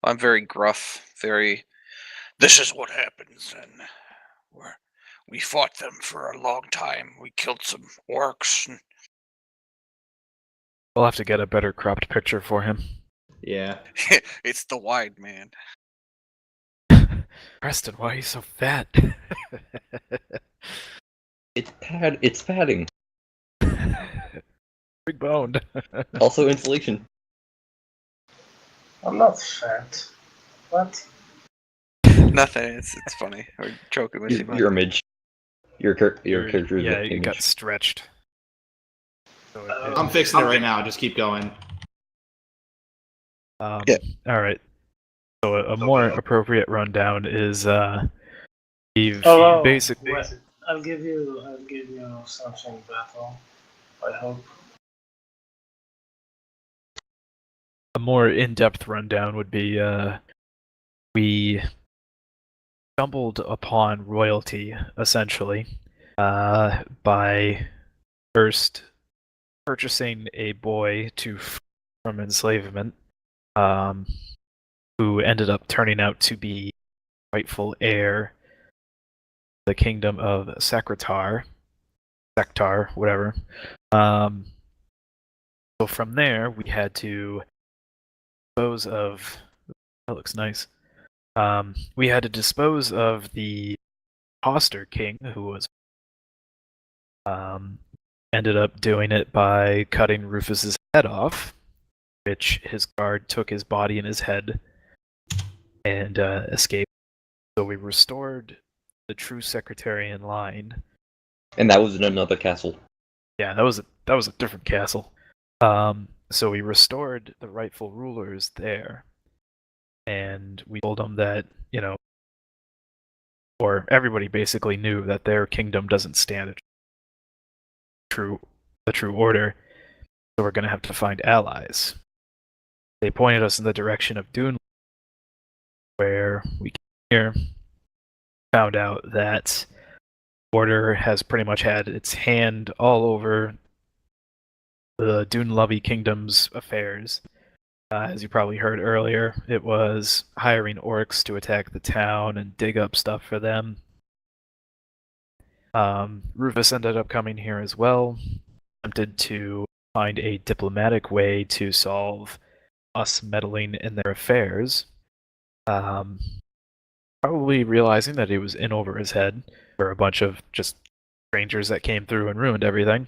I'm very gruff. Very. This is what happens, and we fought them for a long time. We killed some orcs. And We'll have to get a better cropped picture for him. Yeah. it's the wide man. Preston, why are you so fat? It's padding. Big boned. Also insulation. I'm not fat. What? Nothing. It's funny. We're joking with you. Your image. Your character's Yeah, image. it got stretched. So I'm fixing it right now. Just keep going. Yeah. Alright. So a more appropriate rundown is we've basically wait. I'll give you something better. I hope. a more in-depth rundown would be we stumbled upon royalty essentially by first purchasing a boy from enslavement who ended up turning out to be rightful heir to the kingdom of Sectar, whatever. So from there we had to dispose of. That looks nice. We had to dispose of the imposter king, who was ended up doing it by cutting Rufus's head off, which his guard took his body and his head and escaped. So we restored the true secretary in line. And that was in another castle. Yeah, that was a different castle. So we restored the rightful rulers there, and we told them that, or everybody basically knew that their kingdom doesn't stand the true order, so we're going to have to find allies. They pointed us in the direction of Dune, where we came here, found out that Order has pretty much had its hand all over the Dunlovy Kingdom's affairs. As you probably heard earlier, it was hiring orcs to attack the town and dig up stuff for them. Rufus ended up coming here as well, attempted to find a diplomatic way to solve us meddling in their affairs. Probably realizing that he was in over his head for a bunch of just strangers that came through and ruined everything.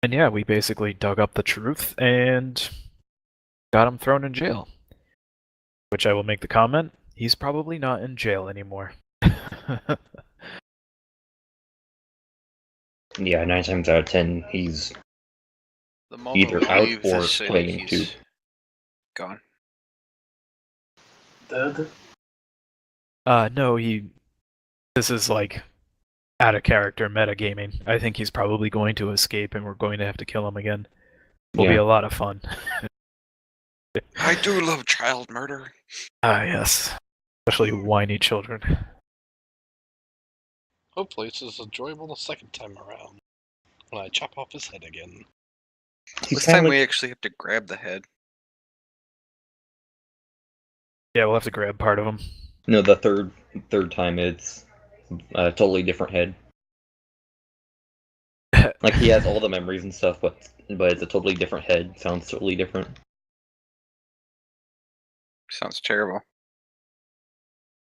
And yeah, we basically dug up the truth and got him thrown in jail. Which I will make the comment, he's probably not in jail anymore. Yeah, 9 times out of 10, he's The moment Either we out leave or the city, playing too. he's gone. Dead? No, this is like out of character metagaming. I think he's probably going to escape and we're going to have to kill him again. Will be Yeah. a lot of fun. I do love child murder. Yes. Especially whiny children. Hopefully it's as enjoyable the second time around. When I chop off his head again. He's This kind time of we like, actually have to grab the head. Yeah, we'll have to grab part of him. no, the third time it's a totally different head. Like he has all the memories and stuff, but it's a totally different head. Sounds totally different. Sounds terrible.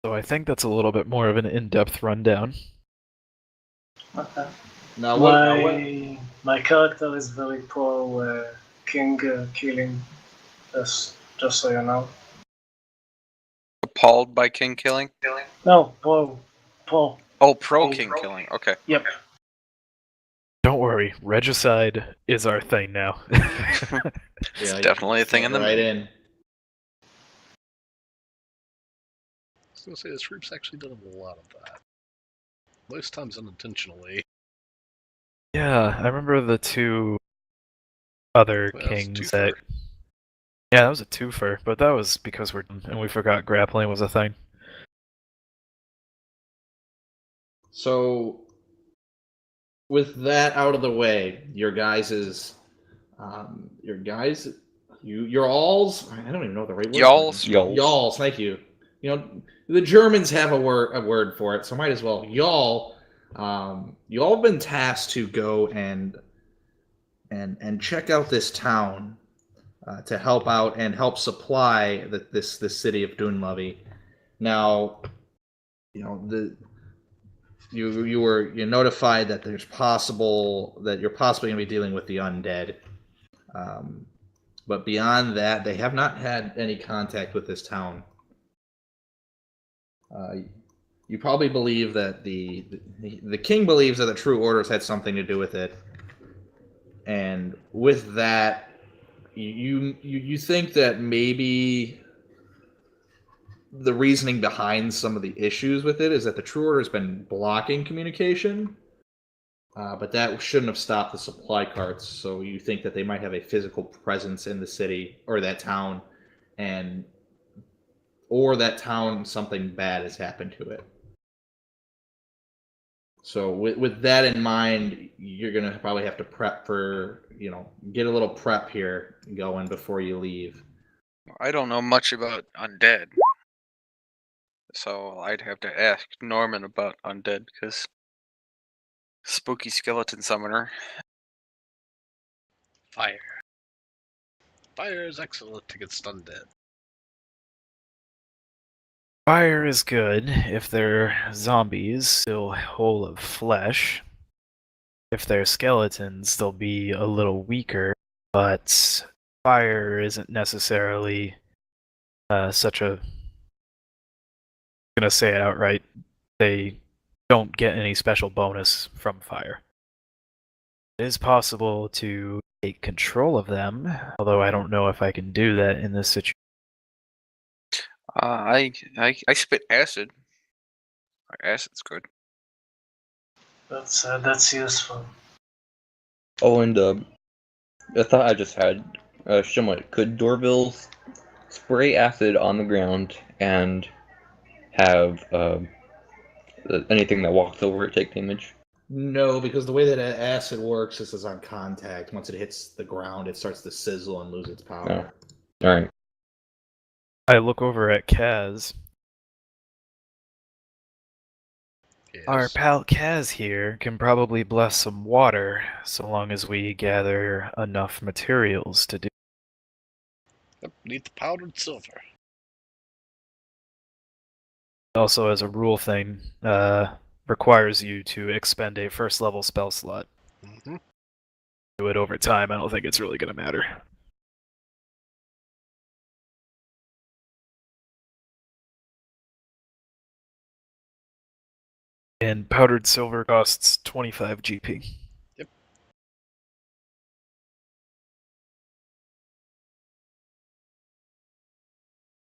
So I think that's a little bit more of an in-depth rundown. Okay. Now My character is very pro king killing. Just so you know. Appalled by king killing? No, pro. Oh, pro king killing. Okay. Yep. Don't worry, regicide is our thing now. It's definitely a thing in the right movie. in. I was gonna say this group's actually done a lot of that. Most times unintentionally. Yeah, I remember the two other Well, it's a kings twofer. that. Yeah, that was a twofer, but that was because we're done and we forgot grappling was a thing. So, with that out of the way, your alls. I don't even know the right word. Y'alls? Y'alls. Thank you. You know, the Germans have a word for it, so might as well. Y'all. You all have been tasked to go and check out this town to help out and help supply this city of Dunlavy. Now, you're notified that you're possibly going to be dealing with the undead. But beyond that, they have not had any contact with this town. You probably believe that the king believes that the True Orders had something to do with it, and with that, you think that maybe the reasoning behind some of the issues with it is that the True Order has been blocking communication. But that shouldn't have stopped the supply carts. So you think that they might have a physical presence in the city or that town, or that town something bad has happened to it. So with that in mind, you're gonna probably have to prep for get a little prep here going before you leave. I don't know much about undead. So I'd have to ask Norman about undead, because spooky skeleton summoner. Fire. Fire is excellent to get stunned dead. Fire is good if they're zombies, still whole of flesh. If they're skeletons, they'll be a little weaker, but fire isn't necessarily such a. I'm gonna say it outright. They don't get any special bonus from fire. It is possible to take control of them, although I don't know if I can do that in this situation. I spit acid. Acid's good. That's useful. Oh, and a thought I just had. Shimlet, could Dorvilles spray acid on the ground and have anything that walks over it take damage? No, because the way that acid works is on contact. Once it hits the ground, it starts to sizzle and lose its power. All right. I look over at Kaz. Yes. Our pal Kaz here can probably bless some water, so long as we gather enough materials to do. Yep, need the powdered silver. Also, as a rule thing, requires you to expend a first level spell slot. Mm-hmm. Do it over time, I don't think it's really going to matter. And powdered silver costs 25 GP.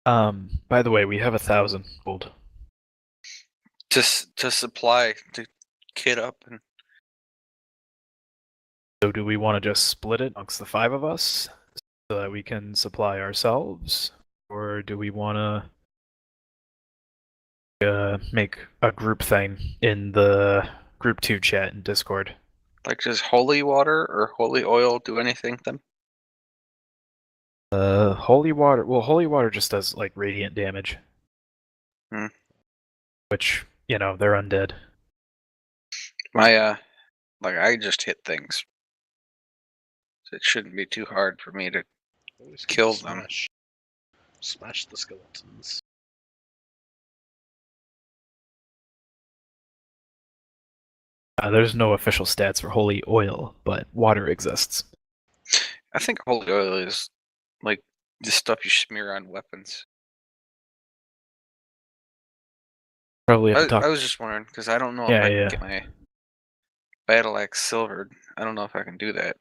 By the way, we have 1,000 gold. To supply to kit up and So do we want to just split it amongst the 5 of us so that we can supply ourselves? Or do we want to make a group thing in the group 2 chat in Discord? like does holy water or holy oil do anything then? Holy water. Well, holy water just does like radiant damage. Hmm. Which, they're undead. My like I just hit things. So it shouldn't be too hard for me to Always kill good to them. Smash the skeletons. There's no official stats for holy oil, but water exists. I think holy oil is like the stuff you smear on weapons. Probably have to talk. I was just wondering because I don't know if Yeah, I yeah. can get my battle axe silvered. I don't know if I can do that.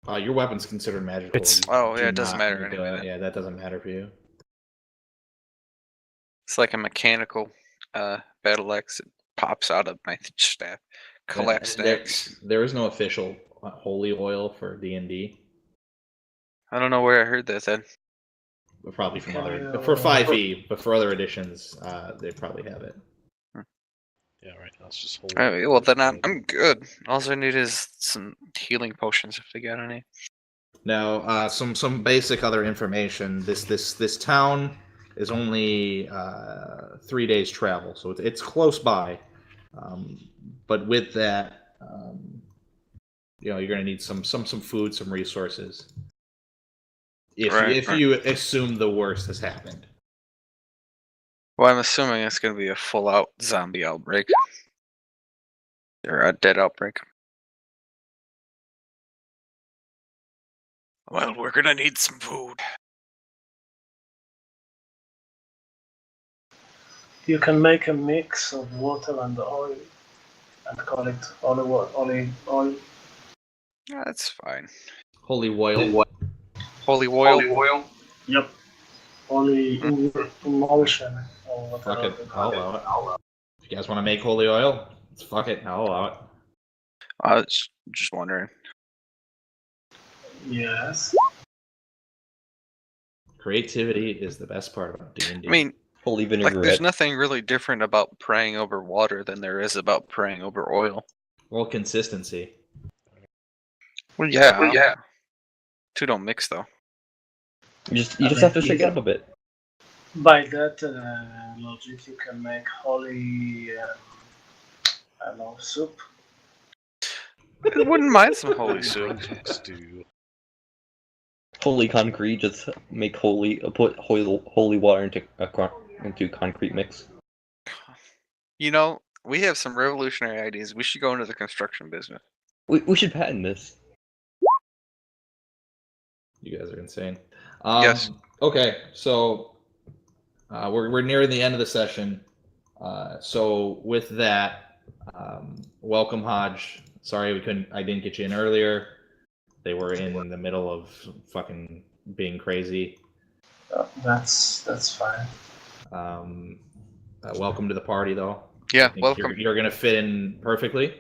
Your weapon's considered magical. It's- You Oh, yeah, do it doesn't not matter need anyway to- then. Yeah, that doesn't matter for you. It's like a mechanical battle axe that pops out of my staff. Collapsed There- axe. There is no official holy oil for D&D. I don't know where I heard that then. But probably from Okay, other for 5e, but for other editions, they probably have it. Yeah, right. That's just holy. Alright, well then I'm good. All I need is some healing potions if they got any. Now, some basic other information. This town is only 3 days travel, so it's close by. But with that, you're going to need some food, some resources. If you assume the worst has happened. Well, I'm assuming it's going to be a full-out zombie outbreak. Or a dead outbreak. Well, we're going to need some food. You can make a mix of water and oil and call it olive oil. Yeah, that's fine. Holy oil. Holy oil. Yep. Only emulsion or Fuck whatever. it. they call I'll allow it. If you guys want to make holy oil, fuck it. I'll allow it. I was just wondering. Yes. Creativity is the best part about D&D. I mean, Holy like, vinaigrette. there's nothing really different about praying over water than there is about praying over oil. well, consistency. Well, yeah. Two don't mix, though. You just have to shake it up a bit. By that logic, you can make holy, soup. I wouldn't mind some holy soup. Stew. Holy concrete, just make put holy water into concrete mix. You know, we have some revolutionary ideas. We should go into the construction business. We should patent this. You guys are insane. Yes. Okay, so we're nearing the end of the session. So with that, welcome Hodge. Sorry I didn't get you in earlier. They were in the middle of fucking being crazy. That's fine. Welcome to the party, though. Yeah, I think welcome. You're gonna fit in perfectly.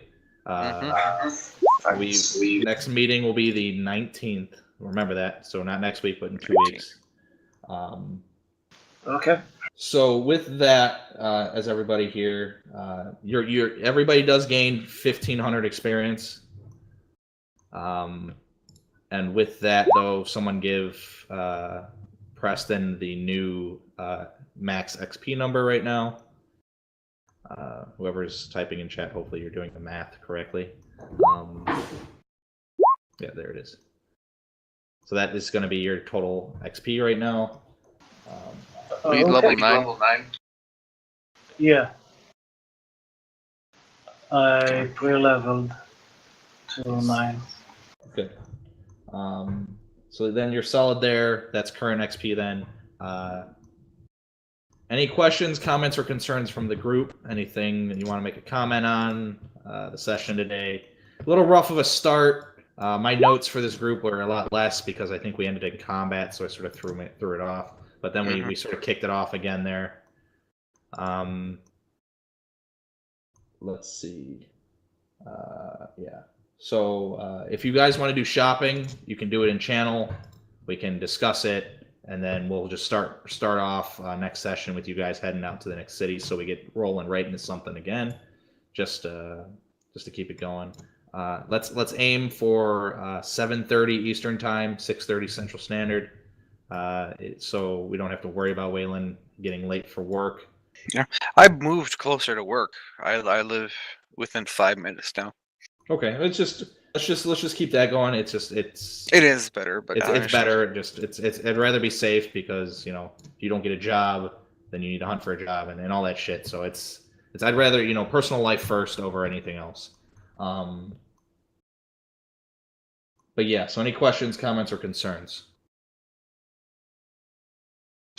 We next meeting will be the 19th. Remember that. So not next week, but in 2 weeks. Okay. So with that, as everybody here, everybody does gain 1,500 experience. And with that, though, someone give Preston the new max XP number right now. Whoever's typing in chat, hopefully you're doing the math correctly. Yeah, there it is. So that is going to be your total XP right now. We level 9. Yeah. I pre-leveled to 9. Good. So then you're solid there. That's current XP then. Any questions, comments, or concerns from the group? Anything that you want to make a comment on the session today? A little rough of a start. My notes for this group were a lot less because I think we ended in combat, so I sort of threw it off. but then we sort of kicked it off again there. Let's see. Yeah. So if you guys want to do shopping, you can do it in channel. We can discuss it, and then we'll just start off next session with you guys heading out to the next city, so we get rolling right into something again, just to keep it going. Let's aim for 7:30 Eastern time, 6:30 Central Standard, so we don't have to worry about Waylon getting late for work. Yeah, I moved closer to work. I live within 5 minutes now. Okay, let's just keep that going. It is better, but it's better. I'd rather be safe, because if you don't get a job, then you need to hunt for a job and all that shit. So I'd rather personal life first over anything else. But yeah, so any questions, comments, or concerns?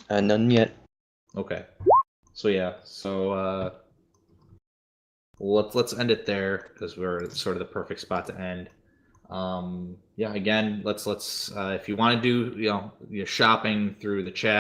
None yet. Okay. So yeah, let's end it there, because we're sort of the perfect spot to end. Yeah, again, let's if you want to do shopping through the chat.